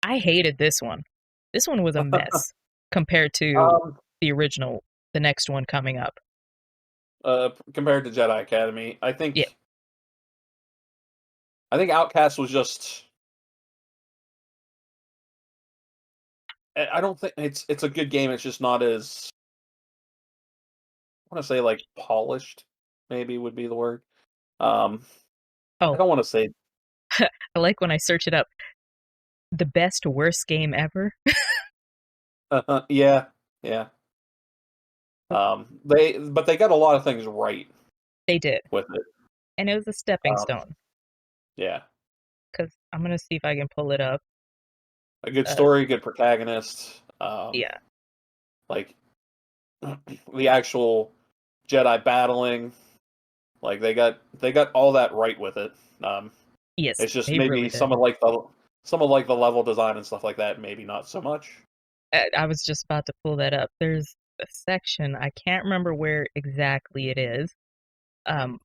[SPEAKER 2] I hated this one. This one was a mess compared to
[SPEAKER 3] Um,
[SPEAKER 2] the original, the next one coming up.
[SPEAKER 3] Compared to Jedi Academy,
[SPEAKER 2] Yeah.
[SPEAKER 3] I think Outcast was just. I don't think it's a good game. It's just not as I want to say like polished. Maybe would be the word. I
[SPEAKER 2] Oh,
[SPEAKER 3] don't want to say.
[SPEAKER 2] I like when I search it up. The best worst game ever.
[SPEAKER 3] Yeah, yeah. They got a lot of things right
[SPEAKER 2] They did,
[SPEAKER 3] with it.
[SPEAKER 2] and it was a stepping
[SPEAKER 3] Um,
[SPEAKER 2] stone.
[SPEAKER 3] yeah,
[SPEAKER 2] Because I'm gonna see if I can pull it up.
[SPEAKER 3] a good
[SPEAKER 2] Uh,
[SPEAKER 3] story, good protagonist.
[SPEAKER 2] yeah.
[SPEAKER 3] Like the actual Jedi battling. Like they got all that right with it.
[SPEAKER 2] Yes,
[SPEAKER 3] It's just
[SPEAKER 2] they really
[SPEAKER 3] maybe
[SPEAKER 2] did.
[SPEAKER 3] some of like the level design and stuff like that. Maybe not so much.
[SPEAKER 2] I was just about to pull that up. There's a section, I can't remember where exactly it is, um,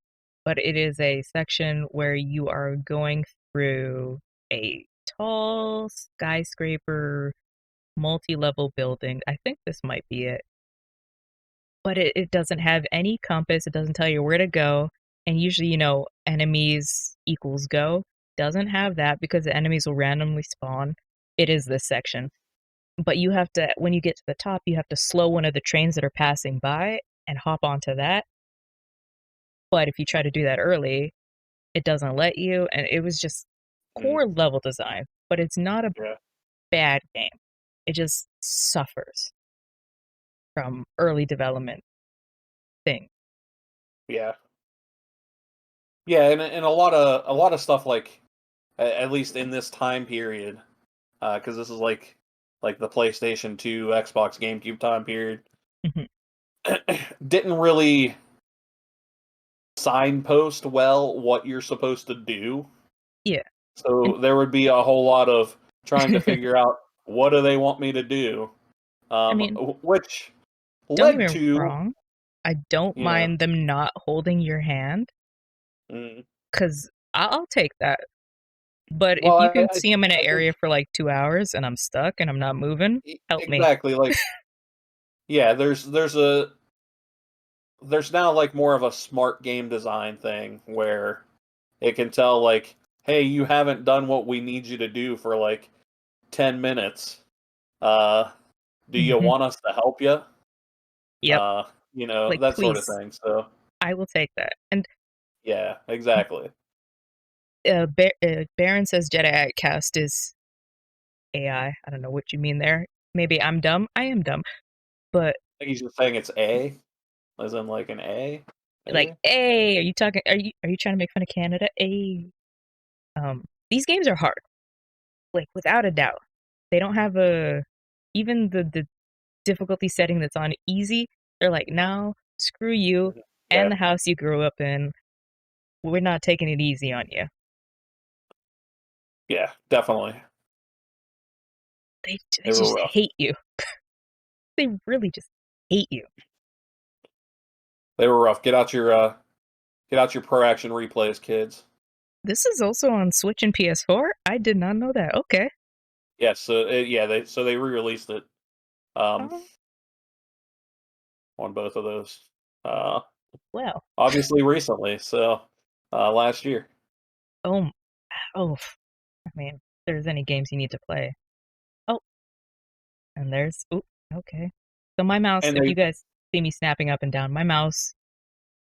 [SPEAKER 2] but it is a section where you are going through a tall skyscraper, multi-level building. I think this might be it. But it doesn't have any compass. It doesn't tell you where to go. And usually, enemies equals go. Doesn't have that because the enemies will randomly spawn. It is this section. But you have to, when you get to the top, you have to slow one of the trains that are passing by and hop onto that. But if you try to do that early, it doesn't let you. And it was just
[SPEAKER 3] Mm,
[SPEAKER 2] poor level design. But it's not a
[SPEAKER 3] yeah,
[SPEAKER 2] bad game. It just suffers from early development thing.
[SPEAKER 3] yeah, yeah, and a lot of stuff like at least in this time period, because this is like the PlayStation 2, Xbox, GameCube time period,
[SPEAKER 2] Mhm.
[SPEAKER 3] didn't really signpost well what you're supposed to do.
[SPEAKER 2] Yeah. And
[SPEAKER 3] So there would be a whole lot of trying to figure out what do they want me to do,
[SPEAKER 2] I mean,
[SPEAKER 3] which
[SPEAKER 2] don't get
[SPEAKER 3] led
[SPEAKER 2] me
[SPEAKER 3] to
[SPEAKER 2] wrong. I don't
[SPEAKER 3] you know,
[SPEAKER 2] mind them not holding your hand
[SPEAKER 3] mm,
[SPEAKER 2] because I'll take that. But if
[SPEAKER 3] well,
[SPEAKER 2] you can
[SPEAKER 3] I
[SPEAKER 2] see I'm in an
[SPEAKER 3] I think
[SPEAKER 2] area for like 2 hours and I'm stuck and I'm not moving, help me.
[SPEAKER 3] exactly like yeah, there's now like more of a smart game design thing where it can tell like, hey, you haven't done what we need you to do for like 10 minutes. Uh, do you
[SPEAKER 2] Hmm.
[SPEAKER 3] want us to help you?
[SPEAKER 2] Yep. Like,
[SPEAKER 3] That sort of
[SPEAKER 2] please,
[SPEAKER 3] thing. So
[SPEAKER 2] I will take that. And
[SPEAKER 3] yeah, exactly.
[SPEAKER 2] Baron says Jedi Outcast is AI. I don't know what you mean there. Maybe I'm dumb. I am dumb. But
[SPEAKER 3] I think he's just saying it's A, as in like an A,
[SPEAKER 2] like,
[SPEAKER 3] maybe.
[SPEAKER 2] hey, are you talking? Are you trying to make fun of Canada? Hey, these games are hard. Like without a doubt, they don't have a even the difficulty setting that's on easy. They're like, no, screw you
[SPEAKER 3] Mhm.
[SPEAKER 2] and
[SPEAKER 3] Yeah,
[SPEAKER 2] the house you grew up in. We're not taking it easy on you.
[SPEAKER 3] yeah, definitely.
[SPEAKER 2] They
[SPEAKER 3] They were
[SPEAKER 2] just
[SPEAKER 3] rough.
[SPEAKER 2] hate you. They really just hate you.
[SPEAKER 3] They were rough. Get out your pro action replays, kids.
[SPEAKER 2] This is also on Switch and PS4. I did not know that. Okay.
[SPEAKER 3] Yes, yeah, they re-released it um
[SPEAKER 2] Oh,
[SPEAKER 3] on both of those. Uh,
[SPEAKER 2] well.
[SPEAKER 3] obviously recently, so last year.
[SPEAKER 2] Oh, oh. I mean, if there's any games you need to play. Oh, and there's. Oh, okay. So my mouse,
[SPEAKER 3] And
[SPEAKER 2] if
[SPEAKER 3] they
[SPEAKER 2] you guys see me snapping up and down, my mouse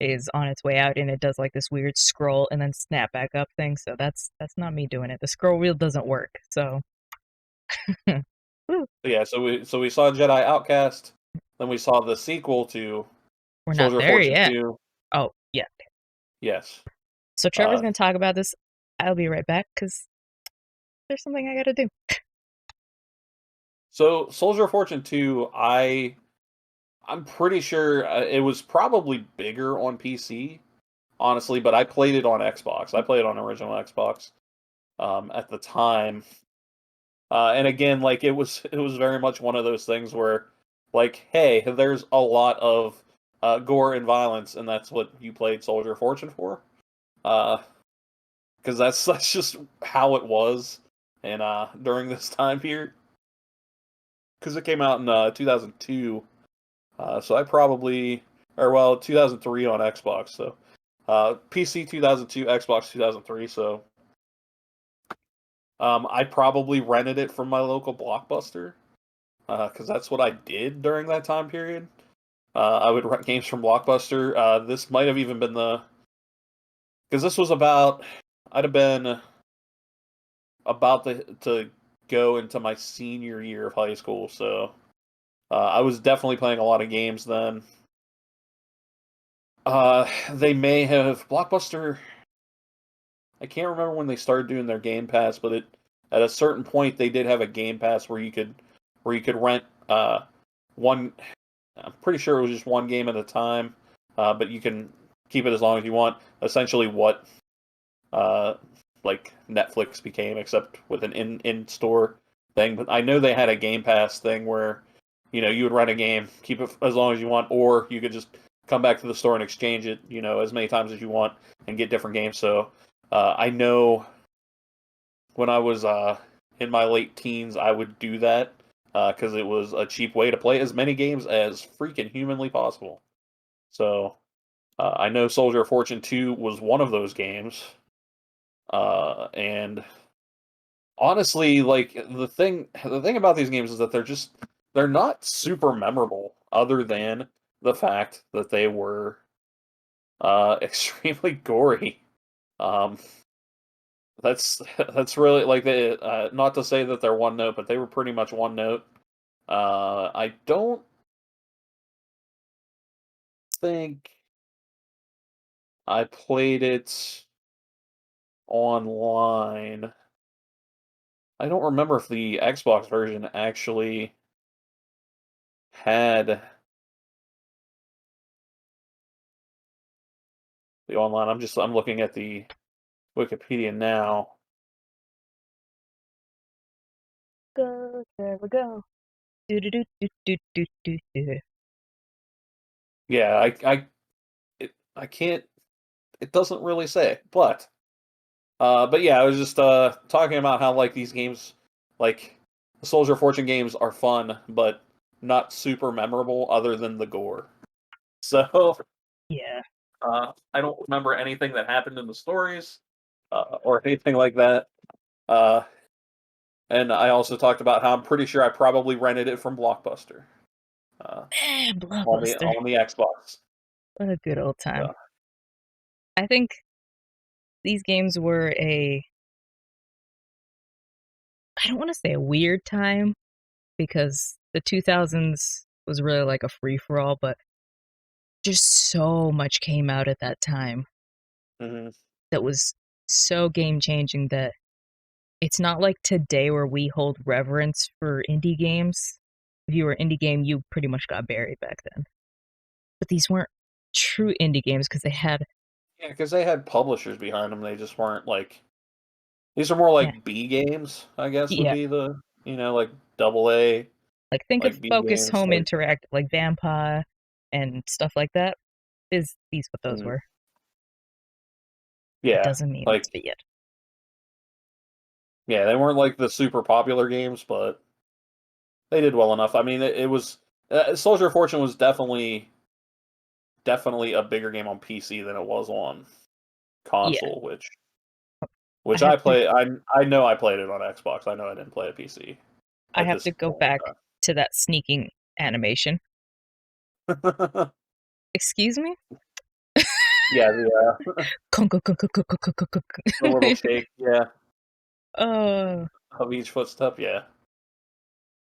[SPEAKER 2] is on its way out and it does like this weird scroll and then snap back up thing. So that's not me doing it. The scroll wheel doesn't work. So woo,
[SPEAKER 3] yeah, so we saw Jedi Outcast, then we saw the sequel to
[SPEAKER 2] we're not
[SPEAKER 3] Soldier of
[SPEAKER 2] there
[SPEAKER 3] Fortune
[SPEAKER 2] yet.
[SPEAKER 3] 2.
[SPEAKER 2] Oh, yeah.
[SPEAKER 3] Yes.
[SPEAKER 2] So Trevor's
[SPEAKER 3] Uh
[SPEAKER 2] going to talk about this. I'll be right back because there's something I got to do.
[SPEAKER 3] so Soldier of Fortune 2, I'm pretty sure it was probably bigger on PC, honestly, but I played it on Xbox. I played it on original Xbox at the time. And again, like it was very much one of those things where like, hey, there's a lot of gore and violence, and that's what you played Soldier of Fortune for. Because that's just how it was, and during this time period, because it came out in 2002, so I probably, or well, 2003 on Xbox, so PC 2002, Xbox 2003, so I probably rented it from my local Blockbuster, because that's what I did during that time period. I would rent games from Blockbuster. This might have even been because this was I'd have been about to go into my senior year of high school, so I was definitely playing a lot of games then. They may have Blockbuster. I can't remember when they started doing their Game Pass, but at a certain point they did have a Game Pass where you could rent one. I'm pretty sure it was just one game at a time, but you can keep it as long as you want. Essentially, what like Netflix became, except with an in store thing. But I know they had a Game Pass thing where you would rent a game, keep it as long as you want, or you could just come back to the store and exchange it, as many times as you want and get different games. So I know when I was in my late teens, I would do that because it was a cheap way to play as many games as freaking humanly possible. So I know Soldier of Fortune 2 was one of those games. And honestly, like the thing about these games is that they're not super memorable, other than the fact that they were extremely gory. Um, that's really like not to say that they're one note, but they were pretty much one note. I don't think I played it online. I don't remember if the Xbox version actually had the online. I'm looking at the Wikipedia now.
[SPEAKER 2] Go, there we go. Do do do do do do do do.
[SPEAKER 3] Yeah, I can't. It doesn't really say, but yeah, I was just talking about how like these games, like the Soldier of Fortune games, are fun, but not super memorable, other than the gore. So
[SPEAKER 2] Yeah.
[SPEAKER 3] I don't remember anything that happened in the stories or anything like that. Uh, and I also talked about how I'm pretty sure I probably rented it from Blockbuster uh,
[SPEAKER 2] Blockbuster.
[SPEAKER 3] on the Xbox.
[SPEAKER 2] What a good old time.
[SPEAKER 3] So,
[SPEAKER 2] I think these games were I don't want to say a weird time because the 2000s was really like a free for all, but just so much came out at that time
[SPEAKER 3] mhm.
[SPEAKER 2] that was so game changing that it's not like today where we hold reverence for indie games. If you were indie game, you pretty much got buried back then. But these weren't true indie games because they had
[SPEAKER 3] Yeah, because they had publishers behind them. They just weren't like these are more
[SPEAKER 2] yeah,
[SPEAKER 3] like B games, I guess would
[SPEAKER 2] yeah,
[SPEAKER 3] be the like double A
[SPEAKER 2] like think of
[SPEAKER 3] like B
[SPEAKER 2] Focus
[SPEAKER 3] games
[SPEAKER 2] Home
[SPEAKER 3] like
[SPEAKER 2] Interactive, like Vampire and stuff like that. Is these what those
[SPEAKER 3] mm,
[SPEAKER 2] were? That
[SPEAKER 3] yeah,
[SPEAKER 2] doesn't mean
[SPEAKER 3] like
[SPEAKER 2] it's fit yet.
[SPEAKER 3] yeah, they weren't like the super popular games, but they did well enough. I mean, it was Soldier of Fortune was definitely a bigger game on PC than it was on
[SPEAKER 2] Yeah,
[SPEAKER 3] console,
[SPEAKER 2] I
[SPEAKER 3] which
[SPEAKER 2] have
[SPEAKER 3] I
[SPEAKER 2] to
[SPEAKER 3] play. I know I played it on Xbox. I know I didn't play a PC
[SPEAKER 2] I
[SPEAKER 3] at
[SPEAKER 2] have
[SPEAKER 3] this
[SPEAKER 2] to go
[SPEAKER 3] point
[SPEAKER 2] back to that sneaking animation.
[SPEAKER 3] in time.
[SPEAKER 2] Excuse me?
[SPEAKER 3] Yeah,
[SPEAKER 2] Kunk, kunk, kunk, kunk, kunk, kunk, kunk,
[SPEAKER 3] the little
[SPEAKER 2] kunk.
[SPEAKER 3] shake, yeah,
[SPEAKER 2] uh,
[SPEAKER 3] of each footstep, yeah.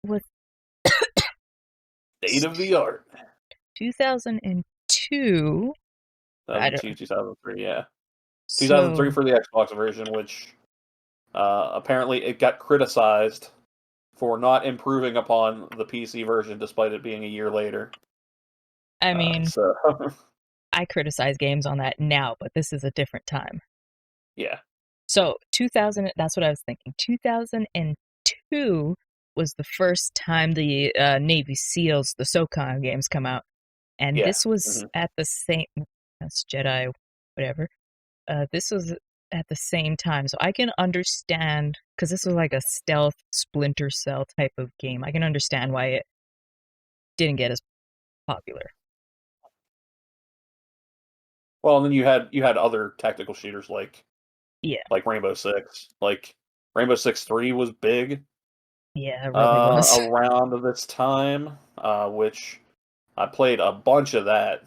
[SPEAKER 2] was
[SPEAKER 3] State of the art.
[SPEAKER 2] 2002. I don't
[SPEAKER 3] 2002, 2003, yeah. 2003
[SPEAKER 2] so
[SPEAKER 3] for the Xbox version, which apparently it got criticized for not improving upon the PC version despite it being a year later.
[SPEAKER 2] I mean,
[SPEAKER 3] So,
[SPEAKER 2] I criticize games on that now, but this is a different time.
[SPEAKER 3] yeah.
[SPEAKER 2] So 2000, that's what I was thinking. 2002 was the first time the Navy SEALs, the SOCOM games come out. And
[SPEAKER 3] Yeah.
[SPEAKER 2] this was at the same, that's Jedi, whatever. This was at the same time, so I can understand, because this was like a stealth Splinter Cell type of game. I can understand why it didn't get as popular.
[SPEAKER 3] Well, and then you had other tactical shooters
[SPEAKER 2] Yeah,
[SPEAKER 3] like Rainbow Six. Like Rainbow Six 3 was big
[SPEAKER 2] yeah, it really was.
[SPEAKER 3] around this time, which I played a bunch of that,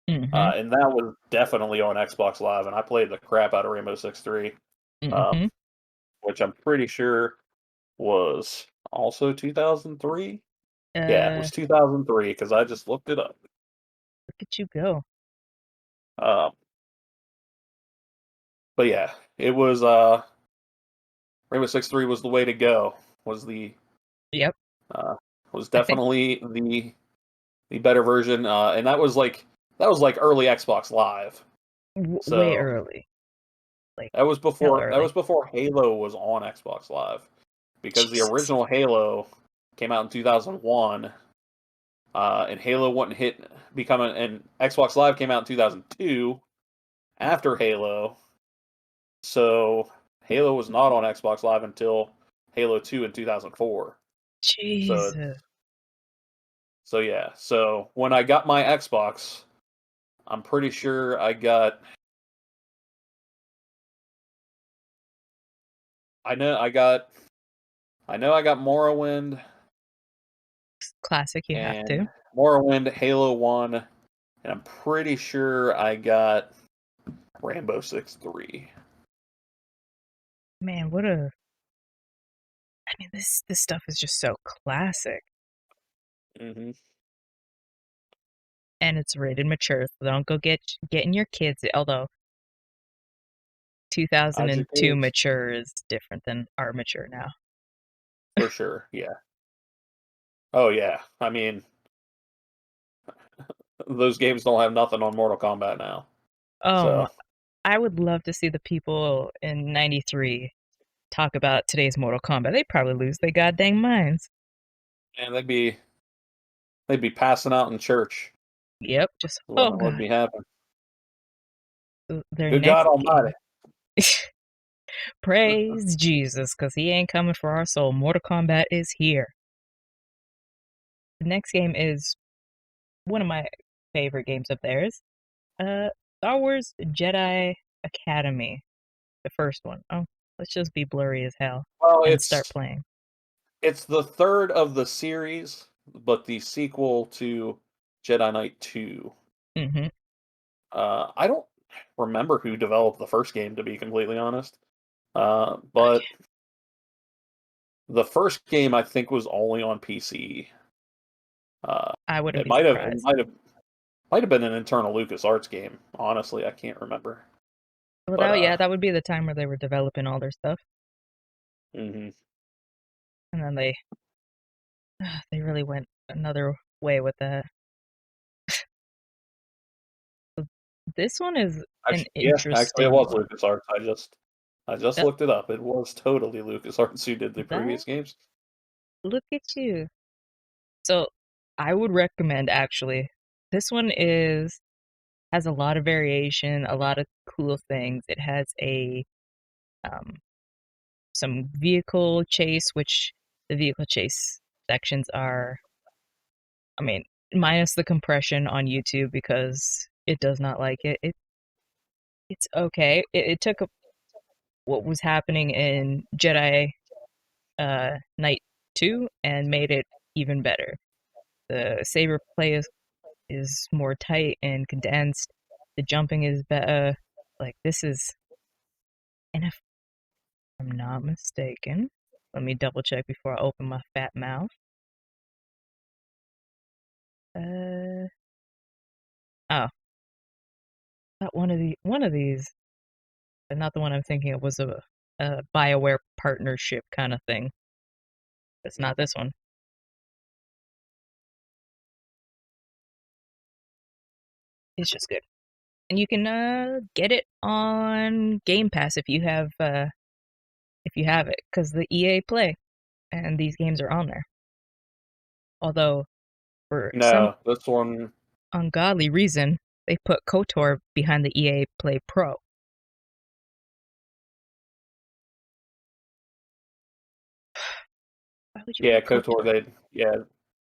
[SPEAKER 2] Mm-hmm.
[SPEAKER 3] and that was definitely on Xbox Live, and I played the crap out of Rainbow Six 3, uh,
[SPEAKER 2] Mm-hmm.
[SPEAKER 3] which I'm pretty sure was also 2003. Yeah, it
[SPEAKER 2] Uh,
[SPEAKER 3] was 2003 because I just looked it up.
[SPEAKER 2] look at you go.
[SPEAKER 3] Uh, but yeah, it was Rainbow Six 3 was the way to go. Was the
[SPEAKER 2] Yep,
[SPEAKER 3] uh, was
[SPEAKER 2] I think
[SPEAKER 3] definitely the better version, and that was like early Xbox Live.
[SPEAKER 2] way
[SPEAKER 3] So
[SPEAKER 2] early, like
[SPEAKER 3] that was
[SPEAKER 2] hell
[SPEAKER 3] before that
[SPEAKER 2] early.
[SPEAKER 3] was before Halo was on Xbox Live, because the
[SPEAKER 2] Jesus.
[SPEAKER 3] original Halo came out in 2001, and Halo wouldn't hit becoming and Xbox Live came out in 2002 after Halo. So Halo was not on Xbox Live until Halo 2 in 2004. So
[SPEAKER 2] Jesus.
[SPEAKER 3] so yeah. So when I got my Xbox, I'm pretty sure I know I got Morrowind
[SPEAKER 2] Classic, you have
[SPEAKER 3] and
[SPEAKER 2] to.
[SPEAKER 3] Halo 1, and I'm pretty sure I got Rainbow Six 3.
[SPEAKER 2] Man, what a I mean, this stuff is just so classic,
[SPEAKER 3] Mm-hmm.
[SPEAKER 2] and it's rated mature. So don't go getting your kids. Although
[SPEAKER 3] How'd your
[SPEAKER 2] 2002
[SPEAKER 3] kids?
[SPEAKER 2] mature is different than our mature now.
[SPEAKER 3] For sure, yeah. Oh yeah. I mean, those games don't have nothing on Mortal Kombat now.
[SPEAKER 2] Oh,
[SPEAKER 3] So,
[SPEAKER 2] I would love to see the people in '93 talk about today's Mortal Kombat. They'd probably lose their goddamn minds.
[SPEAKER 3] and they'd be passing out in church.
[SPEAKER 2] Yep, just oh
[SPEAKER 3] What would
[SPEAKER 2] god.
[SPEAKER 3] be happening?
[SPEAKER 2] Their
[SPEAKER 3] Good God
[SPEAKER 2] next
[SPEAKER 3] Almighty!
[SPEAKER 2] game. Praise Jesus, because he ain't coming for our soul. Mortal Kombat is here. The next game is one of my favorite games of theirs. Star Wars Jedi Academy, the first one. Oh, let's just be blurry as hell
[SPEAKER 3] Well,
[SPEAKER 2] and start
[SPEAKER 3] it's
[SPEAKER 2] playing.
[SPEAKER 3] it's the third of the series, but the sequel to Jedi Knight 2.
[SPEAKER 2] Mm-hmm.
[SPEAKER 3] I don't remember who developed the first game, to be completely honest. But the first game I think was only on PC. Uh,
[SPEAKER 2] I wouldn't
[SPEAKER 3] it
[SPEAKER 2] be
[SPEAKER 3] might have it
[SPEAKER 2] surprised.
[SPEAKER 3] might have been an internal LucasArts game. Honestly, I can't remember.
[SPEAKER 2] Well,
[SPEAKER 3] But
[SPEAKER 2] yeah, that would be the time where they were developing all their stuff,
[SPEAKER 3] mhm.
[SPEAKER 2] and then they really went another way with that. This one is an
[SPEAKER 3] Actually, yeah, actually, it
[SPEAKER 2] interesting
[SPEAKER 3] was
[SPEAKER 2] one.
[SPEAKER 3] LucasArts. I just
[SPEAKER 2] Uh,
[SPEAKER 3] looked it up. It was totally LucasArts who did the
[SPEAKER 2] that
[SPEAKER 3] previous games.
[SPEAKER 2] look at you. So I would recommend actually. This one is has a lot of variation, a lot of cool things. It has a um, some vehicle chase, which the vehicle chase sections are, I mean, minus the compression on YouTube because it does not like it. It's okay. It took what was happening in Jedi Knight 2 and made it even better. The saber play is more tight and condensed. The jumping is better. Like this is, and if I'm not mistaken, let me double check before I open my fat mouth. Uh oh, that one of these, but not the one I'm thinking of, was a BioWare partnership kind of thing. It's not this one. It's just good, and you can get it on Game Pass if you have it, because the EA Play and these games are on there. Although for some,
[SPEAKER 3] No, this one.
[SPEAKER 2] ungodly reason, they put KOTOR behind the EA Play Pro. Why would you
[SPEAKER 3] Yeah,
[SPEAKER 2] put
[SPEAKER 3] KOTOR.
[SPEAKER 2] KOTOR?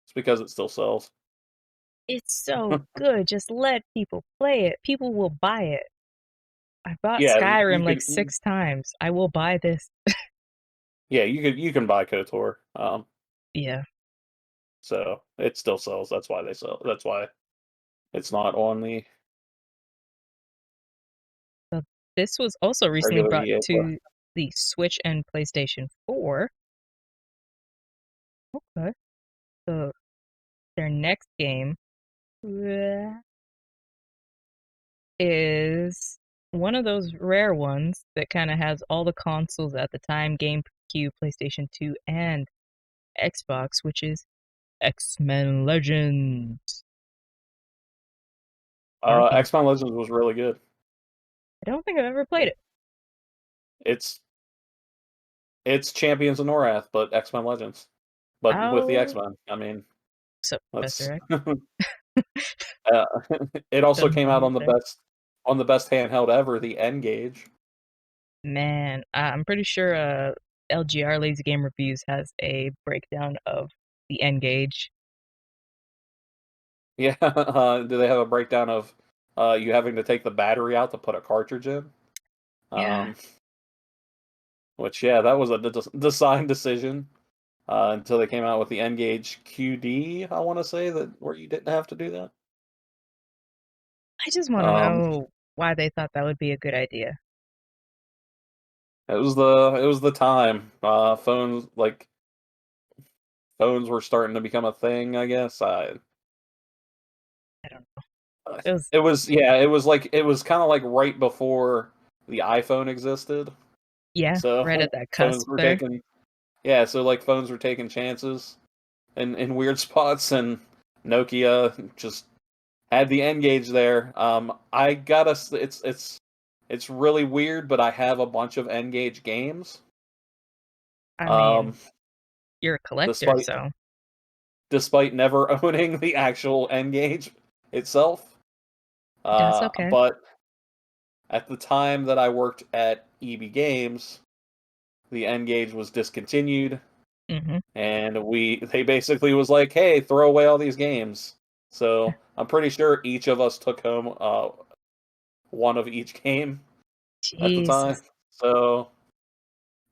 [SPEAKER 3] It's because it still sells.
[SPEAKER 2] It's so good. Just let people play it. People will buy it. I bought
[SPEAKER 3] Yeah,
[SPEAKER 2] Skyrim like 6 times. I will buy this.
[SPEAKER 3] you can buy KOTOR.
[SPEAKER 2] Yeah.
[SPEAKER 3] So it still sells. That's why they sell. That's why it's not on the
[SPEAKER 2] So this was also recently
[SPEAKER 3] regular
[SPEAKER 2] brought
[SPEAKER 3] EA Play.
[SPEAKER 2] to the Switch and PlayStation 4. Okay. So their next game is one of those rare ones that kind of has all the consoles at the time, GameCube, PlayStation 2, and Xbox, which is X-Men Legends. Hard game.
[SPEAKER 3] X-Men Legends was really good.
[SPEAKER 2] I don't think I've ever played it.
[SPEAKER 3] It's Champions of Norath, but X-Men Legends, but with the
[SPEAKER 2] Oh,
[SPEAKER 3] X-Men. I mean,
[SPEAKER 2] so
[SPEAKER 3] that's
[SPEAKER 2] Professor X.
[SPEAKER 3] uh, it
[SPEAKER 2] The
[SPEAKER 3] also came out on
[SPEAKER 2] Mazer.
[SPEAKER 3] the best handheld ever, the N-Gage.
[SPEAKER 2] Man, I'm pretty sure LGR Lazy Game Reviews has a breakdown of the N-Gage.
[SPEAKER 3] Yeah, do they have a breakdown of you having to take the battery out to put a cartridge in?
[SPEAKER 2] Yeah,
[SPEAKER 3] Um, which that was a design decision until they came out with the N-Gage QD. I want to say that where you didn't have to do that.
[SPEAKER 2] I just want to
[SPEAKER 3] Um,
[SPEAKER 2] know why they thought that would be a good idea.
[SPEAKER 3] it was the time. Phones were starting to become a thing. I guess
[SPEAKER 2] I don't know. It was,
[SPEAKER 3] it was kind of like right before the iPhone existed.
[SPEAKER 2] yeah,
[SPEAKER 3] So
[SPEAKER 2] right at that
[SPEAKER 3] phones
[SPEAKER 2] cusp
[SPEAKER 3] were
[SPEAKER 2] there.
[SPEAKER 3] taking so like phones were taking chances in weird spots, and Nokia just had the N-Gage there. I gotta it's really weird, but I have a bunch of N-Gage games.
[SPEAKER 2] I mean,
[SPEAKER 3] Um,
[SPEAKER 2] you're a collector,
[SPEAKER 3] despite
[SPEAKER 2] so
[SPEAKER 3] never owning the actual N-Gage itself.
[SPEAKER 2] that's okay.
[SPEAKER 3] But at the time that I worked at EB Games, the N-Gage was discontinued,
[SPEAKER 2] Hmm.
[SPEAKER 3] and they basically was like, "Hey, throw away all these games." So I'm pretty sure each of us took home one of each game at the time.
[SPEAKER 2] Jesus.
[SPEAKER 3] So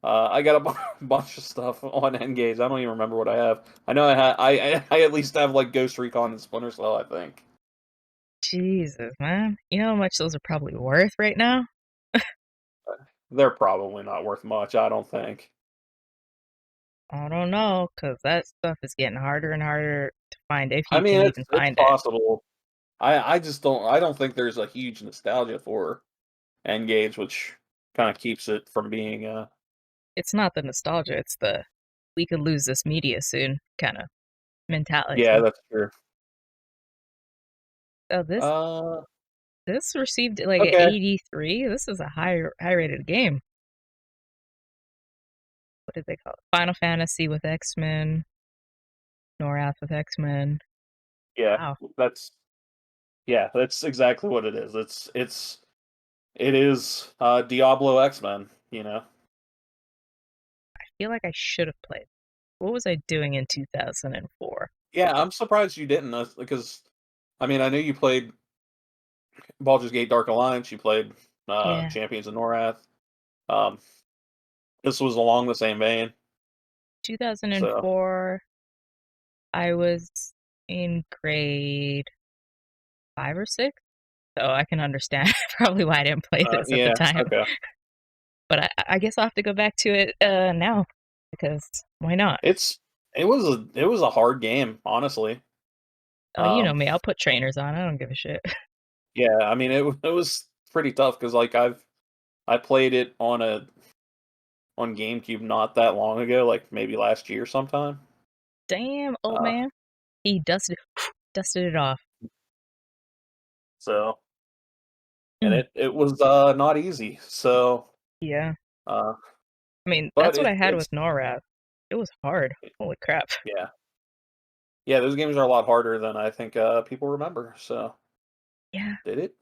[SPEAKER 3] I got a bunch of stuff on N-Gage. I don't even remember what I have. I know I at least have like Ghost Recon and Splinter Cell, I think.
[SPEAKER 2] Jesus, man. You know how much those are probably worth right now?
[SPEAKER 3] They're probably not worth much, I don't think.
[SPEAKER 2] I don't know, because that stuff is getting harder and harder to find if
[SPEAKER 3] I
[SPEAKER 2] you
[SPEAKER 3] mean,
[SPEAKER 2] can even
[SPEAKER 3] it's
[SPEAKER 2] find it.
[SPEAKER 3] possible. I just don't think there's a huge nostalgia for N-Gage, which kind of keeps it from being
[SPEAKER 2] It's not the nostalgia, it's the we could lose this media soon kind of
[SPEAKER 3] yeah,
[SPEAKER 2] mentality.
[SPEAKER 3] that's true.
[SPEAKER 2] So this
[SPEAKER 3] Uh
[SPEAKER 2] this received like an
[SPEAKER 3] okay.
[SPEAKER 2] 83. This is a high rated game. What did they call it? Final Fantasy with X-Men, Norath with X-Men.
[SPEAKER 3] Yeah,
[SPEAKER 2] Wow.
[SPEAKER 3] that's that's exactly what it is. It is Diablo X-Men, you know.
[SPEAKER 2] I feel like I should have played. What was I doing in 2004?
[SPEAKER 3] Yeah, I'm surprised you didn't because I mean, I knew you played Baldur's Gate Dark Alliance, you played
[SPEAKER 2] Yeah,
[SPEAKER 3] Champions of Norath. Um this was along the same vein. So,
[SPEAKER 2] 2004. I was in grade 5 or 6, so I can understand probably why I didn't play this at the
[SPEAKER 3] yeah,
[SPEAKER 2] time.
[SPEAKER 3] okay.
[SPEAKER 2] But I guess I'll have to go back to it now because why not?
[SPEAKER 3] It's it was a hard game, honestly.
[SPEAKER 2] Oh, you know
[SPEAKER 3] Um,
[SPEAKER 2] me. I'll put trainers on. I don't give a shit.
[SPEAKER 3] yeah, I mean it was pretty tough because like I played it on GameCube not that long ago, like maybe last year sometime.
[SPEAKER 2] Damn, old
[SPEAKER 3] Uh,
[SPEAKER 2] man. He dusted it off.
[SPEAKER 3] so and
[SPEAKER 2] Mm,
[SPEAKER 3] it was not easy. So
[SPEAKER 2] yeah.
[SPEAKER 3] uh,
[SPEAKER 2] I mean,
[SPEAKER 3] but
[SPEAKER 2] that's what I had
[SPEAKER 3] it's
[SPEAKER 2] with NORAD. It was hard. Holy crap.
[SPEAKER 3] yeah Yeah, those games are a lot harder than I think people remember. So
[SPEAKER 2] Yeah,
[SPEAKER 3] did it?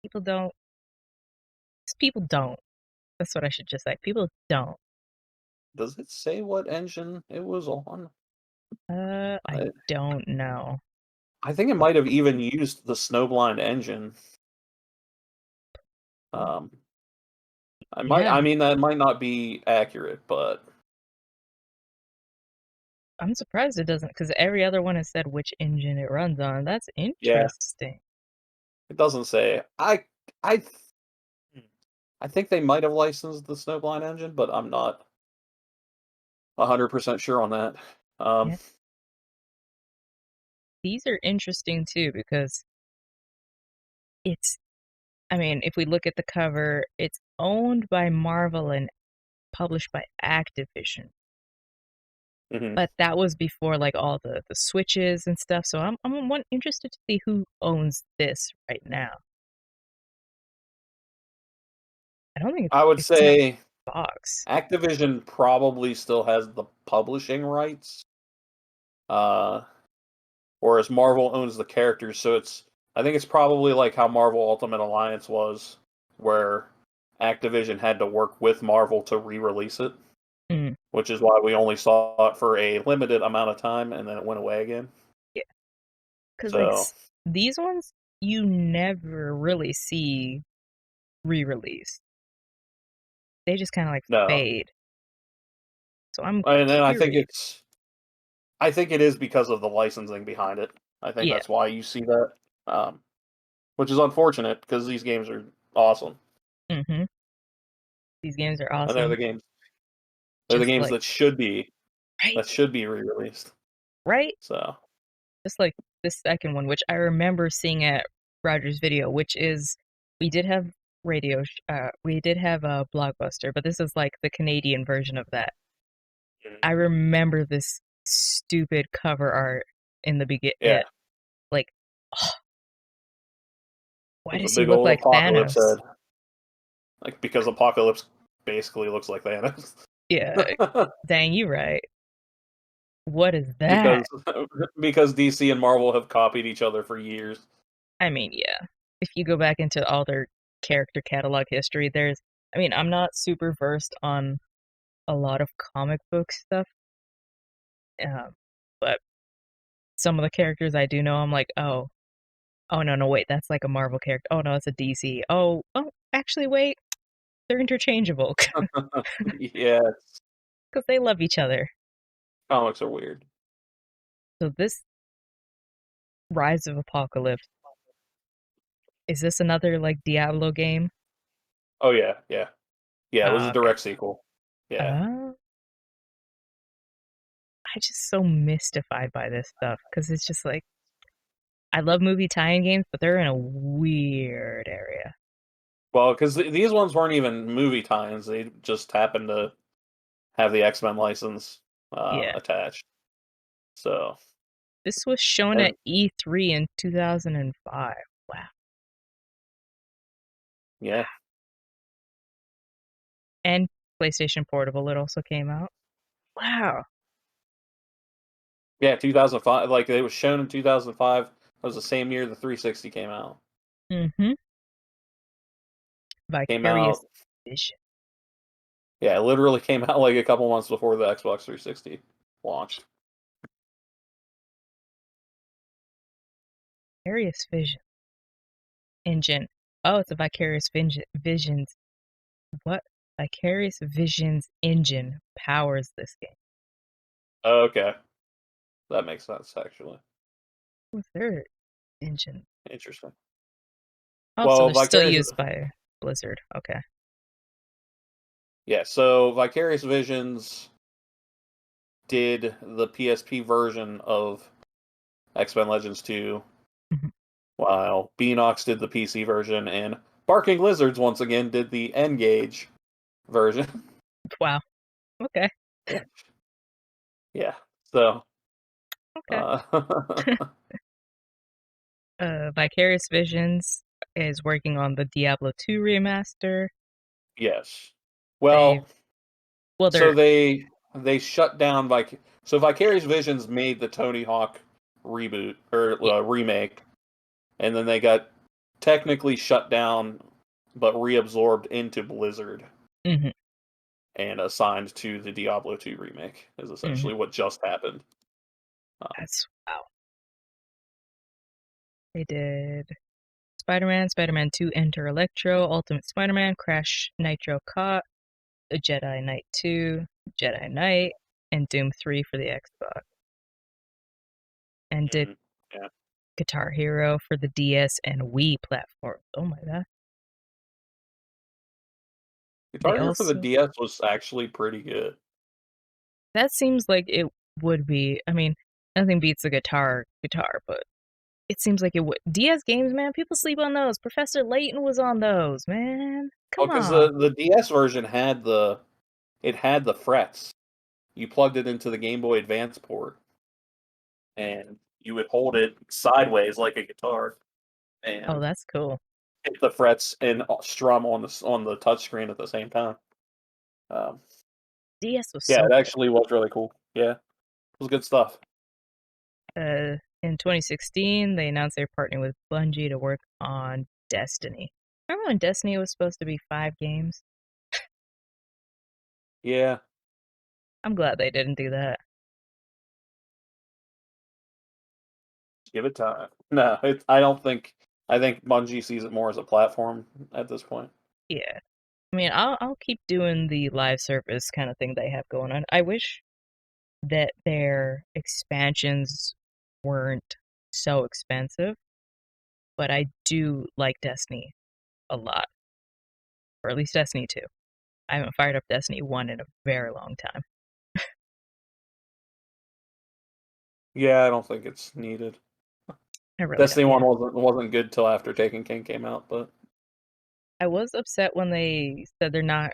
[SPEAKER 2] people don't. People don't. That's what I should just say. People don't.
[SPEAKER 3] Does it say what engine it was on?
[SPEAKER 2] I
[SPEAKER 3] I,
[SPEAKER 2] don't know.
[SPEAKER 3] I think it might have even used the Snowblind engine. Um, I might.
[SPEAKER 2] Yeah,
[SPEAKER 3] I mean, that might not be accurate, but
[SPEAKER 2] I'm surprised it doesn't, because every other one has said which engine it runs on. That's
[SPEAKER 3] yeah,
[SPEAKER 2] interesting.
[SPEAKER 3] it doesn't say. I, I think they might have licensed the Snowblind engine, but I'm not 100% sure on that. Um,
[SPEAKER 2] Yeah, these are interesting too because it's. I mean, if we look at the cover, it's owned by Marvel and published by Activision.
[SPEAKER 3] mhm.
[SPEAKER 2] But that was before like all the switches and stuff. So I'm interested to see who owns this right now. I don't think
[SPEAKER 3] I would
[SPEAKER 2] it's not
[SPEAKER 3] say
[SPEAKER 2] Fox.
[SPEAKER 3] Activision probably still has the publishing rights, uh, whereas Marvel owns the characters. So it's, I think it's probably like how Marvel Ultimate Alliance was, where Activision had to work with Marvel to re-release it,
[SPEAKER 2] Mm,
[SPEAKER 3] which is why we only saw it for a limited amount of time and then it went away again.
[SPEAKER 2] yeah, because like
[SPEAKER 3] So
[SPEAKER 2] these ones you never really see re-release. They just kind of like
[SPEAKER 3] no,
[SPEAKER 2] fade. So I'm
[SPEAKER 3] and then
[SPEAKER 2] curious.
[SPEAKER 3] I think it is because of the licensing behind it. I think
[SPEAKER 2] Yeah.
[SPEAKER 3] that's why you see that, um, which is unfortunate because these games are awesome,
[SPEAKER 2] Mm-hmm. These games are
[SPEAKER 3] and they're
[SPEAKER 2] awesome.
[SPEAKER 3] the games
[SPEAKER 2] Just like right,
[SPEAKER 3] that should be re-released.
[SPEAKER 2] right.
[SPEAKER 3] So
[SPEAKER 2] Just like the second one, which I remember seeing at Roger's video, which is we did have we did have a Blockbuster, but this is like the Canadian version of that.
[SPEAKER 3] mhm.
[SPEAKER 2] I remember this stupid cover art in the begin.
[SPEAKER 3] Yeah,
[SPEAKER 2] Like, oh, why
[SPEAKER 3] there's a
[SPEAKER 2] does he
[SPEAKER 3] big
[SPEAKER 2] look
[SPEAKER 3] old
[SPEAKER 2] like
[SPEAKER 3] apocalypse
[SPEAKER 2] Thanos?
[SPEAKER 3] head, like because Apocalypse basically looks like Thanos.
[SPEAKER 2] Yeah, dang, you right. What is that?
[SPEAKER 3] because because DC and Marvel have copied each other for years.
[SPEAKER 2] I mean, yeah. If you go back into all their character catalog history, I mean, I'm not super versed on a lot of comic book stuff, but some of the characters I do know, I'm like, oh no, no, wait, that's like a Marvel character. Oh no, it's a DC. Oh, actually, wait, they're interchangeable
[SPEAKER 3] Yeah,
[SPEAKER 2] because they love each other.
[SPEAKER 3] comics are weird.
[SPEAKER 2] So this Rise of Apocalypse, is this another like Diablo game?
[SPEAKER 3] Oh yeah, yeah, yeah. It was a
[SPEAKER 2] Okay.
[SPEAKER 3] direct sequel. Yeah.
[SPEAKER 2] Uh, I just so mystified by this stuff because it's just like I love movie tie-in games, but they're in a weird area.
[SPEAKER 3] Well, because these ones weren't even movie tie-ins; they just happened to have the X-Men license
[SPEAKER 2] Yeah.
[SPEAKER 3] attached. So,
[SPEAKER 2] This was shown at
[SPEAKER 3] and
[SPEAKER 2] E3 in 2005. Wow.
[SPEAKER 3] yeah,
[SPEAKER 2] And PlayStation Portable, it also came out. Wow.
[SPEAKER 3] yeah, 2005. Like it was shown in 2005. That was the same year the 360 came out.
[SPEAKER 2] Mm-hmm.
[SPEAKER 3] Came
[SPEAKER 2] Vicarious
[SPEAKER 3] out,
[SPEAKER 2] Vision.
[SPEAKER 3] yeah, it literally came out like a couple months before the Xbox 360 launched.
[SPEAKER 2] Vicarious Vision. Engine. Oh, it's a Visions. What? Vicarious Visions engine powers this game.
[SPEAKER 3] Okay, that makes sense actually.
[SPEAKER 2] What's their engine?
[SPEAKER 3] Interesting.
[SPEAKER 2] Oh, so
[SPEAKER 3] Well,
[SPEAKER 2] they're still
[SPEAKER 3] Vicarious,
[SPEAKER 2] used by Blizzard. Okay.
[SPEAKER 3] yeah. So Vicarious Visions did the PSP version of X-Men Legends 2,
[SPEAKER 2] Mhm.
[SPEAKER 3] while Beanox did the PC version, and Barking Lizards once again did the N-Gage version.
[SPEAKER 2] Wow. Okay.
[SPEAKER 3] Yeah. Yeah. So,
[SPEAKER 2] Okay.
[SPEAKER 3] uh,
[SPEAKER 2] Vicarious Visions is working on the Diablo 2 remaster.
[SPEAKER 3] yes.
[SPEAKER 2] They
[SPEAKER 3] Well,
[SPEAKER 2] well,
[SPEAKER 3] so
[SPEAKER 2] they're
[SPEAKER 3] they shut down So Vicarious Visions made the Tony Hawk reboot or remake, and then they got technically shut down, but reabsorbed into Blizzard
[SPEAKER 2] Mm-hmm.
[SPEAKER 3] and assigned to the Diablo 2 remake. Is essentially what just happened.
[SPEAKER 2] That's wow. They did Spider-Man, Spider-Man 2 Enter Electro, Ultimate Spider-Man, Crash Nitro Caught, Jedi Knight 2, Jedi Knight, and Doom 3 for the Xbox. And did
[SPEAKER 3] Yeah.
[SPEAKER 2] Guitar Hero for the DS and Wii platforms. Oh my god.
[SPEAKER 3] Guitar Hero for the
[SPEAKER 2] also
[SPEAKER 3] DS was actually pretty good.
[SPEAKER 2] That seems like it would be. I mean, nothing beats a guitar, but it seems like it would. DS games, man, people sleep on those. Professor Layton was on those, man.
[SPEAKER 3] Oh,
[SPEAKER 2] Come
[SPEAKER 3] because
[SPEAKER 2] on.
[SPEAKER 3] the DS version had the frets. You plugged it into the Game Boy Advance port, and you would hold it sideways like a guitar,
[SPEAKER 2] Oh,
[SPEAKER 3] and
[SPEAKER 2] that's cool.
[SPEAKER 3] hit the frets and strum on the touchscreen at the same time.
[SPEAKER 2] DS was
[SPEAKER 3] Yeah,
[SPEAKER 2] so
[SPEAKER 3] it actually was really cool. Yeah, it was good stuff.
[SPEAKER 2] good. In 2016, they announced they were partnering with Bungie to work on Destiny. Remember when Destiny was supposed to be 5 games?
[SPEAKER 3] Yeah,
[SPEAKER 2] I'm glad they didn't do that.
[SPEAKER 3] give it time. No, I don't think. I think Bungie sees it more as a platform at this point.
[SPEAKER 2] Yeah. I mean, I'll keep doing the live service kind of thing they have going on. I wish that their expansions weren't so expensive, but I do like Destiny a lot, or at least Destiny 2. I haven't fired up Destiny 1 in a very long time.
[SPEAKER 3] Yeah, I don't think it's needed.
[SPEAKER 2] I really don't.
[SPEAKER 3] Destiny
[SPEAKER 2] Yeah.
[SPEAKER 3] 1 wasn't good till after Taken King came out, but
[SPEAKER 2] I was upset when they said they're not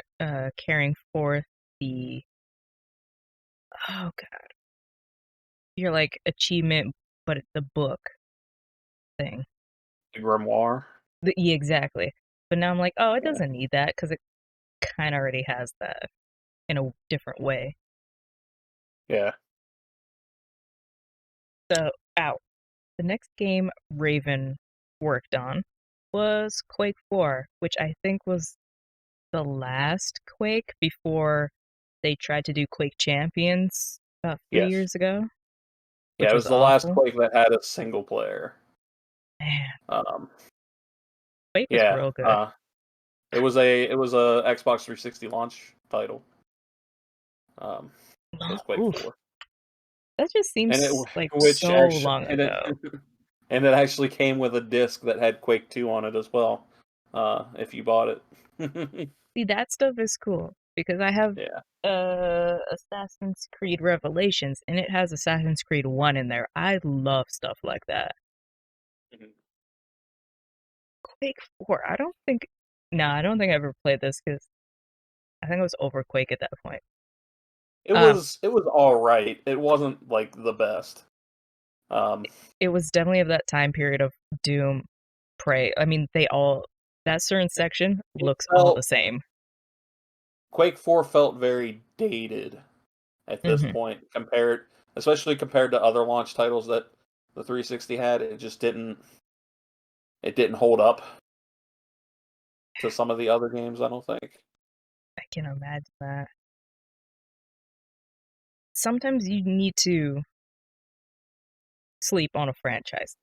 [SPEAKER 2] carrying forth the oh god, your like achievement, but it's the book thing.
[SPEAKER 3] the Grimoire.
[SPEAKER 2] Yeah, exactly. But now I'm like, oh, it
[SPEAKER 3] Yeah.
[SPEAKER 2] doesn't need that because it kind of already has that in a different way.
[SPEAKER 3] Yeah.
[SPEAKER 2] So, out. The next game Raven worked on was Quake 4, which I think was the last Quake before they tried to do Quake Champions about 3 years
[SPEAKER 3] Yes.
[SPEAKER 2] ago,
[SPEAKER 3] Yeah,
[SPEAKER 2] which
[SPEAKER 3] it
[SPEAKER 2] was
[SPEAKER 3] was the last
[SPEAKER 2] awful.
[SPEAKER 3] Quake that had a single player.
[SPEAKER 2] Man,
[SPEAKER 3] Um,
[SPEAKER 2] Quake was
[SPEAKER 3] yeah.
[SPEAKER 2] real good.
[SPEAKER 3] It was a Xbox 360 launch title. Was Quake
[SPEAKER 2] Oof,
[SPEAKER 3] 4.
[SPEAKER 2] that just
[SPEAKER 3] And it
[SPEAKER 2] seems like
[SPEAKER 3] which
[SPEAKER 2] so
[SPEAKER 3] actually
[SPEAKER 2] long ago.
[SPEAKER 3] and it actually came with a disc that had Quake 2 on it as well. If you bought it.
[SPEAKER 2] See, that stuff is cool because I have
[SPEAKER 3] Yeah.
[SPEAKER 2] Assassin's Creed Revelations and it has Assassin's Creed 1 in there. I love stuff like that.
[SPEAKER 3] Mhm.
[SPEAKER 2] Quake 4, I don't think. No, I don't think I ever played this because I think I was over Quake at that point.
[SPEAKER 3] It
[SPEAKER 2] Um,
[SPEAKER 3] was all right. It wasn't like the best. Um,
[SPEAKER 2] it was definitely of that time period of Doom, Prey. I mean, that certain section
[SPEAKER 3] it
[SPEAKER 2] looks all the
[SPEAKER 3] felt
[SPEAKER 2] same.
[SPEAKER 3] Quake 4 felt very dated at this
[SPEAKER 2] Hmm.
[SPEAKER 3] point especially compared to other launch titles that the 360 had. It didn't hold up to some of the other games, I don't think.
[SPEAKER 2] I can imagine that. Sometimes you need to sleep on a franchise,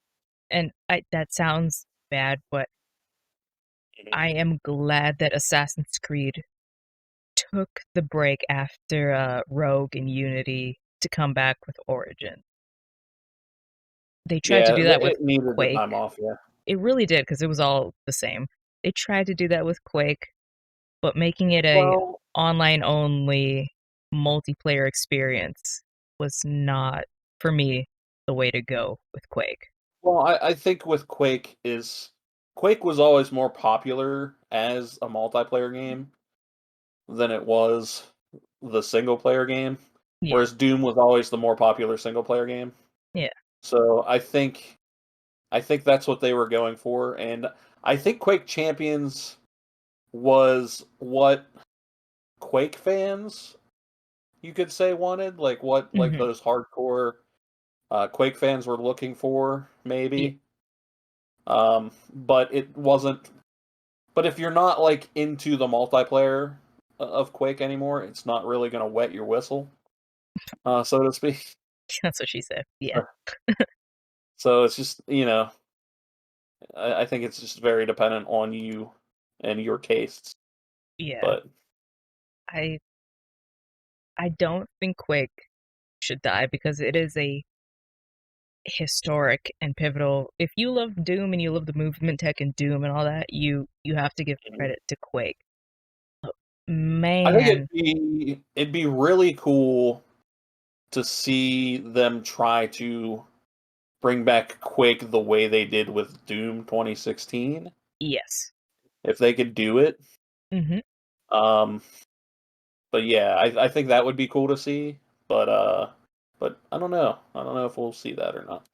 [SPEAKER 2] and that sounds bad, but
[SPEAKER 3] Mhm.
[SPEAKER 2] I am glad that Assassin's Creed took the break after Rogue and Unity to come back with Origin. They tried to
[SPEAKER 3] Yeah,
[SPEAKER 2] do that with
[SPEAKER 3] it needed the
[SPEAKER 2] Quake.
[SPEAKER 3] time off, yeah.
[SPEAKER 2] It really did because it was all the same. They tried to do that with Quake, but making it a
[SPEAKER 3] Well,
[SPEAKER 2] online only multiplayer experience was not for me the way to go with Quake.
[SPEAKER 3] I think with Quake was always more popular as a multiplayer game than it was the single player game,
[SPEAKER 2] Yeah,
[SPEAKER 3] whereas Doom was always the more popular single player game.
[SPEAKER 2] yeah,
[SPEAKER 3] So I think that's what they were going for, and I think Quake Champions was what Quake fans you could say wanted, like what like
[SPEAKER 2] Mhm.
[SPEAKER 3] those hardcore Quake fans were looking for,
[SPEAKER 2] Yeah.
[SPEAKER 3] maybe. But it wasn't. But if you're not like into the multiplayer of Quake anymore, it's not really going to wet your whistle, so to speak.
[SPEAKER 2] That's what she said. Yeah.
[SPEAKER 3] So it's just I think it's just very dependent on you and your tastes.
[SPEAKER 2] Yeah.
[SPEAKER 3] But
[SPEAKER 2] I I don't think Quake should die because it is a historic and pivotal. If you love Doom and you love the movement tech and Doom and all that, you have to give credit to Quake. Oh,
[SPEAKER 3] I think
[SPEAKER 2] man,
[SPEAKER 3] it'd be really cool to see them try to bring back Quake the way they did with Doom 2016.
[SPEAKER 2] yes.
[SPEAKER 3] If they could do it.
[SPEAKER 2] Hmm.
[SPEAKER 3] Um, but yeah, I think that would be cool to see. But I don't know. I don't know if we'll see that or not.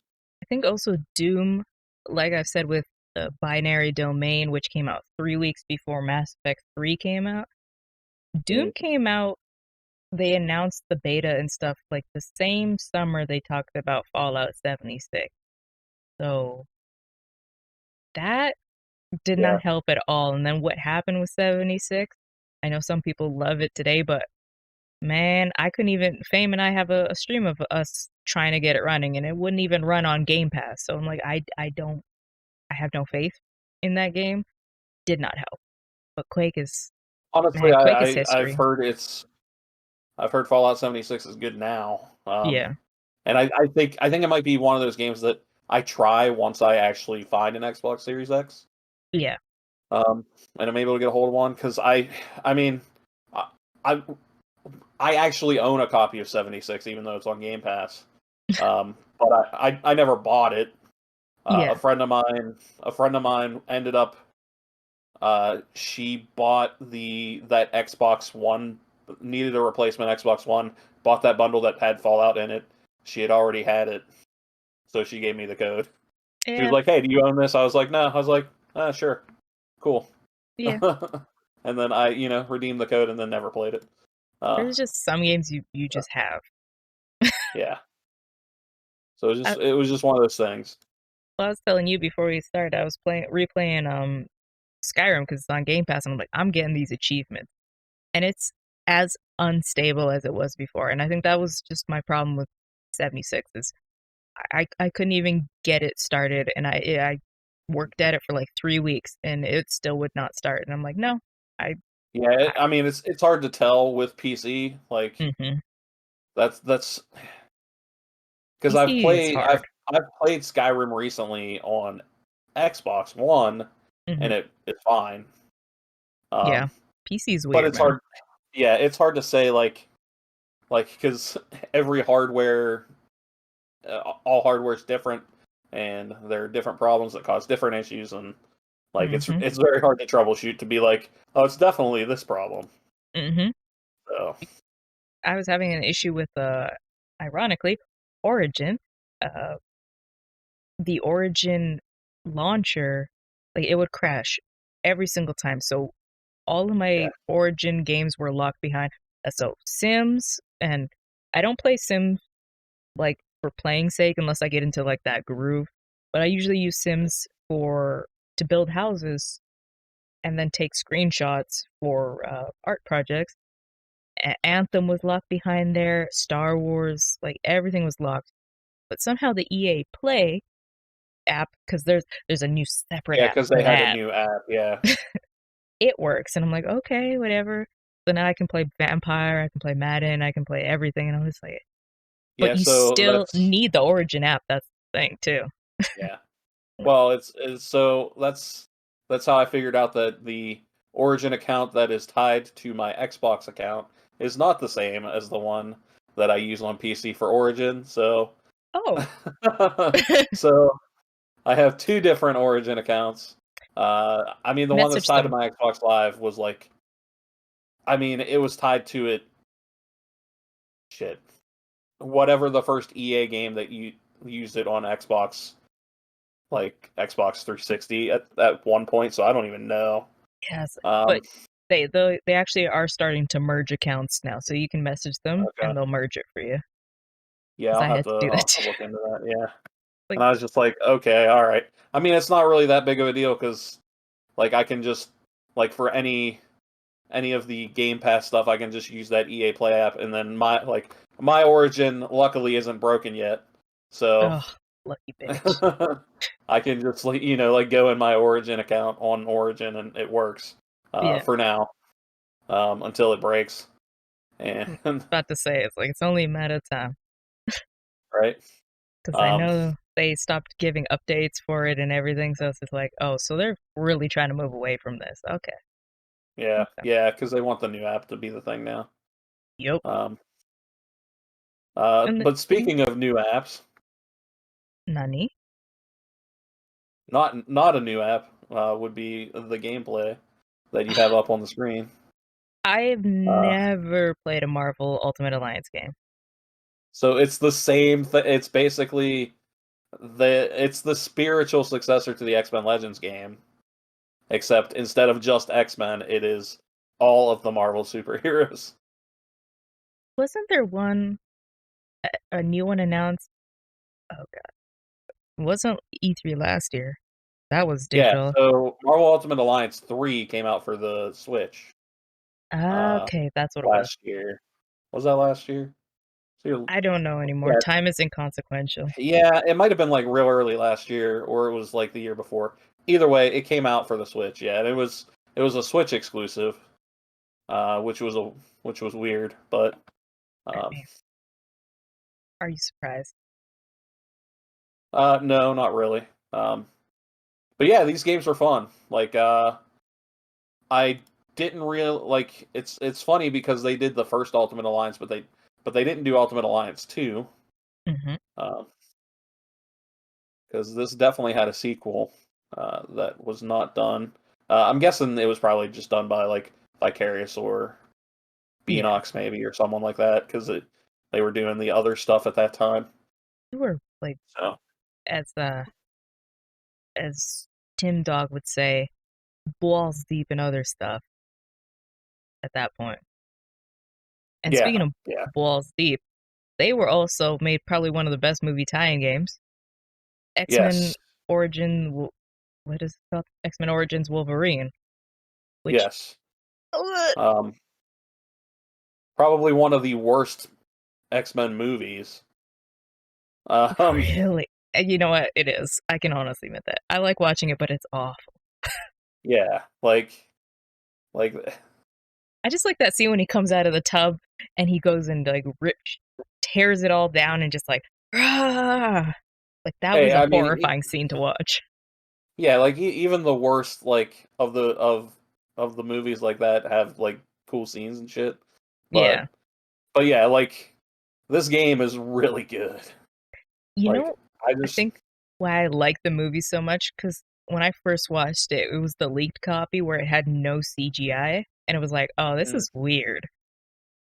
[SPEAKER 2] I think also Doom, like I said with the Binary Domain, which came out 3 weeks before Mass Effect 3 came out. Doom
[SPEAKER 3] Mm.
[SPEAKER 2] came out, they announced the beta and stuff like the same summer they talked about Fallout 76. So that did
[SPEAKER 3] Yeah.
[SPEAKER 2] not help at all. And then what happened with 76? I know some people love it today, but man, I couldn't even. Fame and I have a stream of us trying to get it running, and it wouldn't even run on Game Pass. So I'm like, I don't, I have no faith in that game. Did not help. But Quake is,
[SPEAKER 3] Honestly,
[SPEAKER 2] man, Quake is
[SPEAKER 3] I've
[SPEAKER 2] history.
[SPEAKER 3] heard I've heard Fallout 76 is good now.
[SPEAKER 2] Yeah,
[SPEAKER 3] And I think it might be one of those games that I try once I actually find an Xbox Series X.
[SPEAKER 2] yeah,
[SPEAKER 3] Um, and I'm able to get a hold of one because I mean, I, I I actually own a copy of 76, even though it's on Game Pass. But I never bought it.
[SPEAKER 2] yeah.
[SPEAKER 3] A friend of mine ended up. She bought that Xbox One, needed a replacement Xbox One. Bought that bundle that had Fallout in it. She had already had it, so she gave me the code. She was
[SPEAKER 2] Yeah,
[SPEAKER 3] like, "Hey, do you own this?" I was like, "No." I was like, "Sure, cool."
[SPEAKER 2] yeah.
[SPEAKER 3] And then I, redeemed the code and then never played it. Uh,
[SPEAKER 2] There's just some games you just have.
[SPEAKER 3] yeah. So
[SPEAKER 2] I,
[SPEAKER 3] it was just one of those things.
[SPEAKER 2] well, I was telling you before we started, I was replaying Skyrim because it's on Game Pass, and I'm like, I'm getting these achievements, and it's as unstable as it was before. And I think that was just my problem with 76 is I couldn't even get it started, and I worked at it for like 3 weeks, and it still would not start. And I'm like, no, I,
[SPEAKER 3] Yeah,
[SPEAKER 2] I
[SPEAKER 3] I mean it's hard to tell with PC. Like
[SPEAKER 2] hmm
[SPEAKER 3] that's because
[SPEAKER 2] PC is hard.
[SPEAKER 3] I've played Skyrim recently on Xbox One,
[SPEAKER 2] Hmm.
[SPEAKER 3] and it's fine.
[SPEAKER 2] Yeah,
[SPEAKER 3] Um,
[SPEAKER 2] PC is
[SPEAKER 3] but
[SPEAKER 2] weird,
[SPEAKER 3] it's
[SPEAKER 2] man.
[SPEAKER 3] hard. Yeah, it's hard to say like because every hardware, all hardware is different, and there are different problems that cause different issues, and like
[SPEAKER 2] Hmm.
[SPEAKER 3] it's very hard to troubleshoot to be like, oh, it's definitely this problem.
[SPEAKER 2] Hmm.
[SPEAKER 3] So
[SPEAKER 2] I was having an issue with ironically, Origin. Uh, the Origin launcher, like it would crash every single time. So all of
[SPEAKER 3] yeah,
[SPEAKER 2] my Origin games were locked behind. So Sims, and I don't play Sims like for playing sake unless I get into like that groove. But I usually use Sims for to build houses and then take screenshots for art projects. Anthem was locked behind there. Star Wars, like everything was locked. But somehow the EA Play app, because there's a new separate
[SPEAKER 3] yeah,
[SPEAKER 2] app
[SPEAKER 3] because
[SPEAKER 2] for
[SPEAKER 3] they had a
[SPEAKER 2] that,
[SPEAKER 3] new app. Yeah,
[SPEAKER 2] it works, and I'm like, okay, whatever. So now I can play Vampire, I can play Madden, I can play everything, and I was like, but
[SPEAKER 3] yeah.
[SPEAKER 2] you
[SPEAKER 3] So
[SPEAKER 2] still need the Origin app. That's the thing too.
[SPEAKER 3] yeah. Well, it's so that's how I figured out that the Origin account that is tied to my Xbox account is not the same as the one that I use on PC for Origin. So
[SPEAKER 2] Oh,
[SPEAKER 3] so I have two different Origin accounts. I mean, the one that's
[SPEAKER 2] message
[SPEAKER 3] tied to
[SPEAKER 2] them.
[SPEAKER 3] my Xbox Live was like, I mean, it was tied to it. Shit, whatever the first EA game that you used it on Xbox, like Xbox 360 at one point. So I don't even know.
[SPEAKER 2] Yes,
[SPEAKER 3] Um,
[SPEAKER 2] but They actually are starting to merge accounts now, so you can message them
[SPEAKER 3] Okay.
[SPEAKER 2] and they'll merge it for you.
[SPEAKER 3] Yeah,
[SPEAKER 2] 'Cause I had to do
[SPEAKER 3] I'll
[SPEAKER 2] that
[SPEAKER 3] have to
[SPEAKER 2] too.
[SPEAKER 3] look into that. Yeah.
[SPEAKER 2] Like,
[SPEAKER 3] And I was just like, okay, all right. I mean, it's not really that big of a deal because like I can just like for any of the Game Pass stuff, I can just use that EA Play app, and then my Origin luckily isn't broken yet, so
[SPEAKER 2] oh, lucky bitch.
[SPEAKER 3] I can just like go in my Origin account on Origin and it works
[SPEAKER 2] Yeah,
[SPEAKER 3] for now until it breaks, and
[SPEAKER 2] I'm about to say it's like it's only a matter of time
[SPEAKER 3] right.
[SPEAKER 2] because I
[SPEAKER 3] Um,
[SPEAKER 2] know they stopped giving updates for it and everything, so it's just like, oh, so they're really trying to move away from this. Okay,
[SPEAKER 3] yeah,
[SPEAKER 2] okay,
[SPEAKER 3] yeah, because they want the new app to be the thing now.
[SPEAKER 2] yep.
[SPEAKER 3] Um,
[SPEAKER 2] And
[SPEAKER 3] but speaking of new apps,
[SPEAKER 2] Nani?
[SPEAKER 3] not a new app would be the gameplay that you have up on the screen.
[SPEAKER 2] I've
[SPEAKER 3] Uh,
[SPEAKER 2] never played a Marvel Ultimate Alliance game.
[SPEAKER 3] so it's the same thing. It's basically it's the spiritual successor to the X-Men Legends game, except instead of just X-Men, it is all of the Marvel superheroes.
[SPEAKER 2] Wasn't there a new one announced? Oh god, it wasn't E3 last year. That was
[SPEAKER 3] Yeah,
[SPEAKER 2] digital.
[SPEAKER 3] so Marvel Ultimate Alliance 3 came out for the Switch
[SPEAKER 2] Okay, that's what it was.
[SPEAKER 3] last year. Was that last year? So,
[SPEAKER 2] I don't know anymore.
[SPEAKER 3] yeah,
[SPEAKER 2] Time is inconsequential.
[SPEAKER 3] yeah, it might have been like real early last year, or it was like the year before. Either way, it came out for the Switch. Yeah, and it was a Switch exclusive, which was weird, but
[SPEAKER 2] I
[SPEAKER 3] um,
[SPEAKER 2] mean, are you surprised?
[SPEAKER 3] no, not really. Um, but yeah, these games were fun. Like I didn't real like it's funny because they did the first Ultimate Alliance, but they didn't do Ultimate Alliance 2.
[SPEAKER 2] Hmm.
[SPEAKER 3] Because this definitely had a sequel that was not done. I'm guessing it was probably just done by like Vicarious or
[SPEAKER 2] Yeah,
[SPEAKER 3] Beanox maybe or someone like that because they were doing the other stuff at that time.
[SPEAKER 2] you were like
[SPEAKER 3] So
[SPEAKER 2] as as Tim Dog would say, balls deep in other stuff at that point. And speaking
[SPEAKER 3] yeah,
[SPEAKER 2] of
[SPEAKER 3] yeah,
[SPEAKER 2] balls deep, they were also made probably one of the best movie tie-in games. X-Men
[SPEAKER 3] yes,
[SPEAKER 2] what is it called? X-Men Origins Wolverine, which
[SPEAKER 3] yes. Um, probably one of the worst X-Men movies. Um,
[SPEAKER 2] really, and you know what? It is. I can honestly admit that. I like watching it, but it's awful.
[SPEAKER 3] yeah, like
[SPEAKER 2] I just like that scene when he comes out of the tub and he goes and like tears it all down and just like, ah! Like that was
[SPEAKER 3] hey,
[SPEAKER 2] a
[SPEAKER 3] I mean,
[SPEAKER 2] horrifying scene to watch.
[SPEAKER 3] yeah, like even the worst like of the movies like that have like cool scenes and shit.
[SPEAKER 2] Yeah.
[SPEAKER 3] But yeah, like this game is really good.
[SPEAKER 2] You
[SPEAKER 3] Like
[SPEAKER 2] know,
[SPEAKER 3] I
[SPEAKER 2] I
[SPEAKER 3] just
[SPEAKER 2] think why I like the movie so much because when I first watched it, it was the leaked copy where it had no CGI, and it was like, oh, this
[SPEAKER 3] mm,
[SPEAKER 2] is weird.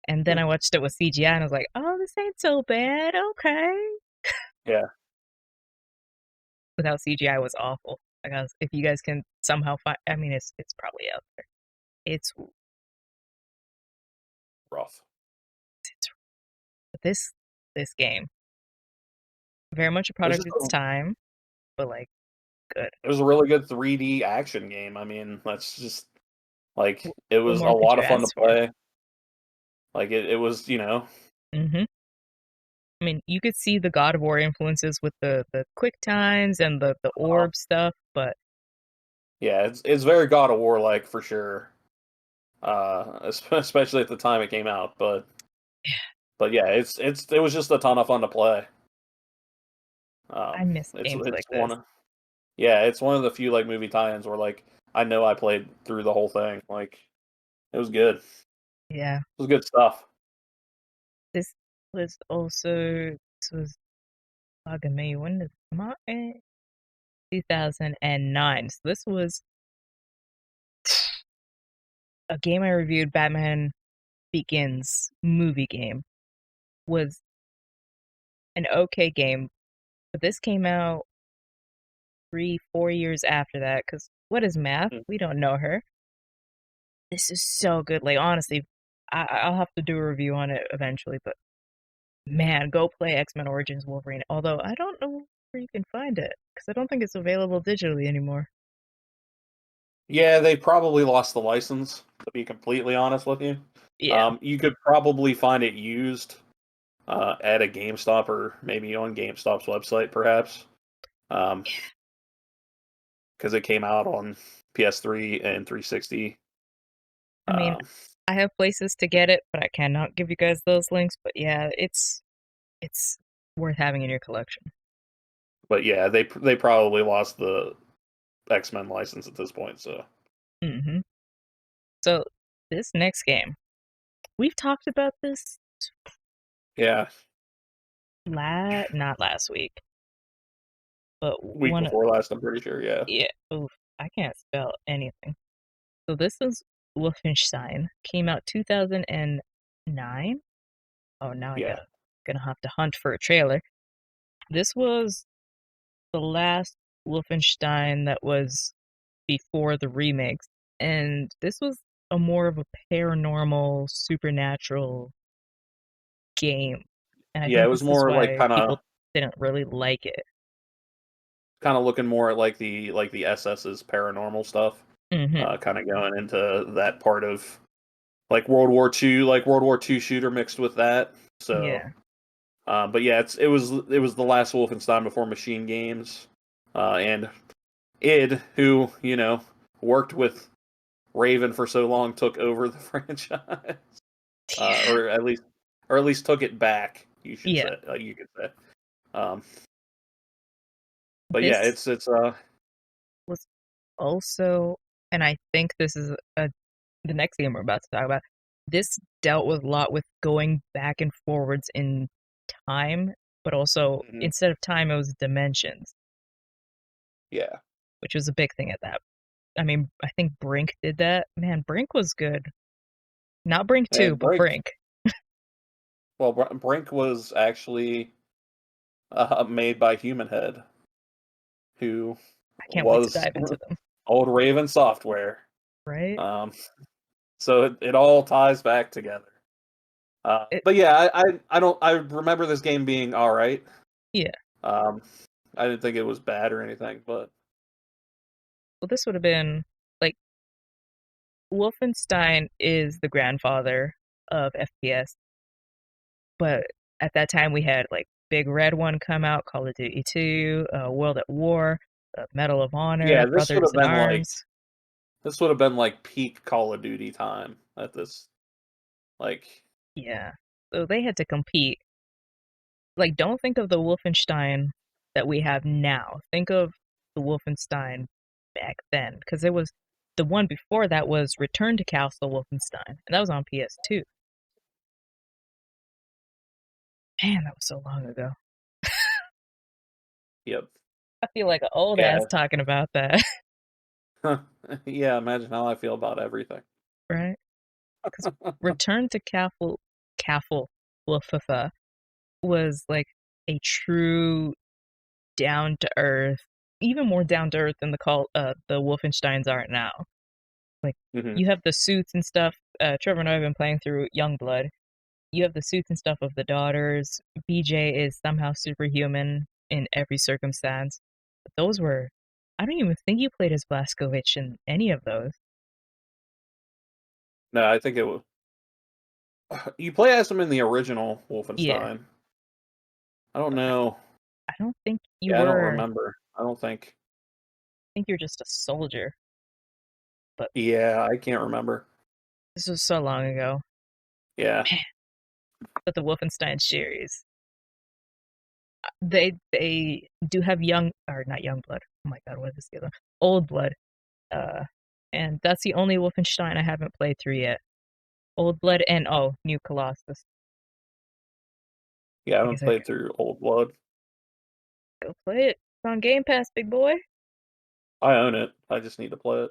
[SPEAKER 2] And then
[SPEAKER 3] mm,
[SPEAKER 2] I watched it with CGI, and I was like, oh, this ain't so bad. Okay.
[SPEAKER 3] yeah,
[SPEAKER 2] Without CGI was awful. I guess if you guys can somehow find, I mean, it's probably out there. It's
[SPEAKER 3] rough.
[SPEAKER 2] it's but this game very much a
[SPEAKER 3] It was
[SPEAKER 2] product
[SPEAKER 3] just
[SPEAKER 2] of its time, but like good.
[SPEAKER 3] it was a really good 3D action game. I mean, that's just like it
[SPEAKER 2] What
[SPEAKER 3] was a
[SPEAKER 2] more could
[SPEAKER 3] lot
[SPEAKER 2] you
[SPEAKER 3] of fun to
[SPEAKER 2] ask for?
[SPEAKER 3] play. Like it was,
[SPEAKER 2] Hmm. I mean, you could see the God of War influences with the quick times and the
[SPEAKER 3] uh,
[SPEAKER 2] orb stuff, but
[SPEAKER 3] yeah, it's very God of War like for sure. Especially at the time it came out, but yeah, it was just a ton of fun to play.
[SPEAKER 2] I miss games
[SPEAKER 3] It's
[SPEAKER 2] like this.
[SPEAKER 3] it's one of the few like movie tie-ins where like I know I played through the whole thing. Like it was good. It
[SPEAKER 2] Yeah,
[SPEAKER 3] was good stuff.
[SPEAKER 2] this this was bugging me. When did it come out? 2009. So this was a game I reviewed. Batman Begins movie game was an okay game, but this came out 3, 4 years after that. Because what is math?
[SPEAKER 3] Mm.
[SPEAKER 2] We don't know her. this is so good. Like honestly, I'll have to do a review on it eventually. But man, go play X-Men Origins Wolverine. Although I don't know where you can find it because I don't think it's available digitally anymore.
[SPEAKER 3] Yeah, they probably lost the license, to be completely honest with you.
[SPEAKER 2] Yeah,
[SPEAKER 3] You could probably find it used at a GameStop or maybe on GameStop's website, perhaps. Because it came out on PS3 and 360.
[SPEAKER 2] I mean,
[SPEAKER 3] Um,
[SPEAKER 2] I have places to get it, but I cannot give you guys those links. But yeah, it's worth having in your collection.
[SPEAKER 3] but yeah, they probably lost the X-Men license at this point. So
[SPEAKER 2] hmm So this next game, we've talked about this
[SPEAKER 3] yeah,
[SPEAKER 2] not last week, but
[SPEAKER 3] week
[SPEAKER 2] one.
[SPEAKER 3] before last, I'm pretty sure. Yeah,
[SPEAKER 2] Yeah, oof, I can't spell anything. So this is Wolfenstein. Came out 2009. Oh, now I
[SPEAKER 3] yeah,
[SPEAKER 2] gonna have to hunt for a trailer. This was the last Wolfenstein that was before the remakes, and this was a more of a paranormal, supernatural game, and I
[SPEAKER 3] yeah. It
[SPEAKER 2] think
[SPEAKER 3] was
[SPEAKER 2] this is
[SPEAKER 3] more like
[SPEAKER 2] why people didn't really like it.
[SPEAKER 3] kind of looking more at like the SS's paranormal stuff,
[SPEAKER 2] hmm
[SPEAKER 3] kind of going into that part of like World War II, like World War II shooter mixed with that. So,
[SPEAKER 2] Yeah,
[SPEAKER 3] but yeah, it was the last Wolfenstein before Machine Games, and id, who worked with Raven for so long, took over the franchise,
[SPEAKER 2] yeah,
[SPEAKER 3] or at least took it back. You should
[SPEAKER 2] yeah.
[SPEAKER 3] say, you could say. Um, but yeah,
[SPEAKER 2] This
[SPEAKER 3] it's
[SPEAKER 2] was also, and I think this is the next game we're about to talk about. This dealt with a lot with going back and forwards in time, but also
[SPEAKER 3] mhm,
[SPEAKER 2] instead of time, it was dimensions,
[SPEAKER 3] yeah,
[SPEAKER 2] which was a big thing at that. I mean, I think Brink did that. Man, Brink was good. Not Brink 2,
[SPEAKER 3] and
[SPEAKER 2] but Brink.
[SPEAKER 3] Brink was actually made by Human Head, who
[SPEAKER 2] I can't wait to
[SPEAKER 3] was
[SPEAKER 2] dive into them,
[SPEAKER 3] old Raven Software.
[SPEAKER 2] right?
[SPEAKER 3] Um, so it all ties back together.
[SPEAKER 2] It,
[SPEAKER 3] But yeah, I don't I remember this game being all right.
[SPEAKER 2] yeah.
[SPEAKER 3] Um, I didn't think it was bad or anything, but
[SPEAKER 2] Well, this would have been like Wolfenstein is the grandfather of FPS, but at that time we had like Big Red One come out, Call of Duty 2, World at War, Medal of
[SPEAKER 3] yeah,
[SPEAKER 2] Honor, Brothers in Arms.
[SPEAKER 3] this would have been like peak Call of Duty time at this like
[SPEAKER 2] Yeah. So they had to compete. Like, don't think of the Wolfenstein that we have now. Think of the Wolfenstein back then, because it was the one before that was Return to Castle Wolfenstein, and that was on PS2. Man, that was so long ago.
[SPEAKER 3] yep.
[SPEAKER 2] I feel like an old
[SPEAKER 3] Yeah.
[SPEAKER 2] ass talking about that,
[SPEAKER 3] Yeah, imagine how I feel about everything.
[SPEAKER 2] right? Because Return to Castle Wolfenstein was like a true down to earth, even more down to earth than the Wolfensteins are now. Like
[SPEAKER 3] Hmm.
[SPEAKER 2] you have the suits and stuff. Trevor and I have been playing through Youngblood. You have the suits and stuff of the daughters. BJ is somehow superhuman in every circumstance. But those were, I don't even think you played as Blazkowicz in any of those.
[SPEAKER 3] No, I think it was. You play as him in the original
[SPEAKER 2] Yeah,
[SPEAKER 3] Wolfenstein. I don't
[SPEAKER 2] but
[SPEAKER 3] know.
[SPEAKER 2] I don't think you
[SPEAKER 3] Yeah, I don't
[SPEAKER 2] were. I
[SPEAKER 3] remember. I don't think.
[SPEAKER 2] think you're just a soldier. But
[SPEAKER 3] Yeah, I can't remember.
[SPEAKER 2] this was so long ago.
[SPEAKER 3] Yeah.
[SPEAKER 2] Man, but the Wolfenstein series, they do have young or not young blood. Oh my god, what is the other? Old blood. Uh, and that's the only Wolfenstein I haven't played through yet. Old Blood and oh, New Colossus.
[SPEAKER 3] Yeah, I
[SPEAKER 2] I
[SPEAKER 3] haven't
[SPEAKER 2] guess I
[SPEAKER 3] played through Old Blood.
[SPEAKER 2] go play it. It's on Game Pass, big boy.
[SPEAKER 3] I own it. I just need to play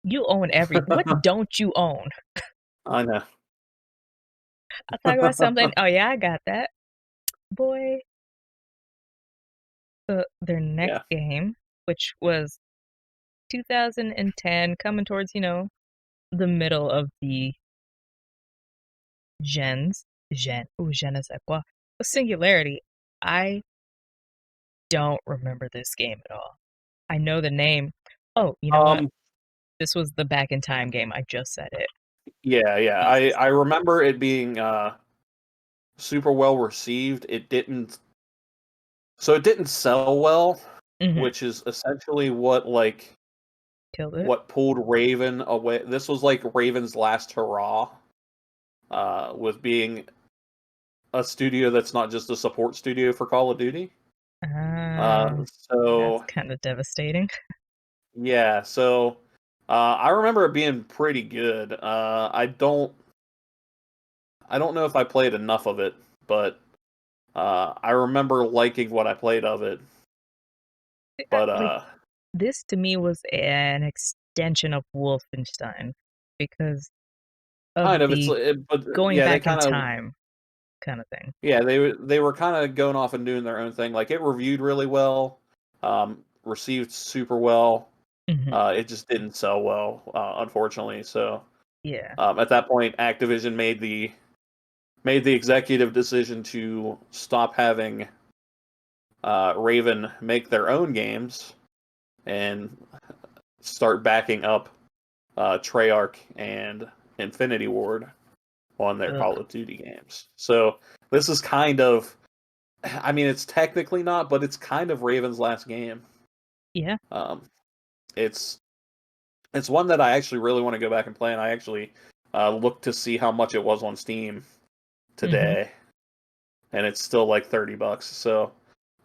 [SPEAKER 2] You own everything. What
[SPEAKER 3] it.
[SPEAKER 2] don't you own?
[SPEAKER 3] I know.
[SPEAKER 2] I'll talk about something. Oh yeah, I got that. Boy. So their next
[SPEAKER 3] Yeah.
[SPEAKER 2] game, which was 2010, coming towards, the middle of the je ne sais quoi, a singularity. I don't remember this game at all. I know the name. Oh, you know what?
[SPEAKER 3] Um,
[SPEAKER 2] This was the Back in Time game. I just said it.
[SPEAKER 3] yeah.
[SPEAKER 2] Jesus.
[SPEAKER 3] I remember it being super well received. It didn't sell well,
[SPEAKER 2] Mm-hmm.
[SPEAKER 3] which is essentially what like
[SPEAKER 2] Killed it.
[SPEAKER 3] what pulled Raven away. This was like Raven's last hurrah, with being a studio that's not just a support studio for Call of Duty.
[SPEAKER 2] Ah, that's
[SPEAKER 3] So
[SPEAKER 2] kind of devastating.
[SPEAKER 3] yeah, so I remember it being pretty good. I don't know if I played enough of it, but I remember liking what I played of it. But
[SPEAKER 2] Like this to me was an extension of Wolfenstein because of
[SPEAKER 3] kind of
[SPEAKER 2] the
[SPEAKER 3] but
[SPEAKER 2] going
[SPEAKER 3] yeah, they
[SPEAKER 2] back in
[SPEAKER 3] kind of
[SPEAKER 2] time kind of thing.
[SPEAKER 3] yeah they were kind of going off and doing their own thing. Like it reviewed really well, received super well.
[SPEAKER 2] Hmm.
[SPEAKER 3] It just didn't sell well, unfortunately. So
[SPEAKER 2] Yeah.
[SPEAKER 3] at that point, Activision made the executive decision to stop having Raven make their own games and start backing up Treyarch and Infinity Ward on their
[SPEAKER 2] Ugh.
[SPEAKER 3] Call of Duty games. So this is kind of, I mean, it's technically not, but it's kind of Raven's last game.
[SPEAKER 2] Yeah.
[SPEAKER 3] Um, it's one that I actually really want to go back and play, and I actually looked to see how much it was on Steam
[SPEAKER 2] Hmm.
[SPEAKER 3] today, and it's still like $30. So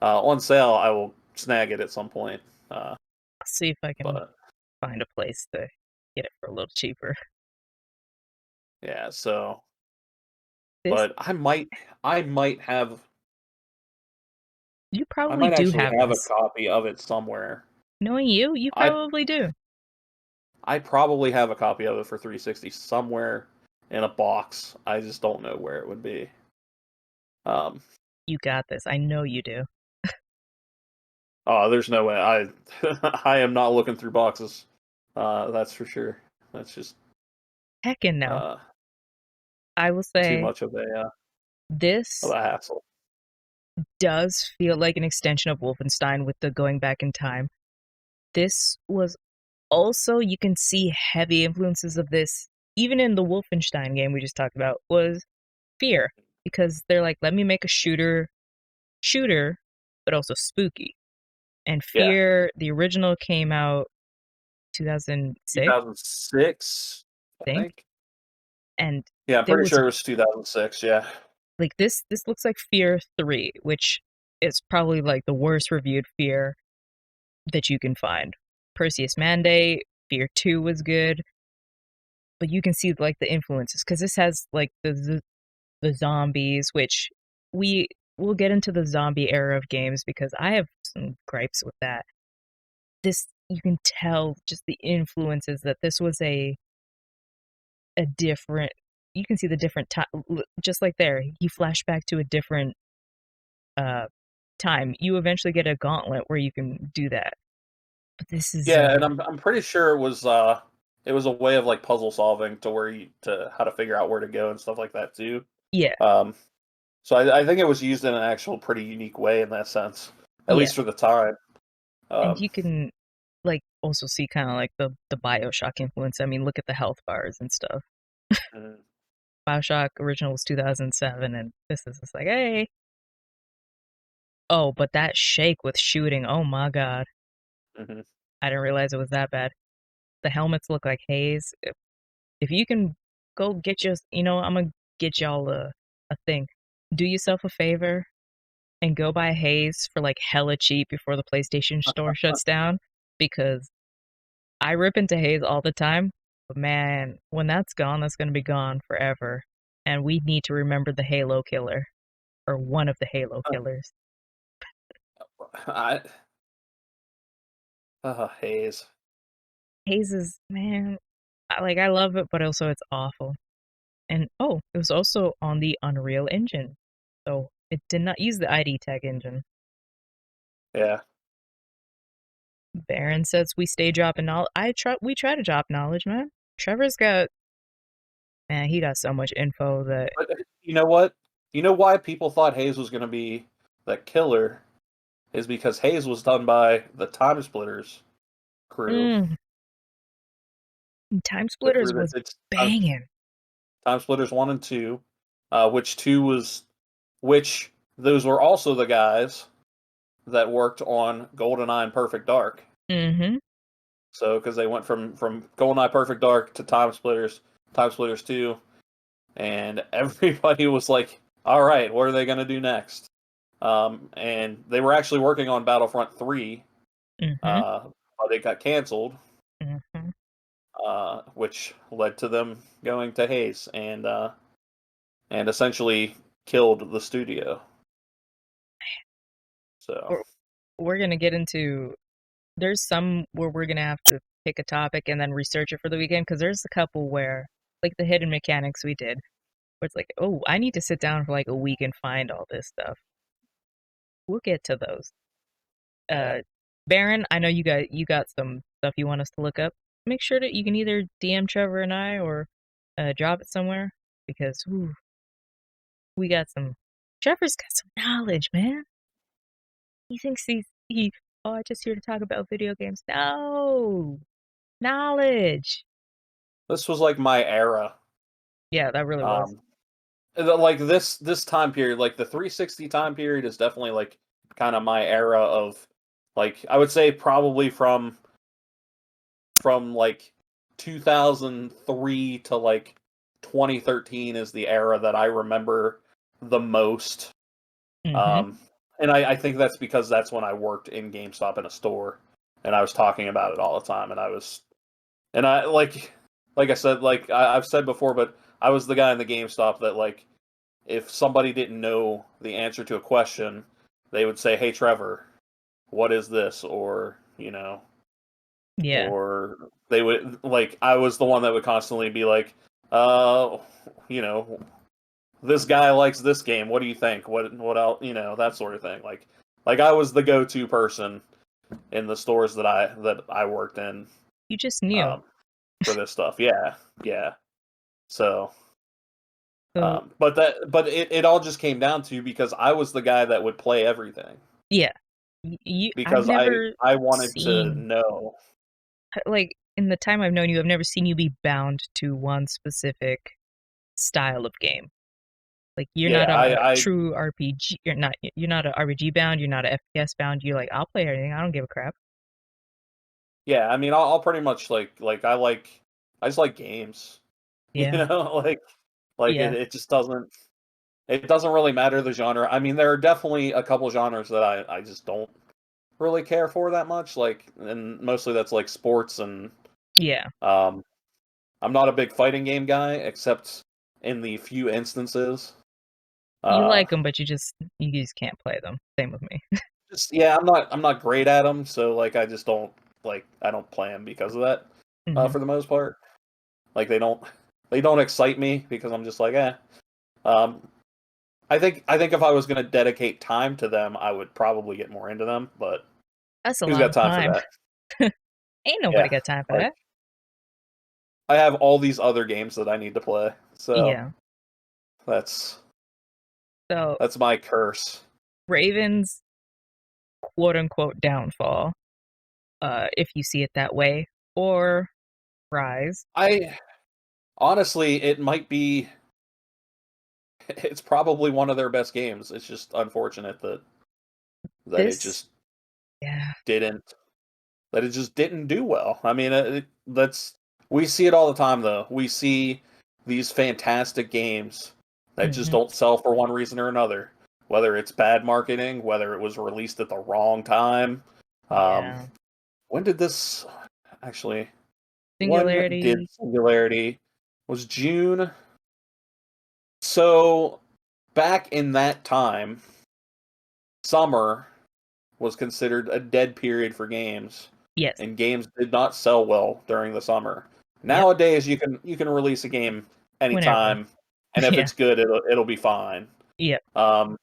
[SPEAKER 3] on sale, I will snag it at some point. Uh,
[SPEAKER 2] I'll see if I can
[SPEAKER 3] but
[SPEAKER 2] find a place to get it for a little cheaper.
[SPEAKER 3] yeah, so
[SPEAKER 2] This
[SPEAKER 3] but I might have
[SPEAKER 2] you
[SPEAKER 3] I
[SPEAKER 2] probably
[SPEAKER 3] might
[SPEAKER 2] do
[SPEAKER 3] actually
[SPEAKER 2] have
[SPEAKER 3] have a
[SPEAKER 2] this.
[SPEAKER 3] copy of it somewhere.
[SPEAKER 2] Knowing you
[SPEAKER 3] I
[SPEAKER 2] probably do.
[SPEAKER 3] I probably have a copy of it for 360 somewhere in a box. I just don't know where it would be. Um,
[SPEAKER 2] You got this. I know you do.
[SPEAKER 3] oh, there's no way. I am not looking through boxes. That's for sure. That's just
[SPEAKER 2] Heckin' no.
[SPEAKER 3] uh
[SPEAKER 2] I will
[SPEAKER 3] too
[SPEAKER 2] say
[SPEAKER 3] much of
[SPEAKER 2] this
[SPEAKER 3] a hassle.
[SPEAKER 2] does feel like an extension of Wolfenstein with the going back in time. This was also, you can see heavy influences of this, even in the Wolfenstein game we just talked about, was fear. Because they're like, let me make a shooter, but also spooky. And
[SPEAKER 3] Yeah,
[SPEAKER 2] Fear, the original came out 2006,
[SPEAKER 3] 2006, I
[SPEAKER 2] I think.
[SPEAKER 3] think.
[SPEAKER 2] And
[SPEAKER 3] Yeah, I'm
[SPEAKER 2] there
[SPEAKER 3] pretty
[SPEAKER 2] was
[SPEAKER 3] sure it was 2006. Yeah.
[SPEAKER 2] like this looks like Fear 3, which is probably like the worst reviewed Fear that you can find. Perseus Mandate, Fear 2 was good, but you can see like the influences because this has like the zombies, which we will get into the zombie era of games because I have some gripes with that. This you can tell just the influences that this was a different. You can see the different time, just like there. He flashed back to a different uh time. You eventually get a gauntlet where you can do that. But this is
[SPEAKER 3] Yeah, and I'm pretty sure it was a way of like puzzle solving to to how to figure out where to go and stuff like that too.
[SPEAKER 2] yeah,
[SPEAKER 3] Um, so I think it was used in an actual pretty unique way in that sense, at
[SPEAKER 2] yeah.
[SPEAKER 3] least for the time.
[SPEAKER 2] And
[SPEAKER 3] Um,
[SPEAKER 2] you can like also see kind of like the BioShock influence. I mean, look at the health bars and stuff.
[SPEAKER 3] mhm,
[SPEAKER 2] BioShock original was 2007, and this is just like, hey, oh, but that shake with shooting, oh my god,
[SPEAKER 3] mhm.
[SPEAKER 2] I didn't realize it was that bad. The helmets look like haze. If you can go get your, I'm gonna get y'all a thing. Do yourself a favor and go buy haze for like hella cheap before the PlayStation store shuts down because I rip into haze all the time. But man, when that's gone, that's gonna be gone forever. And we need to remember the Halo killer or one of the Halo killers.
[SPEAKER 3] I Haze.
[SPEAKER 2] Haze is man, I love it, but also it's awful. And oh, it was also on the Unreal Engine, so it did not use the ID Tech engine.
[SPEAKER 3] Yeah,
[SPEAKER 2] Baron says we stay dropping knowledge. We try to drop knowledge, man. Trevor's got, man, he got so much info that.
[SPEAKER 3] But you know what? You know why people thought Hayes was going to be the killer is because Hayes was done by the Time Splitters crew.
[SPEAKER 2] Time
[SPEAKER 3] The
[SPEAKER 2] Splitters
[SPEAKER 3] crew that
[SPEAKER 2] was
[SPEAKER 3] did
[SPEAKER 2] banging.
[SPEAKER 3] Time Splitters 1 and 2, which those were also the guys that worked on GoldenEye and Perfect Dark.
[SPEAKER 2] Mm-hmm.
[SPEAKER 3] So, because they went from GoldenEye Perfect Dark to Time Splitters 2, and everybody was like, all right, what are they going to do next? And they were actually working on Battlefront 3,
[SPEAKER 2] Mm-hmm.
[SPEAKER 3] but it got canceled,
[SPEAKER 2] Mm-hmm.
[SPEAKER 3] which led to them going to Hayes and essentially killed the studio. So
[SPEAKER 2] We're gonna get into. There's some where we're gonna have to pick a topic and then research it for the weekend because there's a couple where, like the hidden mechanics we did, where it's like, oh, I need to sit down for like a week and find all this stuff. We'll get to those.
[SPEAKER 3] yeah.
[SPEAKER 2] Baron, I know you got some stuff you want us to look up. Make sure that you can either DM Trevor and I or drop it somewhere because we got some. Trevor's got some knowledge, man. He thinks he. Oh, I'm just here to talk about video games. No knowledge.
[SPEAKER 3] This was like my era.
[SPEAKER 2] Yeah, that really was.
[SPEAKER 3] Like this time period, like the 360 time period is definitely like kind of my era of, like, I would say probably from like 2003 to like 2013 is the era that I remember the most.
[SPEAKER 2] Mm-hmm.
[SPEAKER 3] And I think that's because that's when I worked in GameStop in a store, and I was talking about it all the time, and I like I said, like I've said before, but I was the guy in the GameStop that, like, if somebody didn't know the answer to a question, they would say, "Hey, Trevor, what is this?" Or,
[SPEAKER 2] Yeah.
[SPEAKER 3] or they would, like, I was the one that would constantly be like, uh, you know, this guy likes this game. What do you think? What else? That sort of thing. Like I was the go-to person in the stores that I worked in,
[SPEAKER 2] You just knew.
[SPEAKER 3] um, for this stuff. Yeah, yeah. So,
[SPEAKER 2] So
[SPEAKER 3] but it all just came down to because I was the guy that would play everything
[SPEAKER 2] yeah, I've
[SPEAKER 3] because I
[SPEAKER 2] never
[SPEAKER 3] I wanted to
[SPEAKER 2] seen,
[SPEAKER 3] know.
[SPEAKER 2] like, in the time I've known you, I've never seen you be bound to one specific style of game. Like you're not
[SPEAKER 3] Yeah,
[SPEAKER 2] a
[SPEAKER 3] I
[SPEAKER 2] true RPG. You're not a RPG bound. You're not a FPS bound. You're like, I'll play everything. I don't give a crap.
[SPEAKER 3] yeah. I mean, I'll pretty much I just like games.
[SPEAKER 2] Yeah.
[SPEAKER 3] Like
[SPEAKER 2] Yeah.
[SPEAKER 3] it just doesn't. It doesn't really matter the genre. I mean, there are definitely a couple genres that I just don't really care for that much. Like, and mostly that's like sports and
[SPEAKER 2] Yeah.
[SPEAKER 3] um, I'm not a big fighting game guy except in the few instances.
[SPEAKER 2] You
[SPEAKER 3] Uh,
[SPEAKER 2] like them, but you just can't play them. Same with me.
[SPEAKER 3] just yeah, I'm not great at them, so like I don't play them because of that.
[SPEAKER 2] Hmm.
[SPEAKER 3] For the most part, like they don't excite me because I'm just like Um, I think if I was going to dedicate time to them, I would probably get more into them. But
[SPEAKER 2] That's a
[SPEAKER 3] who's
[SPEAKER 2] lot
[SPEAKER 3] got
[SPEAKER 2] of
[SPEAKER 3] time for
[SPEAKER 2] time.
[SPEAKER 3] that?
[SPEAKER 2] Ain't nobody
[SPEAKER 3] Yeah,
[SPEAKER 2] got time for
[SPEAKER 3] like
[SPEAKER 2] that.
[SPEAKER 3] I have all these other games that I need to play. So
[SPEAKER 2] Yeah.
[SPEAKER 3] that's
[SPEAKER 2] So
[SPEAKER 3] that's my curse.
[SPEAKER 2] Raven's quote unquote downfall, if you see it that way, or rise.
[SPEAKER 3] I honestly, it might be. It's probably one of their best games. It's just unfortunate that it
[SPEAKER 2] This,
[SPEAKER 3] just
[SPEAKER 2] yeah.
[SPEAKER 3] didn't that it just didn't do well. I mean, that's we see it all the time though. We see these fantastic games that just
[SPEAKER 2] Hmm.
[SPEAKER 3] don't sell for one reason or another. Whether it's bad marketing, whether it was released at the wrong time. Um,
[SPEAKER 2] Yeah.
[SPEAKER 3] when did this actually? When did
[SPEAKER 2] Singularity.
[SPEAKER 3] Singularity? Was June? So back in that time, summer was considered a dead period for games,
[SPEAKER 2] Yes.
[SPEAKER 3] and games did not sell well during the summer.
[SPEAKER 2] Yep.
[SPEAKER 3] Nowadays, you can release a game
[SPEAKER 2] Whenever.
[SPEAKER 3] anytime, and if
[SPEAKER 2] Yeah.
[SPEAKER 3] it's good, it'll be fine.
[SPEAKER 2] Yep.
[SPEAKER 3] Um,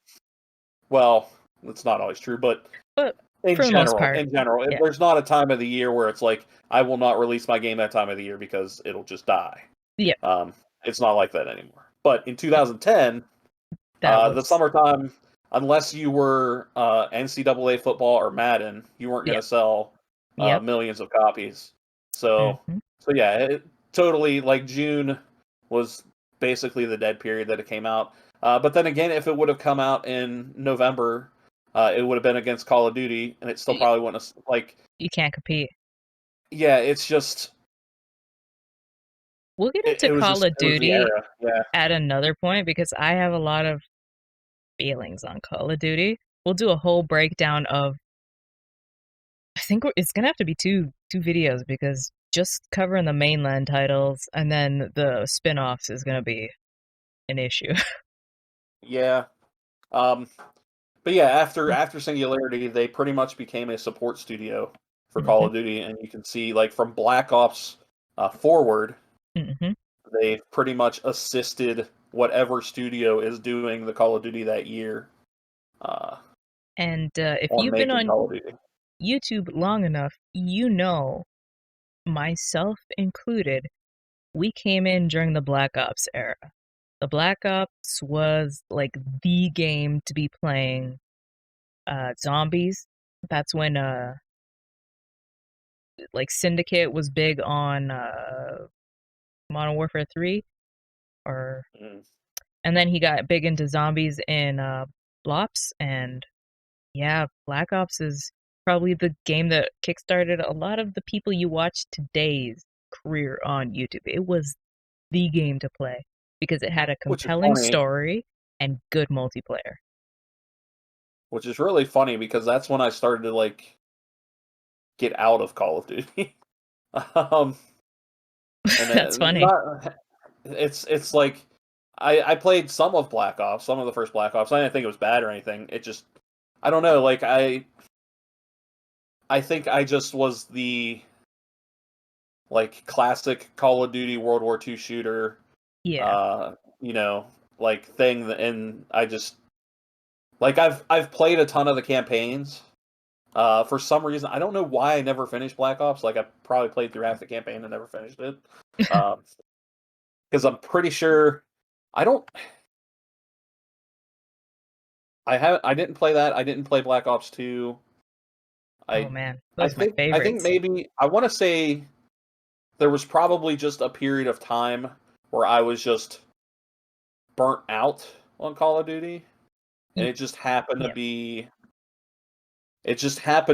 [SPEAKER 3] well, that's not always true, but
[SPEAKER 2] But
[SPEAKER 3] In
[SPEAKER 2] for the most
[SPEAKER 3] general,
[SPEAKER 2] part. Yeah.
[SPEAKER 3] there's not a time of the year where it's like I will not release my game that time of the year because it'll just die.
[SPEAKER 2] Yeah.
[SPEAKER 3] It's not like that anymore. But in 2010,
[SPEAKER 2] That
[SPEAKER 3] the
[SPEAKER 2] was
[SPEAKER 3] summertime, unless you were NCAA football or Madden, you weren't going
[SPEAKER 2] yeah.
[SPEAKER 3] to sell
[SPEAKER 2] Yep.
[SPEAKER 3] millions of copies. So,
[SPEAKER 2] Hmm.
[SPEAKER 3] so yeah, totally like June was basically the dead period that it came out. But then again, if it would have come out in November, it would have been against Call of Duty, and it still probably wouldn't have like.
[SPEAKER 2] You can't compete.
[SPEAKER 3] Yeah, it's just
[SPEAKER 2] We'll get
[SPEAKER 3] it,
[SPEAKER 2] into
[SPEAKER 3] it was
[SPEAKER 2] Call
[SPEAKER 3] just
[SPEAKER 2] of
[SPEAKER 3] it was the
[SPEAKER 2] Duty
[SPEAKER 3] era. Yeah,
[SPEAKER 2] at another point because I have a lot of feelings on Call of Duty. We'll do a whole breakdown of. I think it's gonna have to be two videos because just covering the mainland titles and then the spin-offs is gonna be an issue.
[SPEAKER 3] yeah. Um, But yeah, after Singularity, they pretty much became a support studio for Call
[SPEAKER 2] Hmm.
[SPEAKER 3] of Duty, and you can see like from Black Ops forward,
[SPEAKER 2] Hmm.
[SPEAKER 3] they've pretty much assisted whatever studio is doing the Call of Duty that year uh,
[SPEAKER 2] And if
[SPEAKER 3] on
[SPEAKER 2] you've been
[SPEAKER 3] making
[SPEAKER 2] on
[SPEAKER 3] Call of Duty.
[SPEAKER 2] YouTube long enough, you know, myself included, we came in during the Black Ops era. The Black Ops was like the game to be playing. Zombies. That's when like Syndicate was big on Modern Warfare 3, or
[SPEAKER 3] Mm.
[SPEAKER 2] and then he got big into zombies in Blops, and yeah, Black Ops is probably the game that kickstarted a lot of the people you watch today's career on YouTube. It was the game to play because it had a
[SPEAKER 3] Which is
[SPEAKER 2] compelling
[SPEAKER 3] funny,
[SPEAKER 2] story and good multiplayer.
[SPEAKER 3] which is really funny because that's when I started to like get out of Call of Duty. um, and
[SPEAKER 2] That's
[SPEAKER 3] then
[SPEAKER 2] funny.
[SPEAKER 3] not it's like I played some of Black Ops, some of the first Black Ops. I didn't think it was bad or anything. It just I don't know, like I think I just was the like classic Call of Duty World War II shooter,
[SPEAKER 2] Yeah.
[SPEAKER 3] uh, you know, like thing, and I just like I've played a ton of the campaigns. For some reason, I don't know why I never finished Black Ops. Like I probably played through half the campaign and never finished it. Because I'm pretty sure I don't. I didn't play that. I didn't play Black Ops 2.
[SPEAKER 2] Oh
[SPEAKER 3] I
[SPEAKER 2] man, those are my
[SPEAKER 3] I think
[SPEAKER 2] favorites.
[SPEAKER 3] maybe I want to say there was probably just a period of time where I was just burnt out on Call of Duty, and
[SPEAKER 2] Y- Yeah.
[SPEAKER 3] it just happened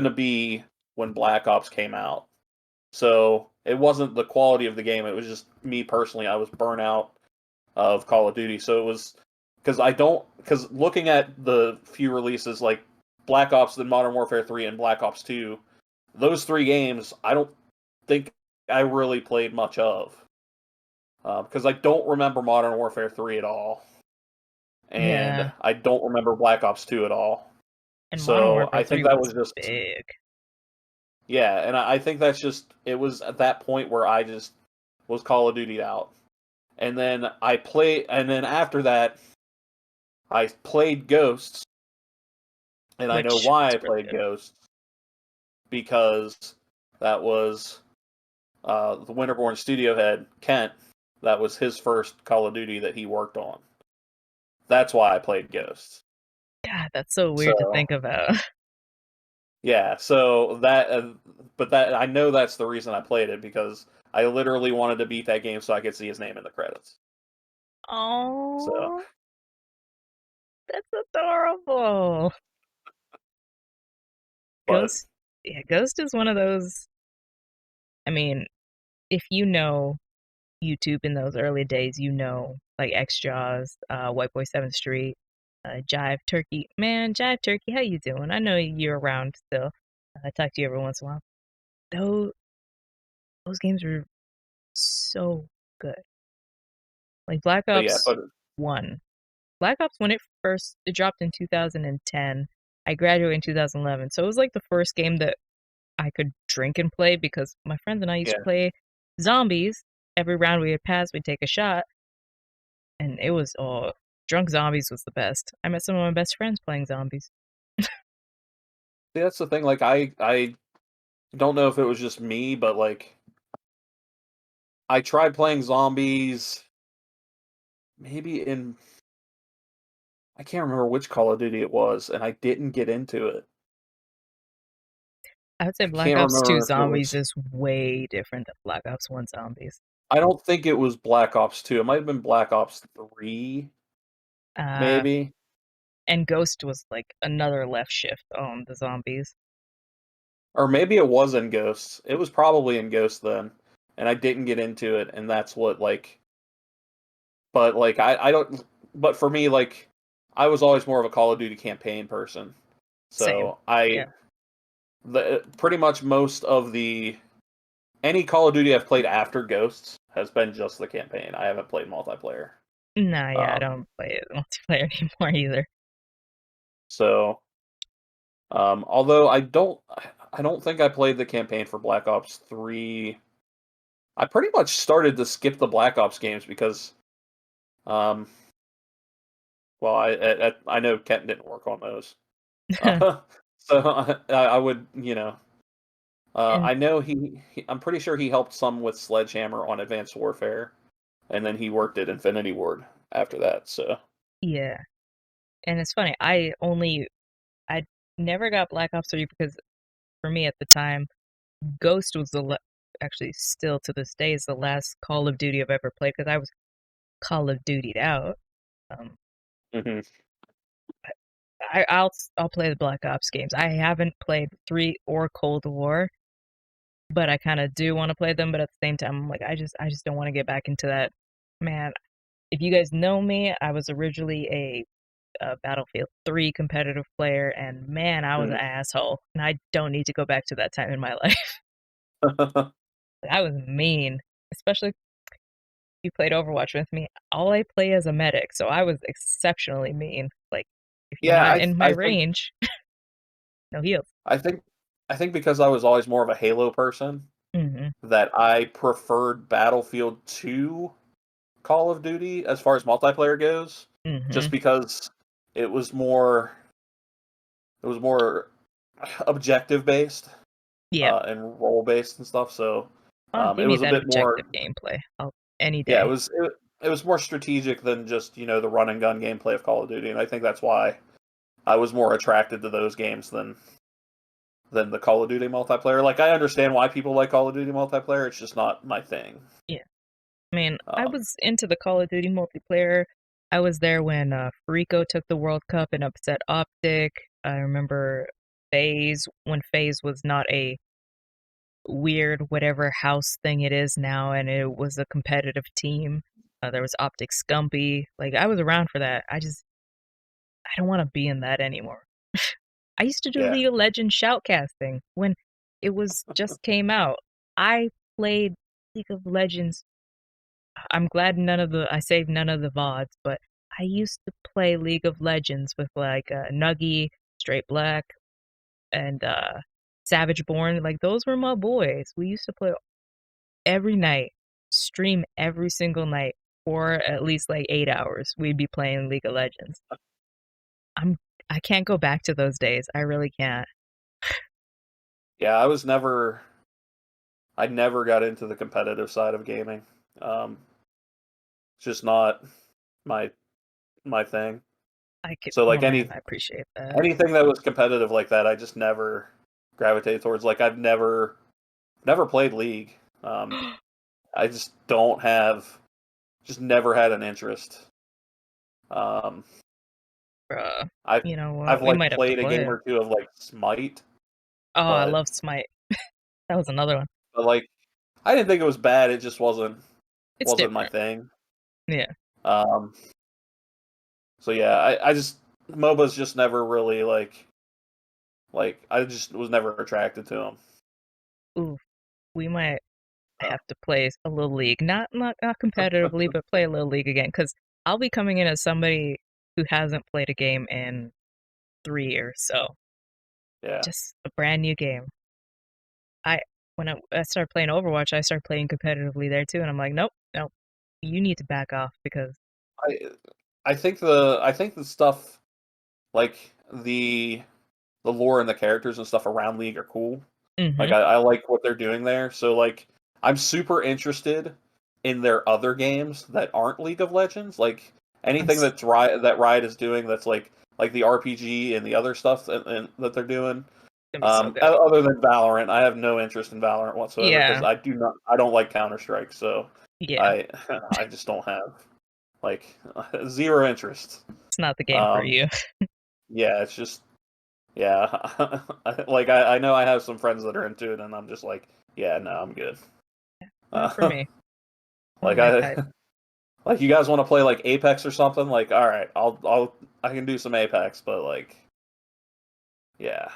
[SPEAKER 3] to be when Black Ops came out. So it wasn't the quality of the game; it was just me personally. I was burnt out of Call of Duty, so it was because looking at the few releases like Black Ops, then Modern Warfare 3, and Black Ops 2, those three games I don't think I really played much of because I don't remember Modern Warfare 3 at all, and
[SPEAKER 2] Yeah.
[SPEAKER 3] I don't remember Black Ops 2 at all.
[SPEAKER 2] And Modern
[SPEAKER 3] So
[SPEAKER 2] Warfare
[SPEAKER 3] I think
[SPEAKER 2] 3
[SPEAKER 3] that
[SPEAKER 2] was
[SPEAKER 3] was just
[SPEAKER 2] big.
[SPEAKER 3] yeah, and I think that's just it was at that point where I just was Call of Duty out, and then and then after that I played Ghosts, and I know
[SPEAKER 2] Which
[SPEAKER 3] why
[SPEAKER 2] is
[SPEAKER 3] I
[SPEAKER 2] really
[SPEAKER 3] played
[SPEAKER 2] good.
[SPEAKER 3] Ghosts because that was the Winterborn studio head Kent. That was his first Call of Duty that he worked on. That's why I played Ghosts.
[SPEAKER 2] God, that's so weird to
[SPEAKER 3] So
[SPEAKER 2] think about.
[SPEAKER 3] yeah, so but that I know that's the reason I played it because I literally wanted to beat that game so I could see his name in the credits. So,
[SPEAKER 2] Oh, that's adorable.
[SPEAKER 3] but
[SPEAKER 2] Ghost, yeah, Ghost is one of those. I mean, if you know YouTube in those early days, you know, like X Jaws, White Boy 7th Street, Jive Turkey. Man, Jive Turkey, how you doing? I know you're around still. I talk to you every once in a while. Those those games were so good. Like Black
[SPEAKER 3] but yeah,
[SPEAKER 2] Ops
[SPEAKER 3] but
[SPEAKER 2] 1. Black Ops when it dropped in 2010. I graduated in 2011. So it was like the first game that I could drink and play because my friends and I used to
[SPEAKER 3] yeah,
[SPEAKER 2] play zombies. Every round we would pass, we'd take a shot, and it was drunk zombies was the best. I met some of my best friends playing zombies.
[SPEAKER 3] See, that's the thing. Like, I don't know if it was just me, but like, I tried playing zombies. Maybe in I can't remember which Call of Duty it was, and I didn't get into it.
[SPEAKER 2] I would say
[SPEAKER 3] I
[SPEAKER 2] Black
[SPEAKER 3] can't
[SPEAKER 2] Ops 2
[SPEAKER 3] remember if it
[SPEAKER 2] Zombies
[SPEAKER 3] was.
[SPEAKER 2] is way different than Black Ops 1 Zombies.
[SPEAKER 3] I don't think it was Black Ops 2. It might have been Black Ops 3,
[SPEAKER 2] Uh,
[SPEAKER 3] maybe.
[SPEAKER 2] and Ghost was like another left shift on the zombies.
[SPEAKER 3] Or maybe it was in Ghosts. It was probably in Ghost then. And I didn't get into it, and that's what like but like I don't but for me, like I was always more of a Call of Duty campaign person.
[SPEAKER 2] Same.
[SPEAKER 3] So I
[SPEAKER 2] Yeah.
[SPEAKER 3] pretty much most of the any Call of Duty I've played after Ghosts has been just the campaign. I haven't played multiplayer.
[SPEAKER 2] Nah, yeah, I
[SPEAKER 3] Um,
[SPEAKER 2] don't play it multiplayer anymore either.
[SPEAKER 3] so although I don't think I played the campaign for Black Ops 3. I pretty much started to skip the Black Ops games because um well I know Kent didn't work on those. Uh, so I would,
[SPEAKER 2] And
[SPEAKER 3] I know I'm pretty sure he helped some with Sledgehammer on Advanced Warfare, and then he worked at Infinity Ward after that. So,
[SPEAKER 2] yeah, and it's funny. I never got Black Ops 3 because for me at the time, Ghost was actually still to this day is the last Call of Duty I've ever played because I was Call of Dutied out. Um,
[SPEAKER 3] hmm
[SPEAKER 2] I'll play the Black Ops games. I haven't played 3 or Cold War, but I kind of do want to play them. But at the same time, I'm like, I just don't want to get back into that. Man, if you guys know me, I was originally a Battlefield 3 competitive player, and man, I was an
[SPEAKER 3] hmm
[SPEAKER 2] asshole, and I don't need to go back to that time in my life. I was mean, especially if you played Overwatch with me. All I play as a medic, so I was exceptionally mean. Like, if you're
[SPEAKER 3] yeah,
[SPEAKER 2] not in my range, no heals.
[SPEAKER 3] I think I think because I was always more of a Halo person
[SPEAKER 2] Hmm.
[SPEAKER 3] that I preferred Battlefield 2 Call of Duty as far as multiplayer goes,
[SPEAKER 2] Hmm.
[SPEAKER 3] just because it was more it was more objective based
[SPEAKER 2] Yeah.
[SPEAKER 3] and role based and stuff. So
[SPEAKER 2] Oh,
[SPEAKER 3] it
[SPEAKER 2] give me
[SPEAKER 3] was a
[SPEAKER 2] that
[SPEAKER 3] bit
[SPEAKER 2] objective
[SPEAKER 3] more,
[SPEAKER 2] gameplay. Any
[SPEAKER 3] yeah,
[SPEAKER 2] day.
[SPEAKER 3] it was more strategic than just the run and gun gameplay of Call of Duty, and I think that's why I was more attracted to those games than the Call of Duty multiplayer. Like I understand why people like Call of Duty multiplayer, it's just not my thing.
[SPEAKER 2] Yeah. I mean, I
[SPEAKER 3] Um,
[SPEAKER 2] was into the Call of Duty multiplayer. I was there when Rico took the World Cup and upset Optic. I remember FaZe when FaZe was not a weird whatever house thing it is now, and it was a competitive team. There was Optic Scumpy. Like I was around for that. I don't want to be in that anymore. I used to do
[SPEAKER 3] yeah,
[SPEAKER 2] League of Legends shoutcasting when it was just came out. I played League of Legends. I'm glad I saved none of the VODs, but I used to play League of Legends with like Nuggy, Straight Black, and Savage Born. Like those were my boys. We used to play every night, stream every single night for at least like 8 hours. We'd be playing League of Legends. I'm I can't go back to those days. I really can't.
[SPEAKER 3] yeah. I never got into the competitive side of gaming. Um, it's just not my my thing.
[SPEAKER 2] I could.
[SPEAKER 3] So
[SPEAKER 2] Oh
[SPEAKER 3] like
[SPEAKER 2] man, I appreciate that.
[SPEAKER 3] anything that was competitive like that, I just never gravitated towards. Like I've never played League. I just don't have, just never had an interest. Um,
[SPEAKER 2] Bruh.
[SPEAKER 3] I've
[SPEAKER 2] You know what?
[SPEAKER 3] I've
[SPEAKER 2] We
[SPEAKER 3] like
[SPEAKER 2] might have to
[SPEAKER 3] played a
[SPEAKER 2] play
[SPEAKER 3] game
[SPEAKER 2] it.
[SPEAKER 3] or two of like Smite,
[SPEAKER 2] Oh, I
[SPEAKER 3] but
[SPEAKER 2] love Smite. That was another one.
[SPEAKER 3] like I didn't think it was bad. It just
[SPEAKER 2] It's
[SPEAKER 3] wasn't my
[SPEAKER 2] different.
[SPEAKER 3] thing.
[SPEAKER 2] Yeah.
[SPEAKER 3] Um, so yeah, I just MOBAs just never really like I just was never attracted to them.
[SPEAKER 2] Ooh, we might have to play a little league. Not competitively, but play a little league again. Because I'll be coming in as somebody who hasn't played a game in 3 years. So
[SPEAKER 3] Yeah,
[SPEAKER 2] just a brand new game. I when I started playing Overwatch, I started playing competitively there too, and I'm like, nope, nope, you need to back off because
[SPEAKER 3] I I think the stuff like the lore and the characters and stuff around League are cool. Like
[SPEAKER 2] Mm-hmm.
[SPEAKER 3] I like what they're doing there. So like I'm super interested in their other games that aren't League of Legends. Like anything that Riot is doing that's like the RPG and the other stuff that they're doing.
[SPEAKER 2] Gonna be so good.
[SPEAKER 3] Other than Valorant, I have no interest in Valorant whatsoever because
[SPEAKER 2] Yeah,
[SPEAKER 3] I don't like Counter-Strike, so
[SPEAKER 2] yeah.
[SPEAKER 3] I I just don't have like zero interest.
[SPEAKER 2] It's not the game for
[SPEAKER 3] Um,
[SPEAKER 2] you.
[SPEAKER 3] yeah, it's just yeah, like I know I have some friends that are into it, and I'm just like, yeah, no, I'm good.
[SPEAKER 2] Not for me. Not
[SPEAKER 3] Like
[SPEAKER 2] my type.
[SPEAKER 3] like you guys want to play like Apex or something? Like, all right, I can do some Apex, but like, yeah,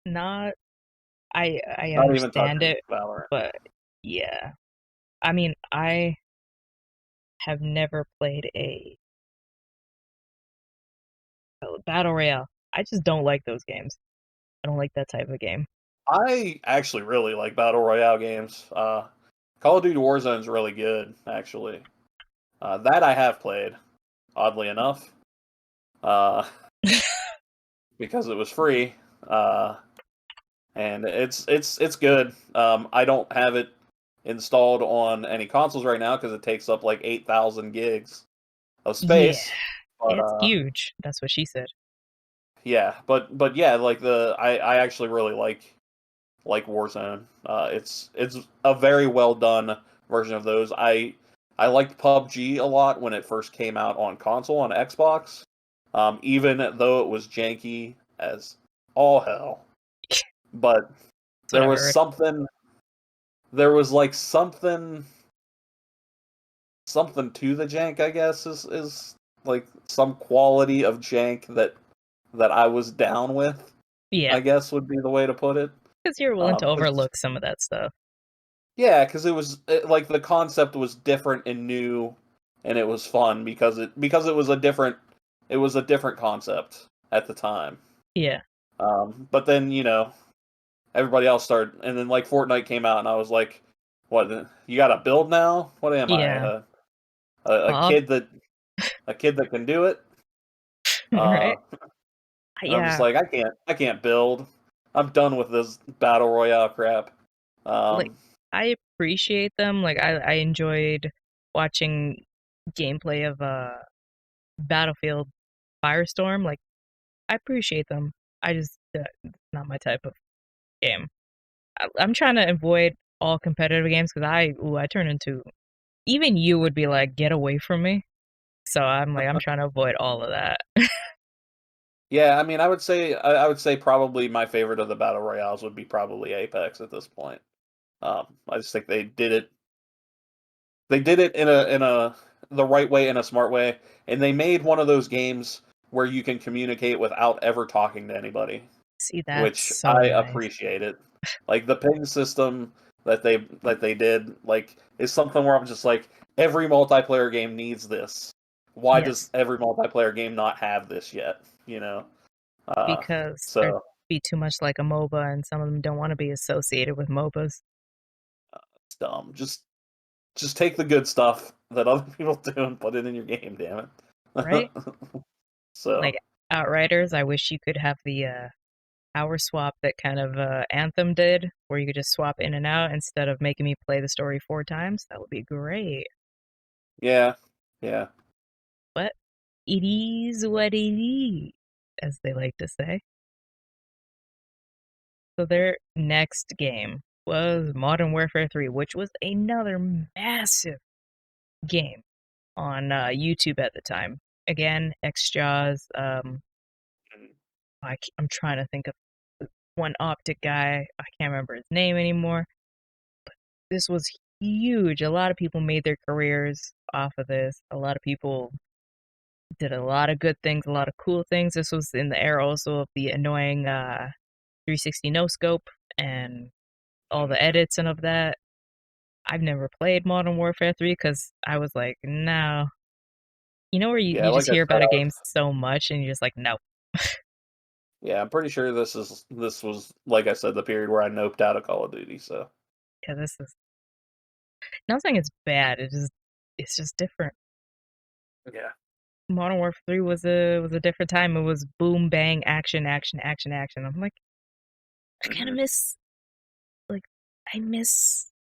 [SPEAKER 2] Not. I
[SPEAKER 3] not even
[SPEAKER 2] understand
[SPEAKER 3] touching
[SPEAKER 2] it,
[SPEAKER 3] Valorant.
[SPEAKER 2] but yeah. I mean, I have never played a battle royale. I just don't like those games. I don't like that type of game.
[SPEAKER 3] I actually really like battle royale games. Call of Duty Warzone is really good, actually. That I have played, oddly enough, uh, because it was free, uh, and it's good. I don't have it installed on any consoles right now because it takes up like 8,000 gigs of
[SPEAKER 2] Yeah,
[SPEAKER 3] space. But
[SPEAKER 2] it's huge. That's what she said.
[SPEAKER 3] yeah, but yeah, like I actually really like Warzone. It's a very well done version of those. I liked PUBG a lot when it first came out on console on Xbox. Even though it was janky as all hell, but
[SPEAKER 2] That's what
[SPEAKER 3] there
[SPEAKER 2] I've
[SPEAKER 3] was
[SPEAKER 2] heard.
[SPEAKER 3] something. There was like something to the jank. I guess is like some quality of jank that I was down with.
[SPEAKER 2] Yeah,
[SPEAKER 3] I guess would be the way to put it.
[SPEAKER 2] because you're willing to
[SPEAKER 3] 'Cause
[SPEAKER 2] overlook some of that stuff.
[SPEAKER 3] yeah, because like the concept was different and new, and it was fun because it was a different concept at the time.
[SPEAKER 2] Yeah,
[SPEAKER 3] But then everybody else started, and then like Fortnite came out, and I was like, "What? You got to build now? What am I?
[SPEAKER 2] yeah.
[SPEAKER 3] A
[SPEAKER 2] Well,
[SPEAKER 3] kid that can do it?"
[SPEAKER 2] right?
[SPEAKER 3] Uh, and I'm just
[SPEAKER 2] Yeah,
[SPEAKER 3] like, I can't build. I'm done with this battle royale crap.
[SPEAKER 2] like
[SPEAKER 3] Um,
[SPEAKER 2] I appreciate them. Like I enjoyed watching gameplay of Battlefield Firestorm. Like I appreciate them. I just it's not my type of game. I'm trying to avoid all competitive games because I turn into even you would be like get away from me. So I'm trying to avoid all of that.
[SPEAKER 3] Yeah, I mean, I would say probably my favorite of the battle royales would be probably Apex at this point. I just think they did it in a the right way, in a smart way, and they made one of those games where you can communicate without ever talking to anybody,
[SPEAKER 2] See, that's
[SPEAKER 3] which
[SPEAKER 2] so
[SPEAKER 3] I
[SPEAKER 2] nice
[SPEAKER 3] appreciate it. Like the ping system that they did, like is something where I'm just like every multiplayer game needs this. Why does
[SPEAKER 2] yes,
[SPEAKER 3] every multiplayer game not have this yet? You know. Uh,
[SPEAKER 2] because there'd
[SPEAKER 3] so
[SPEAKER 2] be too much like a MOBA, and some of them don't want to be associated with MOBAs,
[SPEAKER 3] it's dumb. Just take the good stuff that other people do and put it in your game. Damn
[SPEAKER 2] right?
[SPEAKER 3] it. So
[SPEAKER 2] Like Outriders, I wish you could have the hour swap that kind of Anthem did, where you could just swap in and out instead of making me play the story 4 times. That would be great.
[SPEAKER 3] yeah, yeah.
[SPEAKER 2] But it is what it is, as they like to say. So their next game was Modern Warfare 3, which was another massive game on YouTube at the time. Again, XJaws. I'm trying to think of one optic guy. I can't remember his name anymore. This was huge. A lot of people made their careers off of this. A lot of people did a lot of good things, a lot of cool things. This was in the era also of the annoying 360 no scope and all the edits and of that. I've never played Modern Warfare 3 because I was like, no. You know where
[SPEAKER 3] Yeah,
[SPEAKER 2] you just
[SPEAKER 3] like I
[SPEAKER 2] hear
[SPEAKER 3] said,
[SPEAKER 2] about a game so much and you're just like, no.
[SPEAKER 3] yeah, I'm pretty sure this was like I said the period where I noped out of Call of Duty. So
[SPEAKER 2] Yeah, this is not saying it's bad. It's just different.
[SPEAKER 3] yeah,
[SPEAKER 2] Modern Warfare 3 was a different time. It was boom bang action action action action. I'm like, I kind of
[SPEAKER 3] Hmm.
[SPEAKER 2] miss like I miss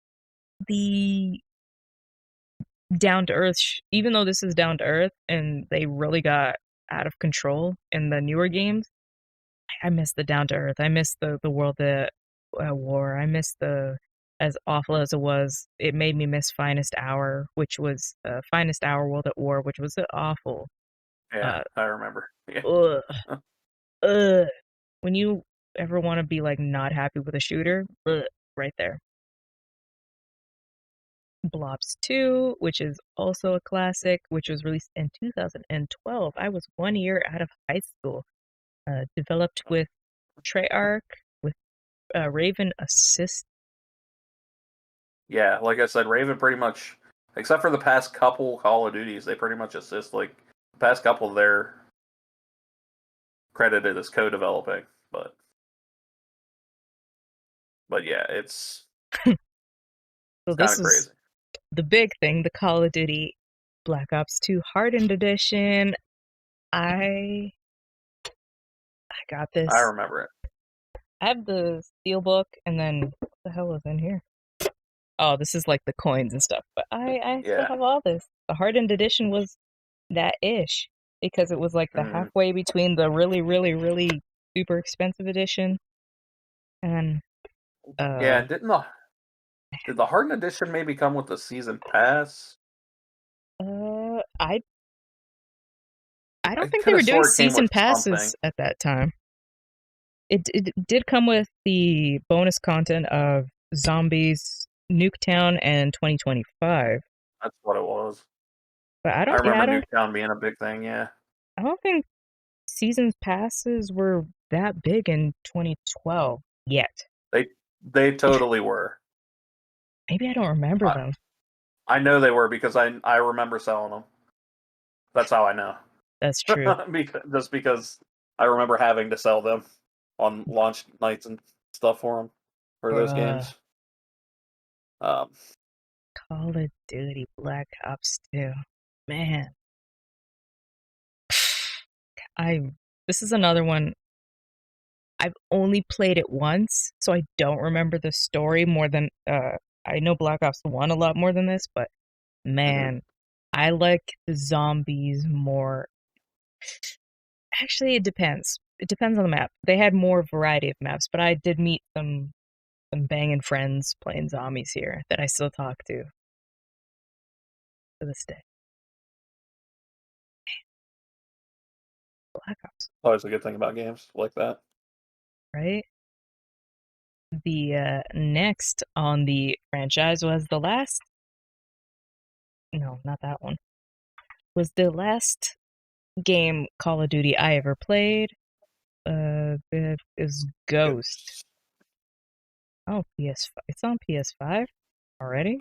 [SPEAKER 2] the down to earth. Even though this is down to earth and they really got out of control in the newer games, I miss the down to earth. I miss the world at war. I miss the as awful as it was. It made me miss Finest Hour, which was Finest Hour World at War, which was awful.
[SPEAKER 3] Yeah,
[SPEAKER 2] Uh,
[SPEAKER 3] I remember. Yeah.
[SPEAKER 2] ugh, ugh. When you ever want to be like not happy with a shooter, ugh, right there. Blobs 2, which is also a classic, which was released in 2012. I was 1 year out of high school. Developed with Treyarch, with Raven Assist.
[SPEAKER 3] Yeah, like I said, Raven pretty much, except for the past couple Call of Duties, they pretty much assist. Like the past couple, they're credited as co-developing, but yeah,
[SPEAKER 2] So
[SPEAKER 3] it's kind
[SPEAKER 2] this
[SPEAKER 3] of
[SPEAKER 2] is
[SPEAKER 3] crazy.
[SPEAKER 2] the big thing, the Call of Duty Black Ops 2 Hardened Edition. I I got
[SPEAKER 3] I
[SPEAKER 2] this.
[SPEAKER 3] remember it.
[SPEAKER 2] I have the Steelbook, and then what the hell is in here? Oh, this is like the coins and stuff. But I still
[SPEAKER 3] Yeah.
[SPEAKER 2] have all this. The Hardened Edition was that ish because it was like the
[SPEAKER 3] Hmm.
[SPEAKER 2] halfway between the really, really, really super expensive edition and
[SPEAKER 3] Yeah.
[SPEAKER 2] uh
[SPEAKER 3] Did the Hardened Edition maybe come with the season pass?
[SPEAKER 2] I
[SPEAKER 3] I
[SPEAKER 2] don't think they
[SPEAKER 3] could
[SPEAKER 2] were
[SPEAKER 3] have
[SPEAKER 2] doing
[SPEAKER 3] swore it came
[SPEAKER 2] season
[SPEAKER 3] with something.
[SPEAKER 2] passes at that time. It did come with the bonus content of Zombies, Nuketown, and 2025.
[SPEAKER 3] That's what it was.
[SPEAKER 2] But
[SPEAKER 3] I remember Nuketown being a big thing. Yeah,
[SPEAKER 2] I don't think season passes were that big in 2012 yet.
[SPEAKER 3] they they totally were.
[SPEAKER 2] Maybe I don't remember
[SPEAKER 3] I,
[SPEAKER 2] them.
[SPEAKER 3] I know they were because I remember selling them. That's how I know.
[SPEAKER 2] That's true.
[SPEAKER 3] Just because I remember having to sell them on launch nights and stuff for them for those
[SPEAKER 2] Bruh.
[SPEAKER 3] games. Um,
[SPEAKER 2] Call of Duty Black Ops 2. Man, I this is another one I've only played it once, so I don't remember the story more than I know Black Ops 1 a lot more than this, but
[SPEAKER 3] mhm.
[SPEAKER 2] man, I like the zombies more. Actually, it depends. It depends on the map. They had more variety of maps, but I did meet some banging friends playing zombies here that I still talk to this day. Black Ops,
[SPEAKER 3] Always a good thing about games like that.
[SPEAKER 2] right? The next on the franchise was the last. No, not that one. Was the last game Call of Duty I ever played. It is Ghost.
[SPEAKER 3] It's
[SPEAKER 2] Oh, PS5. It's on PS5 already.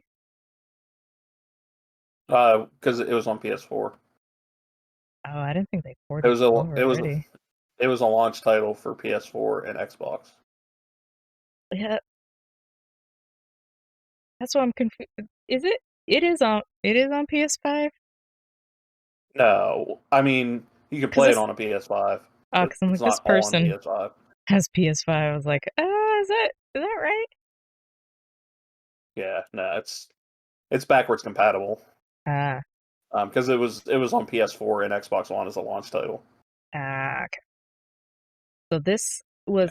[SPEAKER 3] because it was on PS4.
[SPEAKER 2] Oh, I didn't think they
[SPEAKER 3] It
[SPEAKER 2] ported
[SPEAKER 3] was
[SPEAKER 2] it
[SPEAKER 3] a
[SPEAKER 2] over
[SPEAKER 3] it was a
[SPEAKER 2] already.
[SPEAKER 3] it was a launch title for PS4 and Xbox.
[SPEAKER 2] Yeah, that's what I'm confused. Is it? It is on. It is on PS5
[SPEAKER 3] No, I mean you can
[SPEAKER 2] because
[SPEAKER 3] play it
[SPEAKER 2] this.
[SPEAKER 3] on a PS5.
[SPEAKER 2] Oh, because I'm
[SPEAKER 3] It's
[SPEAKER 2] like this
[SPEAKER 3] not on
[SPEAKER 2] person
[SPEAKER 3] PS5.
[SPEAKER 2] has PS5. I was like, is that right?
[SPEAKER 3] Yeah, no, it's backwards compatible.
[SPEAKER 2] Ah,
[SPEAKER 3] Because it was on PS4 and Xbox One as a launch title.
[SPEAKER 2] okay. So this was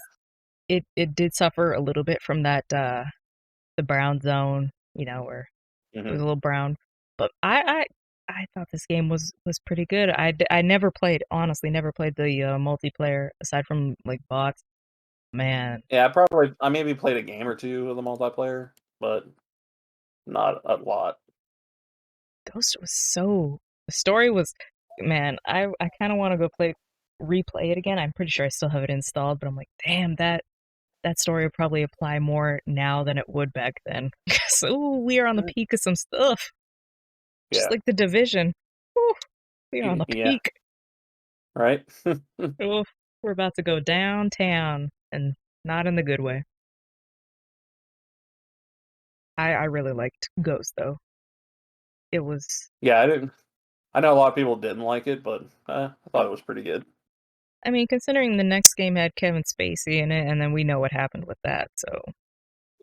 [SPEAKER 2] it did suffer a little bit from that the brown zone, where it was
[SPEAKER 3] Hmm.
[SPEAKER 2] a little brown. But I thought this game was pretty good. I never played, honestly, never played the multiplayer aside from like bots. Man,
[SPEAKER 3] Yeah, I maybe played a game or two of the multiplayer, but not a lot.
[SPEAKER 2] Ghost was so the story was man, I kind of want to go replay it again. I'm pretty sure I still have it installed, but I'm like, damn, that story would probably apply more now than it would back then. So we are on the
[SPEAKER 3] Mm.
[SPEAKER 2] peak of some stuff, just
[SPEAKER 3] Yeah,
[SPEAKER 2] like the Division. Whew, we are on the
[SPEAKER 3] yeah,
[SPEAKER 2] peak.
[SPEAKER 3] right.
[SPEAKER 2] Oof, we're about to go downtown, and not in the good way. I really liked Ghost though. It was
[SPEAKER 3] Yeah, I didn't. I know a lot of people didn't like it, but I thought it was pretty good.
[SPEAKER 2] I mean, considering the next game had Kevin Spacey in it, and then we know what happened with that, so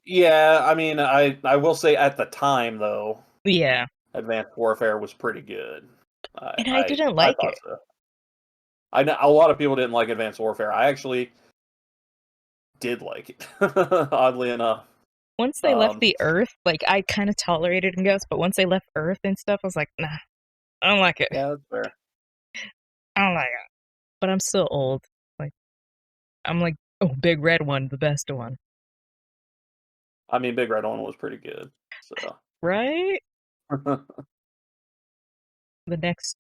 [SPEAKER 3] Yeah, I mean, I will say at the time though,
[SPEAKER 2] yeah.
[SPEAKER 3] Advanced Warfare was pretty good. I
[SPEAKER 2] And I
[SPEAKER 3] I,
[SPEAKER 2] didn't
[SPEAKER 3] I
[SPEAKER 2] like
[SPEAKER 3] thought
[SPEAKER 2] it.
[SPEAKER 3] so. I know a lot of people didn't like Advanced Warfare. I actually did like it, oddly enough.
[SPEAKER 2] Once they left
[SPEAKER 3] Um,
[SPEAKER 2] the Earth, like I kind of tolerated and guess, but once they left Earth and stuff, I was like, nah, I don't like it.
[SPEAKER 3] yeah, that's fair.
[SPEAKER 2] I don't like it. But I'm still old. Like I'm like, oh, Big Red one, the best one,
[SPEAKER 3] I mean, Big Red One was pretty good. So
[SPEAKER 2] right? The next,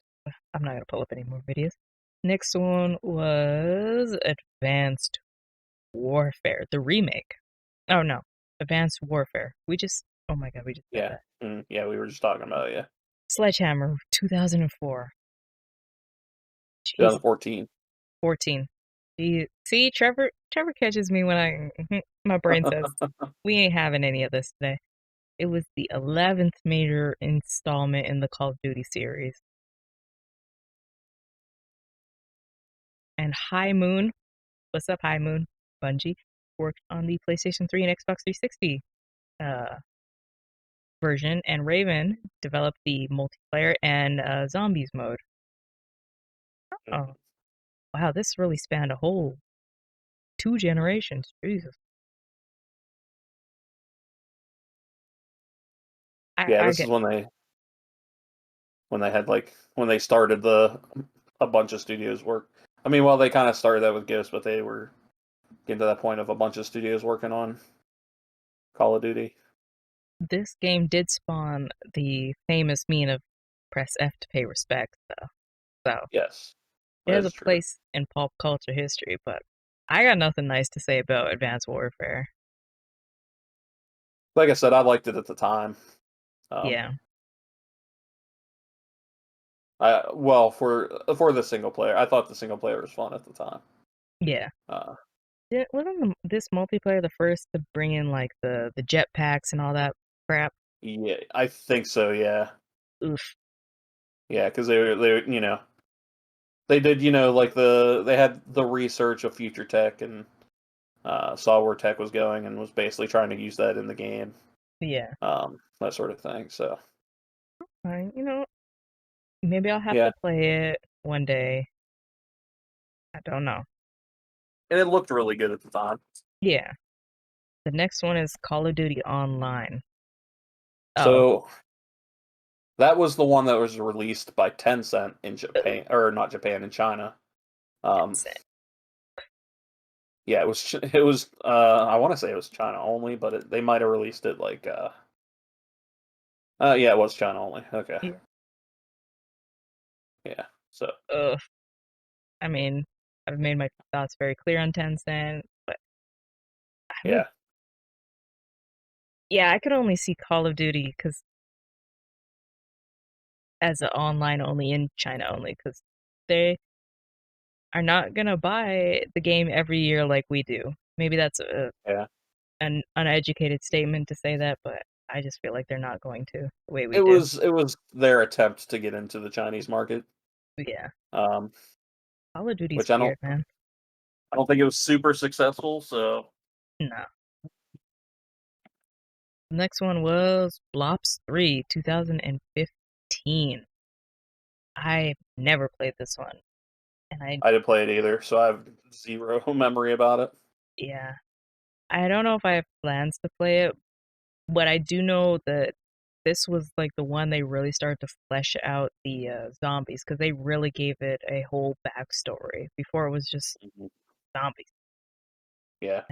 [SPEAKER 2] I'm not gonna pull up any more videos. Next one was Advanced Warfare, the remake. Oh no, Advanced Warfare. Oh my god, we just said
[SPEAKER 3] yeah,
[SPEAKER 2] that.
[SPEAKER 3] yeah, we were just talking about it, yeah,
[SPEAKER 2] Sledgehammer, 2004. Jeez,
[SPEAKER 3] 2014.
[SPEAKER 2] 14. See, Trevor catches me when my brain says we ain't having any of this today. It was the 11th major installment in the Call of Duty series. And High Moon, what's up, High Moon? Bungie worked on the PlayStation 3 and Xbox 360 version, and Raven developed the multiplayer and zombies mode. Oh, wow, this really spanned a whole 2 generations. Jesus.
[SPEAKER 3] Yeah,
[SPEAKER 2] I
[SPEAKER 3] this is
[SPEAKER 2] get,
[SPEAKER 3] when they had like when they started a bunch of studios work. I mean, well, they kind of started that with Ghost, but they were getting to that point of a bunch of studios working on Call of Duty.
[SPEAKER 2] this game did spawn the famous meme of press F to pay respect, though. So
[SPEAKER 3] Yes,
[SPEAKER 2] it
[SPEAKER 3] that
[SPEAKER 2] has
[SPEAKER 3] is
[SPEAKER 2] a
[SPEAKER 3] true.
[SPEAKER 2] place in pop culture history, but I got nothing nice to say about Advanced Warfare.
[SPEAKER 3] Like I said, I liked it at the time. Um,
[SPEAKER 2] Yeah,
[SPEAKER 3] well, for the single player, I thought the single player was fun at the time.
[SPEAKER 2] yeah.
[SPEAKER 3] Uh,
[SPEAKER 2] Wasn't this multiplayer the first to bring in like the jetpacks and all that crap?
[SPEAKER 3] yeah, I think so. Yeah,
[SPEAKER 2] Oof.
[SPEAKER 3] yeah, because they did like they had the research of future tech and saw where tech was going and was basically trying to use that in the game,
[SPEAKER 2] Yeah.
[SPEAKER 3] that sort of thing. So
[SPEAKER 2] Fine. Maybe I'll have
[SPEAKER 3] yeah,
[SPEAKER 2] to play it one day. I don't know.
[SPEAKER 3] and it looked really good at the time.
[SPEAKER 2] Yeah. The next one is Call of Duty Online. Oh,
[SPEAKER 3] So that was the one that was released by Tencent in Japan, or not Japan, in China. Um,
[SPEAKER 2] that's it.
[SPEAKER 3] yeah, it was I want to say it was China only, but they might have released it like yeah, it was China only. Okay,
[SPEAKER 2] Yeah.
[SPEAKER 3] yeah. So
[SPEAKER 2] Ugh. I mean, I've made my thoughts very clear on Tencent, but I mean,
[SPEAKER 3] yeah,
[SPEAKER 2] yeah, I could only see Call of Duty because as an online only in China only because they are not gonna buy the game every year like we do. Maybe that's
[SPEAKER 3] yeah.
[SPEAKER 2] an uneducated statement to say that, but I just feel like they're not going to the way we
[SPEAKER 3] It
[SPEAKER 2] do.
[SPEAKER 3] was their attempt to get into the Chinese market,
[SPEAKER 2] Yeah,
[SPEAKER 3] um,
[SPEAKER 2] Call of Duty's
[SPEAKER 3] which
[SPEAKER 2] weird, man.
[SPEAKER 3] I don't think it was super successful. So
[SPEAKER 2] No. The next one was Blops 3, 2015. I never played this one, and
[SPEAKER 3] I didn't play it either, so I have zero memory about it.
[SPEAKER 2] yeah, I don't know if I have plans to play it, but I do know that this was like the one they really started to flesh out the zombies because they really gave it a whole backstory. Before it was just
[SPEAKER 3] Mhm.
[SPEAKER 2] zombies,
[SPEAKER 3] Yeah,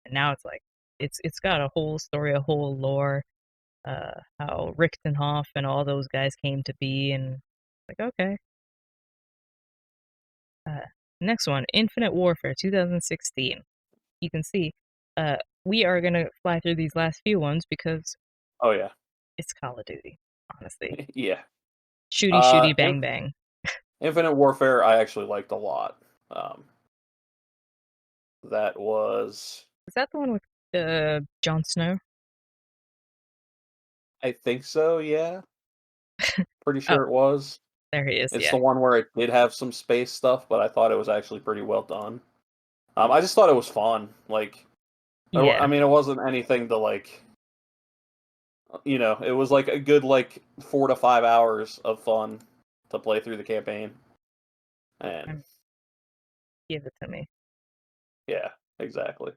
[SPEAKER 2] and now it's like it's got a whole story, a whole lore. How Richtenhoff and all those guys came to be, and like okay. Uh, Next one, Infinite Warfare 2016. You can see, uh, we are gonna fly through these last few ones because
[SPEAKER 3] oh yeah,
[SPEAKER 2] it's Call of Duty. Honestly,
[SPEAKER 3] yeah.
[SPEAKER 2] shooty
[SPEAKER 3] Uh,
[SPEAKER 2] shooty bang bang.
[SPEAKER 3] Infinite Warfare, I actually liked a lot. That was,
[SPEAKER 2] Is that the one with Jon Snow?
[SPEAKER 3] I think so. Yeah, pretty
[SPEAKER 2] Oh,
[SPEAKER 3] sure it was.
[SPEAKER 2] There he is,
[SPEAKER 3] It's
[SPEAKER 2] yeah.
[SPEAKER 3] the one where it did have some space stuff, but I thought it was actually pretty well done. I just thought it was fun. Like, I
[SPEAKER 2] Yeah.
[SPEAKER 3] mean, it wasn't anything to like, it was like a good like 4 to 5 hours of fun to play through the campaign, and
[SPEAKER 2] Give it to me.
[SPEAKER 3] yeah, exactly.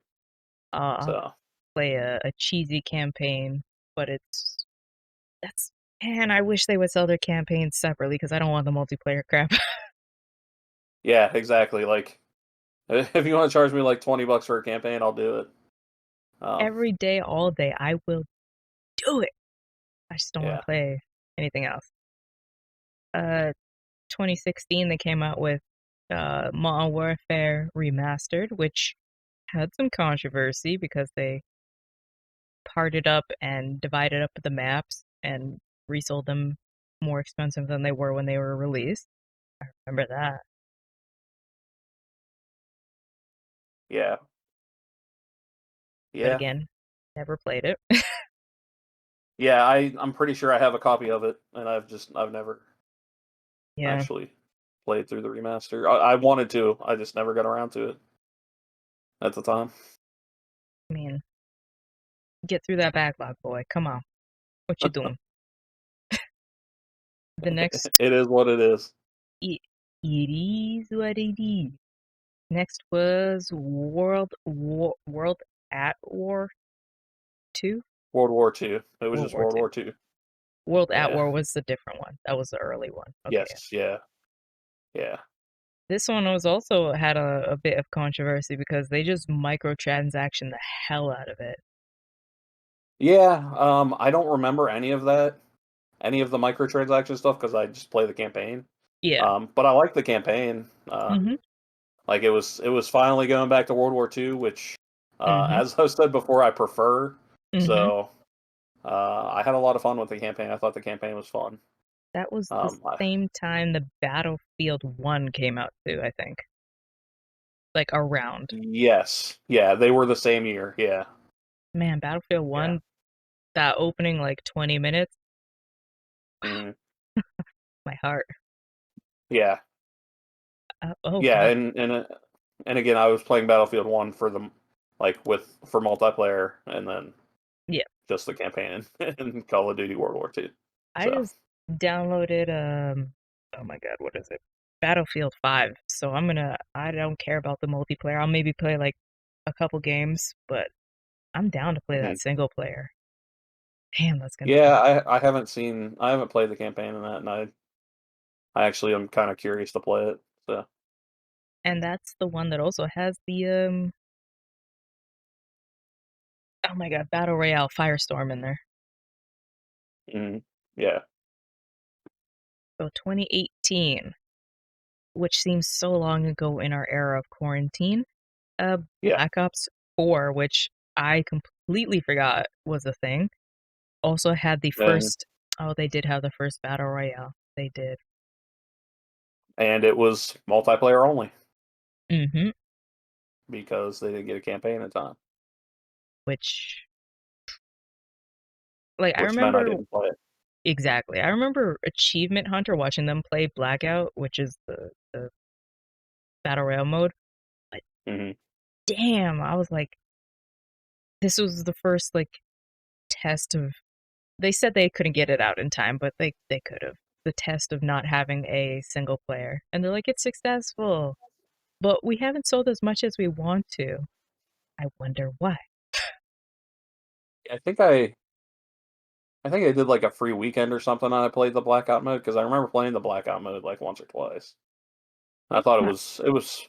[SPEAKER 2] I'll
[SPEAKER 3] So
[SPEAKER 2] play a cheesy campaign, but that's man, I wish they would sell their campaigns separately because I don't want the multiplayer crap.
[SPEAKER 3] yeah, exactly. Like, if you want to charge me like $20 for a campaign, I'll do it.
[SPEAKER 2] Every day, all day, I will do it. I just don't want
[SPEAKER 3] Yeah,
[SPEAKER 2] to play anything else. 2016 they came out with Modern Warfare Remastered, which had some controversy because they parted up and divided up the maps and resold them more expensive than they were when they were released. I remember that.
[SPEAKER 3] yeah,
[SPEAKER 2] But
[SPEAKER 3] yeah,
[SPEAKER 2] again, never played it.
[SPEAKER 3] yeah. I'm pretty sure I have a copy of it, and I've never
[SPEAKER 2] Yeah,
[SPEAKER 3] actually played through the remaster. I wanted to, I just never got around to it at the time.
[SPEAKER 2] I mean, get through that backlog, boy. Come on. What you doing? The next,
[SPEAKER 3] It is what it is.
[SPEAKER 2] it, it is what it is. Next was World at War 2?
[SPEAKER 3] World War Two. It was
[SPEAKER 2] World
[SPEAKER 3] just
[SPEAKER 2] War
[SPEAKER 3] World
[SPEAKER 2] 2.
[SPEAKER 3] War Two.
[SPEAKER 2] World at
[SPEAKER 3] Yeah.
[SPEAKER 2] War was the different one. That was the early one. Okay.
[SPEAKER 3] Yes. Yeah. Yeah.
[SPEAKER 2] This one was also had a bit of controversy because they just microtransaction the hell out of it.
[SPEAKER 3] Yeah. I don't remember any of that, any of the microtransaction stuff, because I just play the campaign.
[SPEAKER 2] Yeah.
[SPEAKER 3] But I like the campaign.
[SPEAKER 2] Mhm.
[SPEAKER 3] Like it was finally going back to World War Two, which,
[SPEAKER 2] Mhm.
[SPEAKER 3] as I said before, I prefer.
[SPEAKER 2] Mhm.
[SPEAKER 3] So I had a lot of fun with the campaign. I thought the campaign was fun.
[SPEAKER 2] That was the
[SPEAKER 3] Um, I,
[SPEAKER 2] same time the Battlefield 1 came out too, I think. Like around.
[SPEAKER 3] yes, yeah, they were the same year. Yeah,
[SPEAKER 2] Man, Battlefield
[SPEAKER 3] yeah,
[SPEAKER 2] 1, that opening like 20 minutes,
[SPEAKER 3] mhm,
[SPEAKER 2] my heart.
[SPEAKER 3] yeah,
[SPEAKER 2] Oh
[SPEAKER 3] yeah,
[SPEAKER 2] god.
[SPEAKER 3] and again, I was playing Battlefield One for the for multiplayer, and then
[SPEAKER 2] Yeah.
[SPEAKER 3] just the campaign in Call of Duty World War Two.
[SPEAKER 2] I
[SPEAKER 3] So,
[SPEAKER 2] just downloaded oh my god, what is it? Battlefield 5. So I don't care about the multiplayer. I'll maybe play like a couple games, but I'm down to play
[SPEAKER 3] mhm.
[SPEAKER 2] that single player. Damn, that's gonna
[SPEAKER 3] Yeah,
[SPEAKER 2] be.
[SPEAKER 3] I haven't played the campaign in that, and I actually am kind of curious to play it. So,
[SPEAKER 2] And that's the one that also has the oh my god, Battle Royale Firestorm in there.
[SPEAKER 3] mhm, yeah,
[SPEAKER 2] So 2018, which seems so long ago in our era of quarantine. Uh
[SPEAKER 3] yeah,
[SPEAKER 2] Black Ops 4, which I completely forgot was a thing. Also had the
[SPEAKER 3] and
[SPEAKER 2] first oh, they did have the first Battle Royale. They did.
[SPEAKER 3] and it was multiplayer only
[SPEAKER 2] Mhm.
[SPEAKER 3] because they didn't get a campaign in time,
[SPEAKER 2] Which like I
[SPEAKER 3] which meant I
[SPEAKER 2] remember
[SPEAKER 3] didn't play it.
[SPEAKER 2] exactly. I remember Achievement Hunter watching them play Blackout, which is the Battle Royale mode. But
[SPEAKER 3] Hmm.
[SPEAKER 2] damn, I was like this was the first like test of they said they couldn't get it out in time, but they could have. The test of not having a single player. And they're like, it's successful. But we haven't sold as much as we want to. I wonder why.
[SPEAKER 3] I think I did like a free weekend or something, and I played the blackout mode because I remember playing the blackout mode like once or twice. And I
[SPEAKER 2] It's
[SPEAKER 3] thought
[SPEAKER 2] not
[SPEAKER 3] it was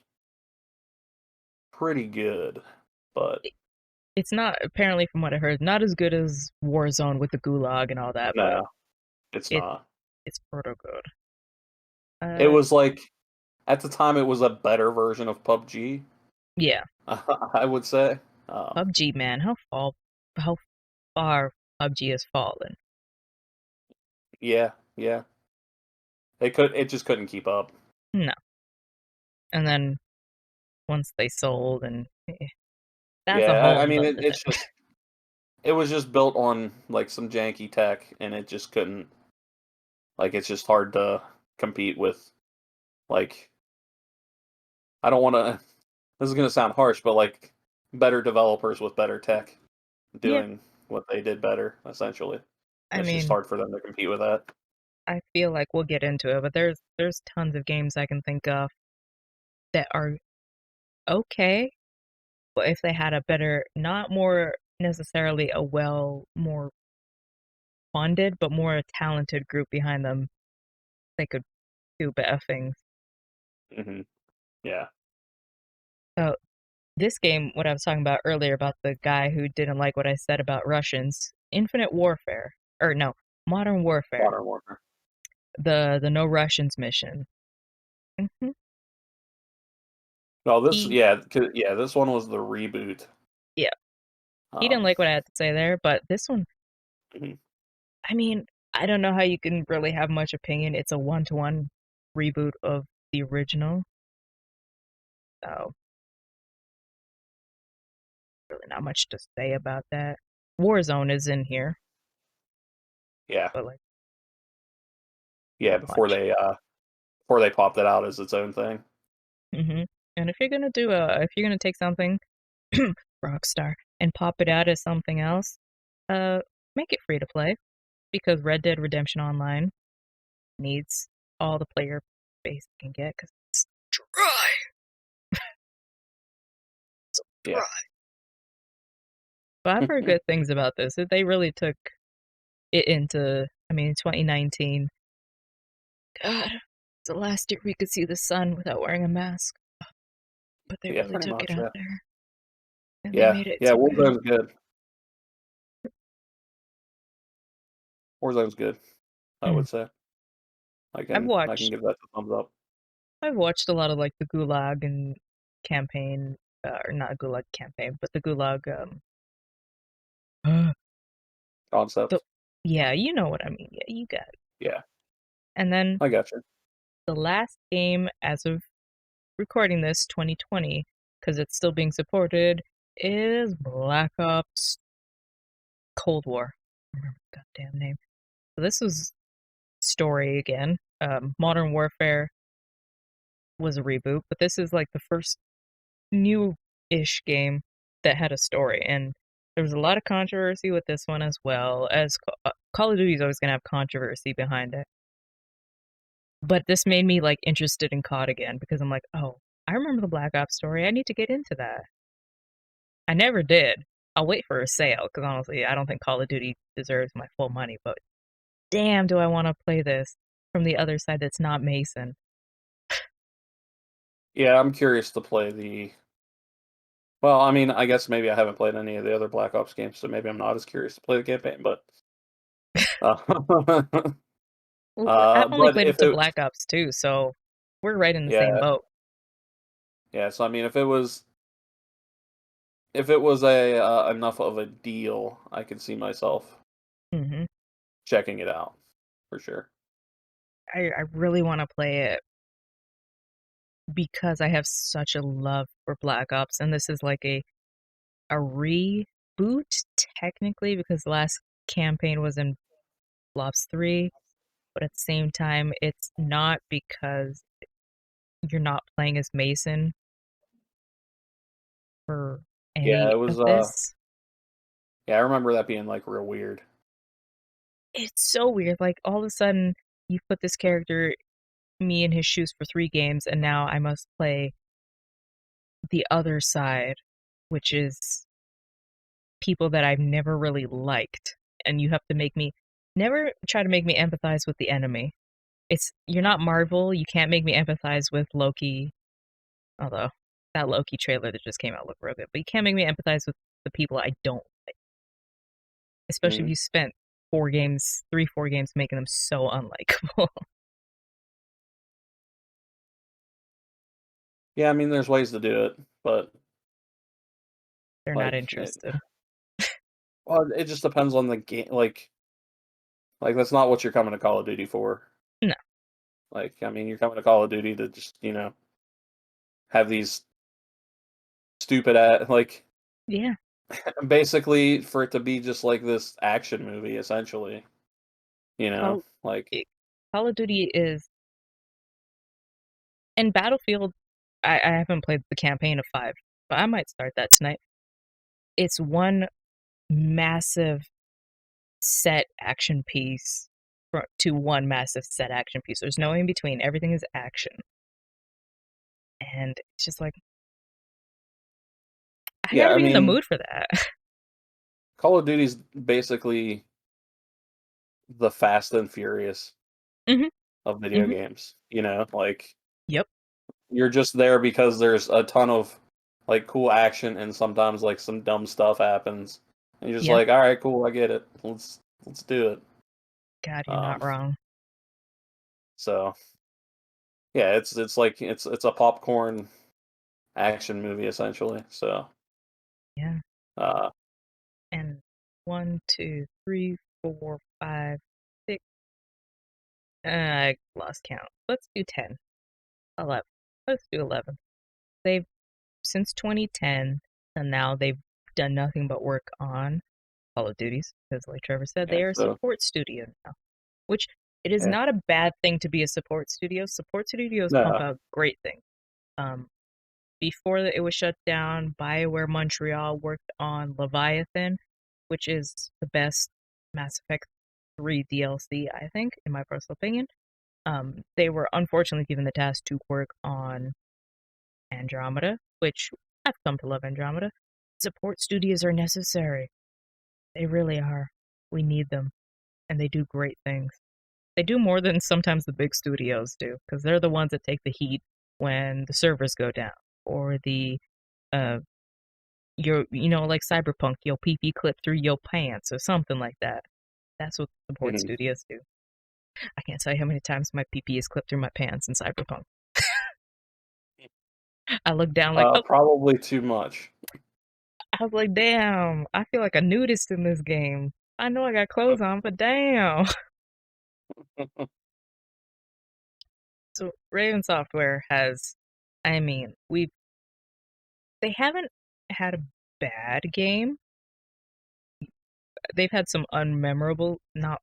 [SPEAKER 3] pretty good, but
[SPEAKER 2] it's not apparently from what I heard, not as good as Warzone with the gulag and all that, but
[SPEAKER 3] no, it's
[SPEAKER 2] it
[SPEAKER 3] not.
[SPEAKER 2] it's proto good.
[SPEAKER 3] It
[SPEAKER 2] Uh
[SPEAKER 3] was like at the time it was a better version of PUBG.
[SPEAKER 2] yeah.
[SPEAKER 3] I would say.
[SPEAKER 2] PUBG man, how far PUBG has fallen.
[SPEAKER 3] Yeah, yeah. It just couldn't keep up.
[SPEAKER 2] No. And then once they sold and that's a
[SPEAKER 3] Yeah,
[SPEAKER 2] whole
[SPEAKER 3] I mean
[SPEAKER 2] nother thing.
[SPEAKER 3] it was just built on like some janky tech, and it just couldn't. Like it's just hard to. compete with, like, I don't want to. This is going to sound harsh, but like better developers with better tech
[SPEAKER 2] Yeah,
[SPEAKER 3] doing what they did better, essentially.
[SPEAKER 2] I
[SPEAKER 3] It's just
[SPEAKER 2] mean,
[SPEAKER 3] hard for them to compete with that.
[SPEAKER 2] I feel like we'll get into it, but there's tons of games I can think of that are okay, but if they had a better, not more necessarily a more funded, but more a talented group behind them, they could do better things.
[SPEAKER 3] Hmm. Yeah.
[SPEAKER 2] So this game, what I was talking about earlier about the guy who didn't like what I said about Russians, Infinite Warfare, or no, Modern Warfare,
[SPEAKER 3] Modern Warfare.
[SPEAKER 2] the No Russians mission. hmm
[SPEAKER 3] No, this
[SPEAKER 2] He,
[SPEAKER 3] yeah, yeah, this one was the reboot.
[SPEAKER 2] yeah, he didn't
[SPEAKER 3] Um,
[SPEAKER 2] like what I had to say there, but this one,
[SPEAKER 3] mhm.
[SPEAKER 2] I mean, I don't know how you can really have much opinion. It's a one-to-one reboot of the original, so really not much to say about that. Warzone is in here,
[SPEAKER 3] Yeah,
[SPEAKER 2] but like
[SPEAKER 3] yeah,
[SPEAKER 2] not much.
[SPEAKER 3] before they popped it out as its own thing.
[SPEAKER 2] And if you're gonna take something Rockstar and pop it out as something else, uh, make it free to play because Red Dead Redemption Online needs all the player base it can get because it's dry, so
[SPEAKER 3] Yeah.
[SPEAKER 2] dry. But I've heard good things about this. That they really took it into, I mean, 2019. God, it's the last year we could see the sun without wearing a mask. But they
[SPEAKER 3] Yeah,
[SPEAKER 2] really
[SPEAKER 3] pretty
[SPEAKER 2] took it
[SPEAKER 3] much.
[SPEAKER 2] out
[SPEAKER 3] Yeah,
[SPEAKER 2] there and they
[SPEAKER 3] yeah,
[SPEAKER 2] made it
[SPEAKER 3] yeah.
[SPEAKER 2] so good.
[SPEAKER 3] Warzone's good. Warzone's good. I
[SPEAKER 2] Mm.
[SPEAKER 3] would say.
[SPEAKER 2] I've
[SPEAKER 3] I can
[SPEAKER 2] watched
[SPEAKER 3] give that the thumbs up.
[SPEAKER 2] I've watched a lot of like the Gulag and campaign, or not Gulag campaign, but the Gulag the
[SPEAKER 3] Concept.
[SPEAKER 2] yeah, you know what I mean. Yeah, you got it.
[SPEAKER 3] Yeah,
[SPEAKER 2] And then
[SPEAKER 3] I got you.
[SPEAKER 2] the last game as of recording this 2020 because it's still being supported is Black Ops Cold War. I remember the goddamn name. So this was story again. Modern Warfare was a reboot, but this is like the first new-ish game that had a story, and there was a lot of controversy with this one as well as Call of Duty is always gonna have controversy behind it. But this made me like interested in COD again because I'm like, oh, I remember the Black Ops story. I need to get into that. I never did. I'll wait for a sale because honestly, I don't think Call of Duty deserves my full money. But damn, do I want to play this from the other side that's not Mason?
[SPEAKER 3] Yeah, I'm curious to play the. Well, I mean, I guess maybe I haven't played any of the other Black Ops games, so maybe I'm not as curious to play the campaign. But, uh,
[SPEAKER 2] Well, I've only
[SPEAKER 3] but
[SPEAKER 2] played up
[SPEAKER 3] if
[SPEAKER 2] to
[SPEAKER 3] it,
[SPEAKER 2] Black Ops 2, so we're right in the same
[SPEAKER 3] yeah,
[SPEAKER 2] boat.
[SPEAKER 3] yeah. So I mean, if it was a enough of a deal, I could see myself
[SPEAKER 2] hmm
[SPEAKER 3] checking it out for sure.
[SPEAKER 2] I really want to play it because I have such a love for Black Ops, and this is like a reboot technically because the last campaign was in Black Ops 3, but at the same time, it's not because you're not playing as Mason for
[SPEAKER 3] Yeah,
[SPEAKER 2] any
[SPEAKER 3] it
[SPEAKER 2] of
[SPEAKER 3] was.
[SPEAKER 2] this.
[SPEAKER 3] Yeah, I remember that being like real weird.
[SPEAKER 2] It's so weird. Like all of a sudden, you put this character me in his shoes for 3 games, and now I must play the other side, which is people that I've never really liked. And you have to make me never try to make me empathize with the enemy. It's you're not Marvel, you can't make me empathize with Loki, although that Loki trailer that just came out looked real good, but you can't make me empathize with the people I don't like. Especially if
[SPEAKER 3] Mm.
[SPEAKER 2] you spent 4 games, 3, 4 games making them so unlikable.
[SPEAKER 3] Yeah, I mean, there's ways to do it, but
[SPEAKER 2] They're not
[SPEAKER 3] like, it,
[SPEAKER 2] interested.
[SPEAKER 3] well, it just depends on the game. Like that's not what you're coming to Call of Duty for.
[SPEAKER 2] No.
[SPEAKER 3] Like, I mean, you're coming to Call of Duty to just have these stupid like
[SPEAKER 2] Yeah.
[SPEAKER 3] basically for it to be just like this action movie essentially.
[SPEAKER 2] Call
[SPEAKER 3] Like
[SPEAKER 2] it, Call of Duty is And Battlefield, I haven't played the campaign of 5, but I might start that tonight. It's one massive set action piece to one massive set action piece. There's no in between. Everything is action. And it's just like, I
[SPEAKER 3] Yeah,
[SPEAKER 2] gotta
[SPEAKER 3] I
[SPEAKER 2] be in the
[SPEAKER 3] mean,
[SPEAKER 2] mood for that.
[SPEAKER 3] Call of Duty's basically the Fast and Furious
[SPEAKER 2] hmm
[SPEAKER 3] of video
[SPEAKER 2] hmm
[SPEAKER 3] games. You know, like
[SPEAKER 2] Yep.
[SPEAKER 3] you're just there because there's a ton of like cool action and sometimes like some dumb stuff happens. And you're just
[SPEAKER 2] Yeah.
[SPEAKER 3] like, all right, cool, I get it. Let's do it.
[SPEAKER 2] God, you're
[SPEAKER 3] Um,
[SPEAKER 2] not wrong.
[SPEAKER 3] so yeah, it's like it's a popcorn action movie essentially. So
[SPEAKER 2] Yeah.
[SPEAKER 3] uh,
[SPEAKER 2] And 1, 2, 3, 4, 5, 6. I lost count. Let's do 10. 11. Let's do 11. They've, since 2010, and now they've done nothing but work on Call of Duties, because like Trevor said,
[SPEAKER 3] yeah,
[SPEAKER 2] they are a
[SPEAKER 3] so
[SPEAKER 2] support studio now, which it is
[SPEAKER 3] yeah,
[SPEAKER 2] not a bad thing to be a support studio. Support studios pump
[SPEAKER 3] no,
[SPEAKER 2] out great things. Um, Before it was shut down, BioWare Montreal worked on Leviathan, which is the best Mass Effect 3 DLC, I think, in my personal opinion. They were unfortunately given the task to work on Andromeda, which I've come to love Andromeda. Support studios are necessary. They really are. We need them, and they do great things. They do more than sometimes the big studios do, because they're the ones that take the heat when the servers go down, or the uh like Cyberpunk, your PP clip through your pants or something like that. That's what support
[SPEAKER 3] mhm.
[SPEAKER 2] studios do. I can't tell you how many times my PP is clipped through my pants in Cyberpunk. I look down like, oh,
[SPEAKER 3] Probably too much.
[SPEAKER 2] I was like, damn, I feel like a nudist in this game. I know I got clothes on, but damn. So Raven Software has, I mean, they haven't had a bad game. They've had some not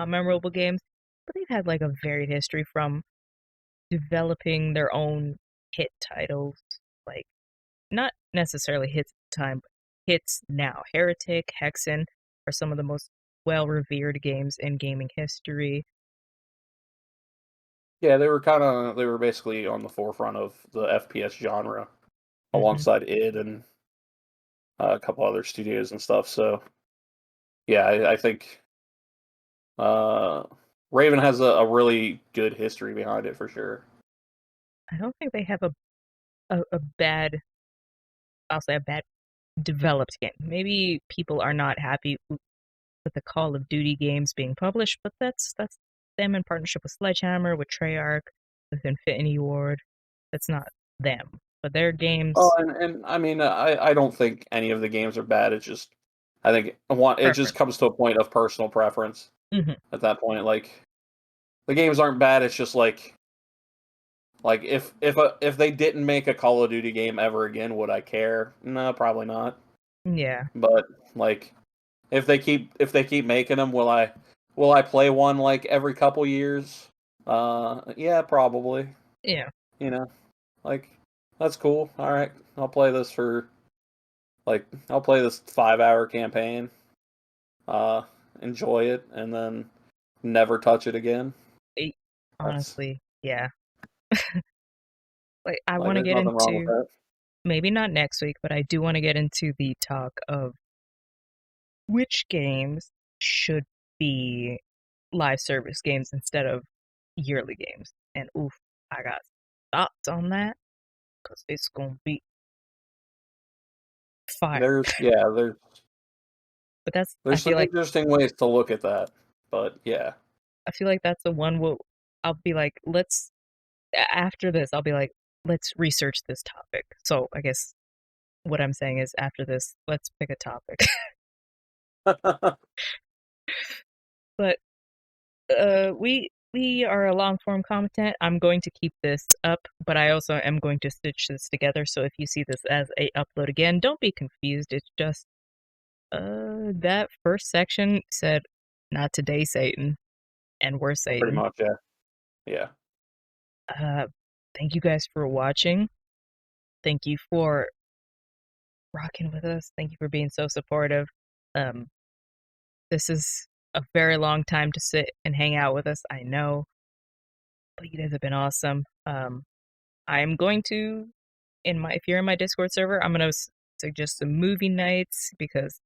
[SPEAKER 2] memorable games, but they've had like a varied history from developing their own hit titles, like not necessarily hits at the time, but hits now. Heretic, Hexen are some of the most well revered games in gaming history.
[SPEAKER 3] Yeah, they were basically on the forefront of the FPS genre
[SPEAKER 2] hmm
[SPEAKER 3] alongside id and a couple other studios and stuff. So yeah, I think uh, Raven has a really good history behind it for sure.
[SPEAKER 2] I don't think they have a bad, I'll say a bad developed game. Maybe people are not happy with the Call of Duty games being published, but that's them in partnership with Sledgehammer, with Treyarch, with Infinity Ward. That's not them, but their
[SPEAKER 3] Oh,
[SPEAKER 2] games
[SPEAKER 3] and I mean, I don't think any of the games are bad. It's just I think it just
[SPEAKER 2] preference.
[SPEAKER 3] comes to a point of personal preference
[SPEAKER 2] hmm
[SPEAKER 3] at that point. Like the games aren't bad. It's just like if they didn't make a Call of Duty game ever again, would I care? No, probably not.
[SPEAKER 2] Yeah,
[SPEAKER 3] But like if they keep making them, will I play one like every couple years? Yeah, probably.
[SPEAKER 2] yeah.
[SPEAKER 3] You know, like that's cool. All right, I'll play this 5 hour campaign. Uh, enjoy it, and then never touch it again.
[SPEAKER 2] It,
[SPEAKER 3] That's
[SPEAKER 2] honestly, yeah. Like I
[SPEAKER 3] like
[SPEAKER 2] want to
[SPEAKER 3] there's
[SPEAKER 2] get
[SPEAKER 3] nothing wrong with
[SPEAKER 2] into
[SPEAKER 3] that.
[SPEAKER 2] maybe not next week, but I do want to get into the talk of which games should be live service games instead of yearly games. And oof, I got thoughts on that because it's gonna be fire.
[SPEAKER 3] There's
[SPEAKER 2] But that's
[SPEAKER 3] there's some interesting ways to look at that, but yeah,
[SPEAKER 2] I feel like that's the one I'll be like, after this, I'll be like, let's research this topic. So I guess what I'm saying is after this, let's pick a topic. But we are a long form content. I'm going to keep this up, but I also am going to stitch this together. So if you see this as a upload again, don't be confused. It's just that first section said not today, Satan, and we're
[SPEAKER 3] pretty
[SPEAKER 2] Satan.
[SPEAKER 3] much, yeah, yeah.
[SPEAKER 2] Thank you guys for watching. Thank you for rocking with us. Thank you for being so supportive. This is a very long time to sit and hang out with us, I know, but you guys have been awesome. I'm going to, if you're in my Discord server, I'm going to suggest some movie nights, because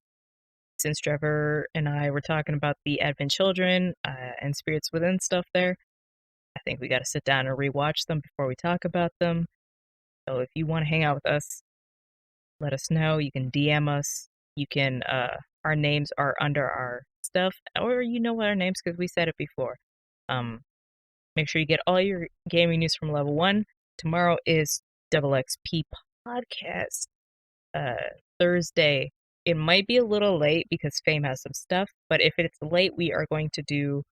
[SPEAKER 2] since Trevor and I were talking about the Advent Children and Spirits Within stuff there, I think we got to sit down and rewatch them before we talk about them. So if you want to hang out with us, let us know. You can DM us. You can, our names are under our stuff, or you know what our names, because we said it before. Make sure you get all your gaming news from Level 1. Tomorrow is Double XP podcast. Thursday. It might be a little late because Fame has some stuff, but if it's late, we are going to do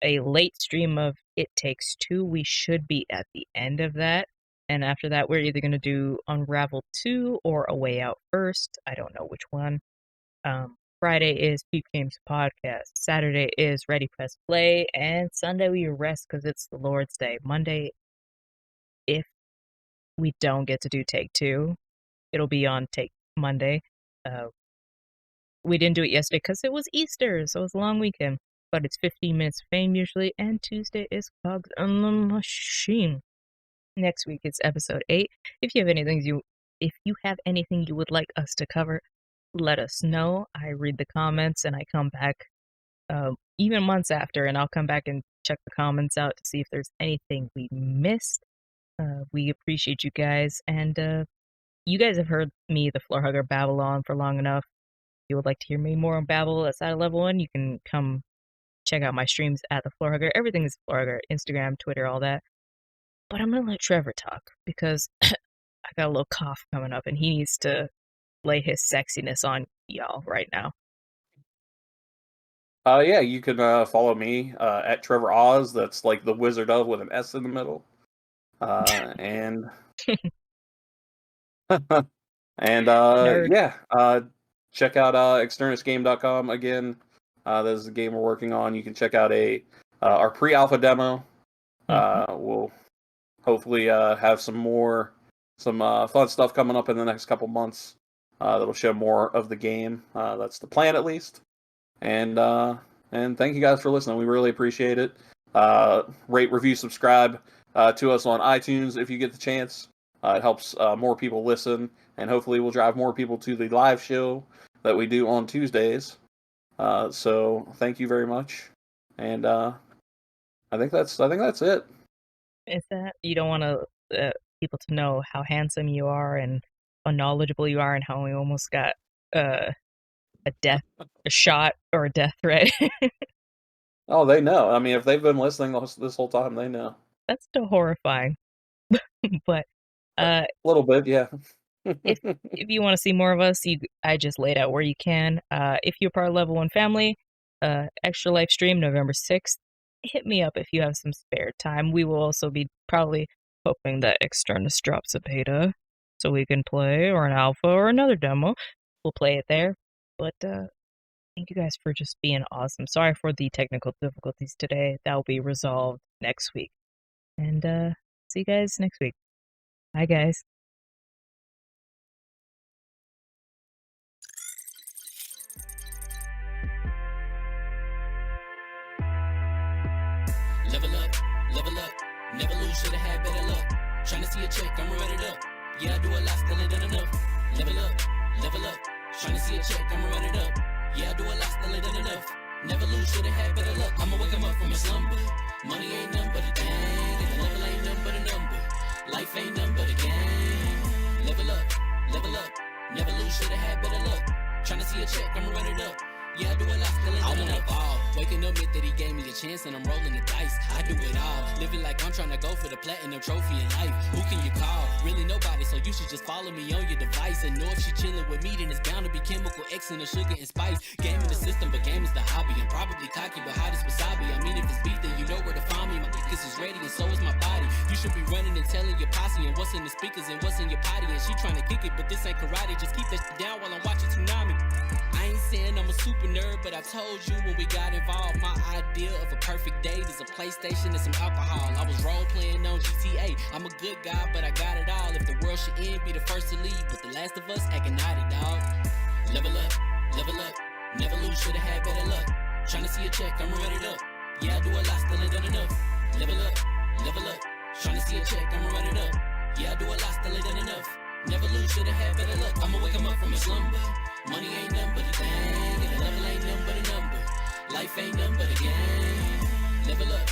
[SPEAKER 2] a late stream of It Takes Two. We should be at the end of that. And after that, we're either going to do Unravel 2 or A Way Out first. I don't know which one. Friday is Peep Games Podcast. Saturday is Ready Press Play. And Sunday we rest because it's the Lord's Day. Monday, if we don't get to do Take Two, it'll be on Take Monday. We didn't do it yesterday because it was Easter, so it was a long weekend. But it's 15 minutes of fame usually, and Tuesday is Cogs In A Machine. Next week it's episode 8. If you have anything you would like us to cover, let us know. I read the comments and I come back even months after, and I'll come back and check the comments out to see if there's anything we missed. We appreciate you guys, and you guys have heard me, the Floor Hugger, babble on for long enough. If you would like to hear me more on babble outside of Level 1, you can come check out my streams at the Floor Hugger. Everything is Floor Hugger, Instagram, Twitter, all that. But I'm going to let Trevor talk, because I got a little cough coming up, and he needs to lay his sexiness on y'all right now.
[SPEAKER 3] Yeah, you can follow me at Trevor Oz. That's like the Wizard of with an S in the middle. And check out externusgame.com again. That is the game we're working on. You can check out our pre-alpha demo. We'll hopefully have some fun stuff coming up in the next couple months that'll show more of the game. That's the plan, at least. And thank you guys for listening. We really appreciate it. Rate, review, subscribe to us on iTunes if you get the chance. It helps more people listen, and hopefully we'll drive more people to the live show that we do on Tuesdays. So thank you very much. And I think that's it.
[SPEAKER 2] Is that you don't want people to know how handsome you are and how knowledgeable you are, and how we almost got a shot or a death threat?
[SPEAKER 3] Oh, they know. I mean, if they've been listening this whole time, they know.
[SPEAKER 2] That's still horrifying. But
[SPEAKER 3] a little bit, yeah.
[SPEAKER 2] if you want to see more of us, I just laid out where you can. If you're part of Level 1 family, extra live stream November 6th. Hit me up if you have some spare time. We will also be probably hoping that Externus drops a beta so we can play, or an alpha, or another demo. We'll play it there. But thank you guys for just being awesome. Sorry for the technical difficulties today. That will be resolved next week. And see you guys next week. Bye, guys.
[SPEAKER 1] Level up, never lose, should've had better luck. Tryna see a check, I'ma run it up. Yeah, I do a lot, still ain't done enough. Level up, tryna see a check, I'ma run it up. Yeah, I do a lot, still ain't done enough. Never lose, should've had better luck. I'ma wake 'em up from a slumber. Money ain't nothing but a thing, and the level ain't nothing but a number. Life ain't nothing but a game. Level up, never lose, should've had better luck. Tryna see a check, I'ma run it up. Yeah, I do a lot, still ain't done enough. Ball. Waking up that he gave me a chance and I'm rolling the dice. I do it all, living like I'm trying to go for the platinum trophy in life. Who can you call? Really nobody, so you should just follow me on your device. And know if she chilling with me, then it's bound to be chemical X and the sugar and spice. Game in the system, but game is the hobby. I'm probably cocky, but hot as wasabi. I mean, if it's beef, then you know where to find me. My niggas is ready and so is my body. You should be running and telling your posse and what's in the speakers and what's in your potty. And she trying to kick it, but this ain't karate. Just keep that shit down while I'm watching Tsunami. I ain't saying I'm a super nerd, but I told you when we got involved, my idea of a perfect date is a PlayStation and some alcohol. I was role playing on GTA I'm a good guy, but I got it all. If the world should end, be the first to leave. But the last of us acting naughty, dog. Level up, never lose, should've had better luck. Tryna see a check, I'ma run it up. Yeah, I do a lot, still ain't done enough. Level up, tryna see a check, I'ma run it up. Yeah, I do a lot, still ain't done enough. Never lose, should've had better luck. I'ma wake 'em up from a slumber. Money ain't nothing but a thing, and the level ain't nothing but a number. Life ain't nothing but a game. Level up.